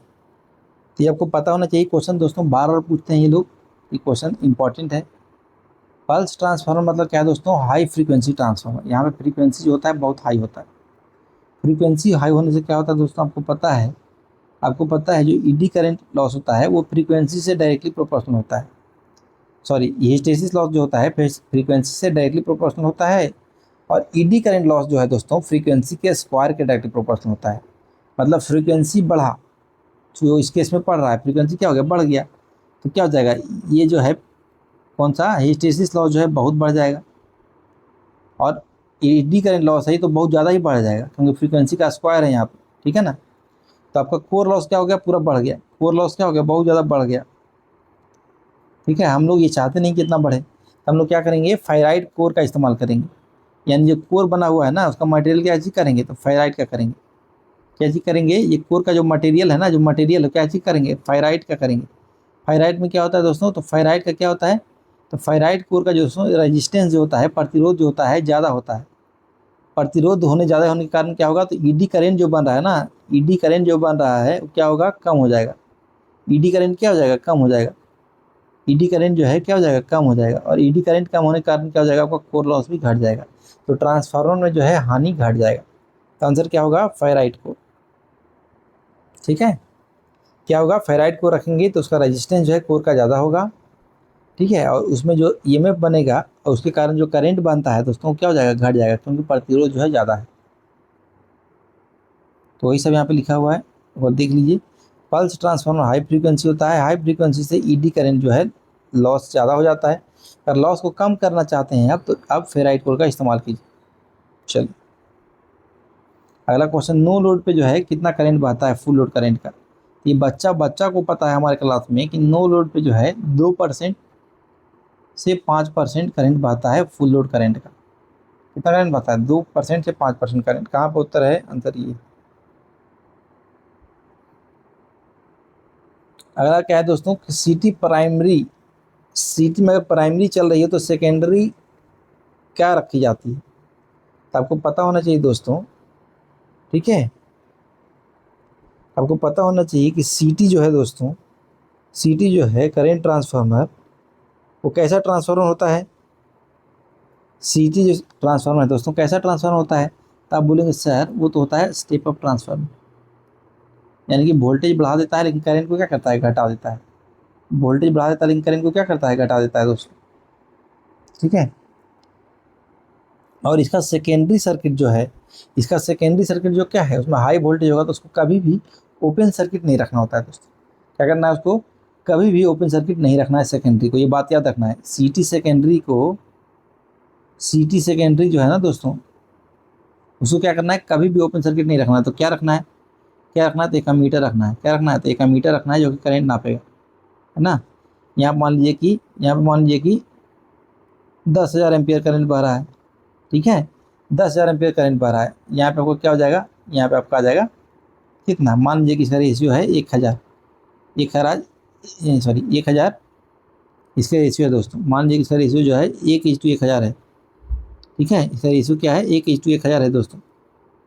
तो ये आपको पता होना चाहिए क्वेश्चन दोस्तों, बार बार पूछते हैं ये लोग, ये क्वेश्चन इंपॉर्टेंट है। पल्स ट्रांसफार्मर मतलब क्या है दोस्तों, हाई फ्रीक्वेंसी ट्रांसफार्मर। यहाँ पे फ्रीक्वेंसी जो होता है बहुत हाई होता है। फ्रीक्वेंसी हाई होने से क्या होता है दोस्तों, आपको पता है जो ईडी करंट लॉस होता है वो फ्रीक्वेंसी से डायरेक्टली प्रोपोर्शनल होता है। सॉरी, हिस्टैरिसीस लॉस जो होता है फ्रीक्वेंसी से डायरेक्टली प्रोपोर्शनल होता है, और ईडी करंट लॉस जो है दोस्तों फ्रीक्वेंसी के स्क्वायर के डायरेक्टली प्रोपोर्शनल होता है। मतलब फ्रीक्वेंसी बढ़ा, जो इस केस में पढ़ रहा है, फ्रीक्वेंसी क्या हो गया, बढ़ गया, तो क्या हो जाएगा, ये जो है कौन सा, हिस्टैरिसीस लॉस जो है बहुत बढ़ जाएगा, और ईडी करंट लॉस है तो बहुत ज़्यादा ही बढ़ जाएगा, क्योंकि फ्रीक्वेंसी का स्क्वायर है यहाँ पर। ठीक है ना, तो आपका कोर लॉस क्या हो गया, पूरा बढ़ गया, कोर लॉस क्या हो गया, बहुत ज़्यादा बढ़ गया। ठीक है, हम लोग ये चाहते नहीं कि इतना बढ़े, तो हम लोग क्या करेंगे, फेराइट कोर का इस्तेमाल करेंगे। यानी जो कोर बना हुआ है ना, उसका मटेरियल क्या चीज़ करेंगे, तो फेराइट का करेंगे। क्या चीज़ करेंगे, ये कोर का जो मटेरियल है ना, जो मटेरियल है क्या चीज़ करेंगे, फेराइट का करेंगे। फेराइट में क्या होता है दोस्तों, तो फेराइट का क्या होता है, तो फेराइट कोर का जो रेजिस्टेंस जो होता है, प्रतिरोध जो होता है ज़्यादा होता है। प्रतिरोध ज़्यादा होने के कारण क्या होगा, तो ईडी करंट जो बन रहा है ना, ईडी करंट जो बन रहा है वो क्या होगा, कम हो जाएगा। ईडी करंट क्या हो जाएगा, कम हो जाएगा। ईडी करंट जो है क्या हो जाएगा, कम हो जाएगा, और ईडी करंट कम होने के कारण क्या हो जाएगा, आपका कोर लॉस भी घट जाएगा। तो ट्रांसफार्मर में जो है हानि घट जाएगा। तो आंसर क्या होगा, फेराइट को। ठीक है, क्या होगा, फेराइट को रखेंगे तो उसका रेजिस्टेंस जो है कोर का ज़्यादा होगा। ठीक है, और उसमें जो ईएमएफ बनेगा और उसके कारण जो करंट बनता है दोस्तों क्या हो जाएगा, घट जाएगा, क्योंकि प्रतिरोध जो है ज़्यादा है। तो वही सब यहाँ पे लिखा हुआ है, और देख लीजिए। पल्स ट्रांसफार्मर हाई फ्रीक्वेंसी होता है, हाई फ्रीक्वेंसी से ईडी करंट जो है लॉस ज़्यादा हो जाता है। अगर लॉस को कम करना चाहते हैं आप, तो आप फेराइट कोर का इस्तेमाल कीजिए। चलिए अगला क्वेश्चन, नो लोड पे जो है कितना करंट बहता है फुल लोड करंट का। ये बच्चा को पता है हमारे क्लास में कि नो लोड पे जो है 2% से 5% करंट बहता है फुल लोड करंट का। कितना करंट बहता है? 2% से 5% करंट। कहाँ पर उत्तर है? आंसर ये। अगला क्या है दोस्तों कि सिटी में अगर प्राइमरी चल रही है तो सेकेंडरी क्या रखी जाती है? तो आपको पता होना चाहिए दोस्तों, ठीक है, आपको पता होना चाहिए कि सीटी जो है दोस्तों, सीटी जो है करंट ट्रांसफार्मर, वो कैसा ट्रांसफार्मर होता है? सीटी जो ट्रांसफार्मर है दोस्तों कैसा ट्रांसफार्मर होता है? तो आप बोलेंगे सर वो तो होता है स्टेप अप ट्रांसफार्मर, यानी कि वोल्टेज बढ़ा देता है लेकिन करंट को क्या करता है? घटा देता है। वोल्टेज बढ़ा देता है लेकिन करंट को क्या करता है? घटा देता है दोस्तों, ठीक है। और इसका सेकेंडरी सर्किट जो है, इसका सेकेंडरी सर्किट जो क्या है, उसमें हाई वोल्टेज होगा तो उसको कभी भी ओपन सर्किट नहीं रखना होता है दोस्तों। क्या करना है उसको? कभी भी ओपन सर्किट नहीं रखना है सेकेंडरी को, ये बात याद रखना है। सीटी सेकेंडरी जो है ना दोस्तों, उसको क्या करना है? कभी भी ओपन सर्किट नहीं रखना है। तो क्या रखना है? क्या रखना है? तो एक मीटर रखना है। क्या रखना है? तो एक मीटर रखना है जो कि करंट नापेगा, है ना। यहाँ पे मान लीजिए कि 10,000 एम्पियर करंट बह रहा है, ठीक है। 10,000 एम्पियर करंट बह रहा है। यहाँ पे आपको क्या हो जाएगा? यहाँ पे आपका आ जाएगा कितना? मान लीजिए कि इसका रेशियो है 1,000, 1,000 इसका रेशियो है दोस्तों। मान लीजिए कि इसका रेशियो जो है 1:1000 है, ठीक है। इसका रेशियो क्या है? 1:1000 है दोस्तों।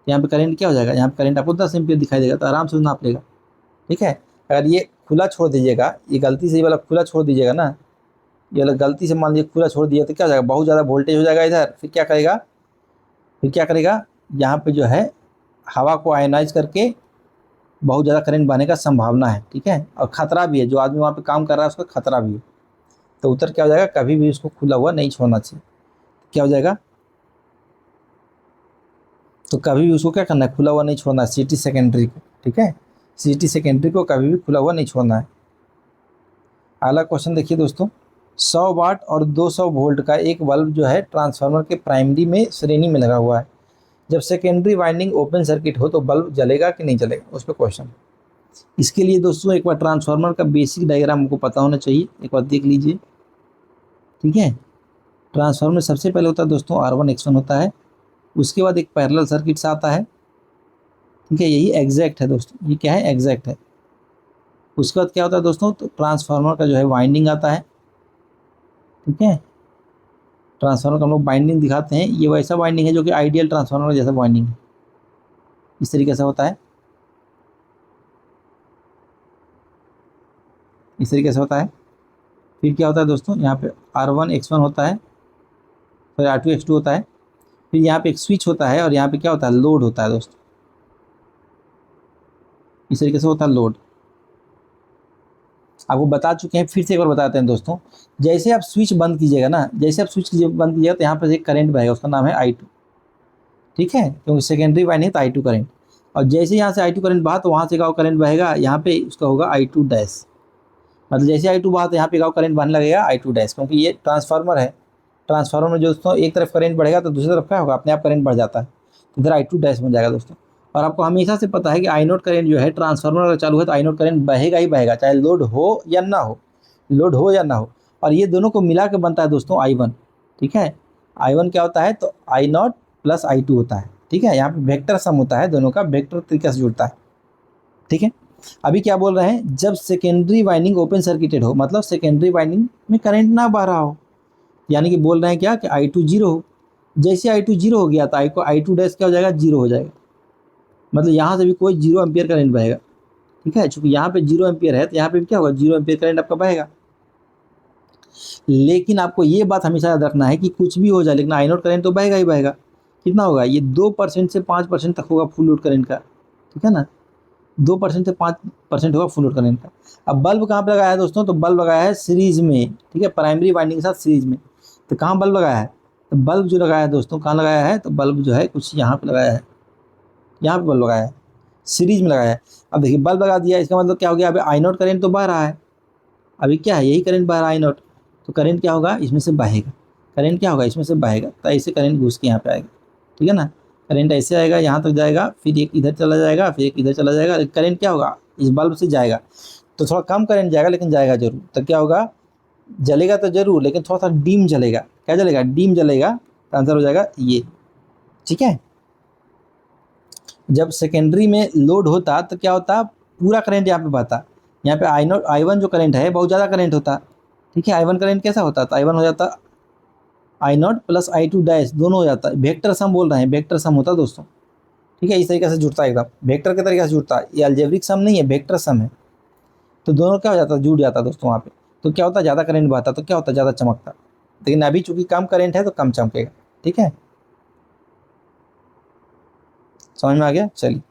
यहाँ पे करंट क्या हो जाएगा? यहाँ पे करंट आपको 10 एम्पियर दिखाई देगा, तो आराम से नाप लेगा, ठीक है। अगर ये खुला छोड़ दीजिएगा, ये गलती से ये वाला खुला छोड़ दीजिएगा ना, ये वाला गलती से मान लीजिए खुला छोड़ दिया तो क्या हो जाएगा? बहुत ज़्यादा वोल्टेज हो जाएगा इधर। फिर क्या करेगा? यहाँ पे जो है हवा को आयनाइज करके बहुत ज़्यादा करंट बहने का संभावना है, ठीक है। और खतरा भी है, जो आदमी वहाँ पे काम कर रहा है उसको खतरा भी है। तो उत्तर क्या हो जाएगा? कभी भी उसको खुला हुआ नहीं छोड़ना चाहिए। क्या हो जाएगा? तो कभी भी उसको क्या करना है? खुला हुआ नहीं छोड़ना है सीटी सेकेंडरी को, ठीक है। सीटी सेकेंडरी को कभी भी खुला हुआ नहीं छोड़ना है। अगला क्वेश्चन देखिए दोस्तों, 100 वाट और 200 वोल्ट का एक बल्ब जो है ट्रांसफार्मर के प्राइमरी में श्रेणी में लगा हुआ है। जब सेकेंडरी वाइंडिंग ओपन सर्किट हो तो बल्ब जलेगा कि नहीं जलेगा? उस पर क्वेश्चन। इसके लिए दोस्तों एक बार ट्रांसफार्मर का बेसिक डायग्राम हमको पता होना चाहिए, एक बार देख लीजिए, ठीक है। ट्रांसफार्मर सबसे पहले होता है दोस्तों R1 X1 होता है, उसके बाद एक पैरेलल सर्किट आता है, ठीक है। यही एग्जैक्ट है दोस्तों, ये क्या है? एग्जैक्ट है। उसके बाद क्या होता है दोस्तों? तो ट्रांसफार्मर का जो है वाइंडिंग आता है, ठीक है। ट्रांसफार्मर का हम लोग बाइंडिंग दिखाते हैं, ये वैसा बाइंडिंग है जो कि आइडियल ट्रांसफार्मर जैसा बाइंडिंग है, इस तरीके से होता है, इस तरीके से होता है। फिर क्या होता है दोस्तों? यहाँ पे R1 X1 होता है, फिर R2 X2 होता है। फिर यहाँ पे एक स्विच होता है और यहाँ पे क्या होता है? लोड होता है दोस्तों, इस तरीके से होता है लोड। आपको बता चुके हैं, फिर से एक बार बताते हैं दोस्तों। जैसे आप स्विच बंद कीजिएगा ना, जैसे आप स्विच बंद कीजिएगा तो यहाँ पर एक करंट बहेगा, उसका नाम है I2, ठीक है, क्योंकि सेकेंडरी वाइंडिंग है तो I2 करंट। और जैसे यहाँ से I2 करंट बहा तो वहाँ से गाँव करंट बहेगा, यहाँ पे उसका होगा I2 डैश। मतलब जैसे I2 बहा तो यहाँ पे गाँव करंट बहने लगेगा I2 डैश, क्योंकि ये ट्रांसफार्मर है। ट्रांसफार्मर में जो दोस्तों एक तरफ करंट बढ़ेगा तो दूसरी तरफ क्या होगा? अपने आप करंट बढ़ जाता है, तो इधर I2 डैश बन जाएगा दोस्तों। और आपको हमेशा से पता है कि I0 करंट जो है ट्रांसफार्मर अगर चालू है तो I0 करंट बहेगा ही बहेगा, चाहे लोड हो या ना हो, लोड हो या ना हो। और ये दोनों को मिला के बनता है दोस्तों I1, ठीक है। I1 क्या होता है? तो I0 प्लस I2 होता है, ठीक है। यहाँ पे वेक्टर सम होता है, दोनों का वेक्टर तरीके से जुड़ता है, ठीक है। अभी क्या बोल रहे हैं? जब सेकेंडरी वाइंडिंग ओपन सर्किटेड हो, मतलब सेकेंडरी वाइंडिंग में करंट ना बह रहा हो, यानी कि बोल रहे हैं क्या कि I2 जीरो हो। जैसे I2 जीरो हो गया तो I2 डैश क्या हो जाएगा? जीरो हो जाएगा। मतलब यहाँ से भी कोई 0 एम्पियर करंट बहेगा, ठीक है। चूंकि यहाँ पे 0 एम्पियर है तो यहाँ पे भी क्या होगा? 0 एम्पियर करंट आपका बहेगा। लेकिन आपको ये बात हमेशा याद रखना है कि कुछ भी हो जाए लेकिन I0 करंट तो बहेगा ही बहेगा। कितना होगा? ये 2% से 5% तक होगा फुल लोड करंट का, ठीक है ना। 2% से 5% होगा फुल लोड करंट का। अब बल्ब कहाँ पे लगाया है दोस्तों? तो बल्ब लगाया है सीरीज में, ठीक है, प्राइमरी वाइंडिंग के साथ सीरीज में। तो कहाँ बल्ब लगाया है? तो बल्ब जो लगाया है दोस्तों, कहाँ लगाया है? तो बल्ब जो है कुछ यहाँ पे लगाया है, यहाँ पे बल्ब लगाया है, सीरीज में लगाया है। अब देखिए बल्ब लगा दिया, इसका मतलब क्या हो गया? अभी I0 करंट तो बह रहा है, अभी क्या है? यही करंट बह रहा है I0, तो करंट क्या होगा? इसमें से बहेगा। करंट क्या होगा? इसमें से बहेगा, तो ऐसे करंट घुस के यहाँ पे आएगा, ठीक है ना। करंट ऐसे आएगा, यहाँ तक जाएगा, फिर एक इधर चला जाएगा, फिर एक इधर चला जाएगा। करंट क्या होगा? इस बल्ब से जाएगा, तो थोड़ा कम करंट जाएगा लेकिन जाएगा जरूर। तो क्या होगा? जलेगा तो जरूर लेकिन थोड़ा सा डीम जलेगा। क्या जलेगा? डीम जलेगा। तो आंसर हो जाएगा ये। ठीक है। जब सेकेंडरी में लोड होता तो क्या होता, पूरा करंट यहाँ पे बहता। यहाँ पे आई नॉट I1 जो करंट है बहुत ज़्यादा करंट होता, ठीक है। I1 करंट कैसा होता, तो I1 हो जाता I0 प्लस I2 डैश, दोनों हो जाता है। वेक्टर सम बोल रहे हैं, वेक्टर सम होता दोस्तों, ठीक है। इस तरीके से जुड़ता है, एकदम वेक्टर के तरीके से जुड़ता है। ये अलजेब्रिक सम नहीं है, वेक्टर सम है। तो दोनों क्या हो जाता है, जुड़ जाता है दोस्तों वहाँ पे। तो क्या होता है, ज़्यादा करंट बहता तो क्या होता है, ज़्यादा चमकता। लेकिन अभी चूंकि कम करंट है तो कम चमकेगा, ठीक है। समझ में आ गया, चलिए।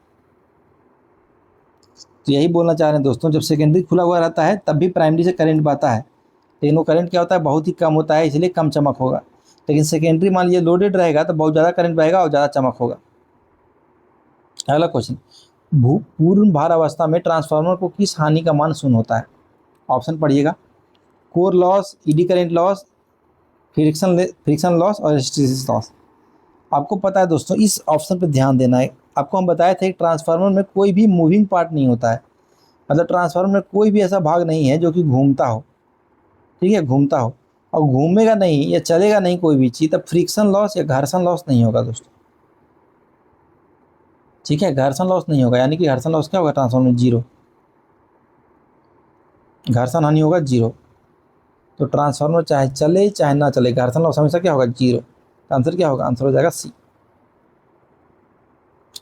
तो यही बोलना चाह रहे हैं दोस्तों, जब सेकेंडरी खुला हुआ रहता है तब भी प्राइमरी से करंट बहता है, लेकिन वो करंट क्या होता है, बहुत ही कम होता है, इसलिए कम चमक होगा। लेकिन सेकेंडरी मान लीजिए लोडेड रहेगा तो बहुत ज़्यादा करंट बहेगा और ज़्यादा चमक होगा। अगला क्वेश्चन, पूर्ण भार अवस्था में ट्रांसफार्मर को किस हानि का मान शून्य होता है। ऑप्शन पढ़िएगा, core loss, eddy current loss, friction loss और हिस्टैरिसीस लॉस। आपको पता है दोस्तों, इस ऑप्शन पर ध्यान देना है। आपको हम बताए थे कि ट्रांसफार्मर में कोई भी मूविंग पार्ट नहीं होता है, मतलब ट्रांसफार्मर में कोई भी ऐसा भाग नहीं है जो कि घूमता हो, ठीक है, घूमता हो। और घूमेगा नहीं या चलेगा नहीं कोई भी चीज़, तब फ्रिक्शन लॉस या घर्षण लॉस नहीं होगा दोस्तों, ठीक है। घर्षण लॉस नहीं होगा, यानी कि घर्षण लॉस क्या होगा, ट्रांसफार्मर में जीरो, घर्षण हानि होगा जीरो। तो ट्रांसफार्मर चाहे चले चाहे ना चले, घर्षण लॉस हमेशा क्या होगा, जीरो। तो आंसर क्या होगा, आंसर हो जाएगा सी।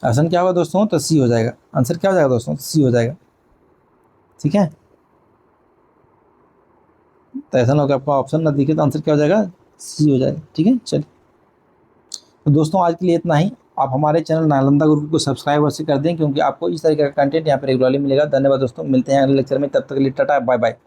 आंसर क्या होगा दोस्तों, तो सी हो जाएगा। आंसर क्या हो जाएगा दोस्तों, सी हो जाएगा, ठीक है। तो ऐसा ना होगा आपका ऑप्शन ना दिखे तो आंसर क्या हो जाएगा, सी हो जाएगा, ठीक है। चलिए, तो दोस्तों आज के लिए इतना ही। आप हमारे चैनल नालंदा गुरुकुल को सब्सक्राइब अवश्य कर दें, क्योंकि आपको इस तरह का कंटेंट यहाँ पर रेगुलरली मिलेगा। धन्यवाद दोस्तों, मिलते हैं अगले लेक्चर में, तब तक के लिए टाटा बाय बाय।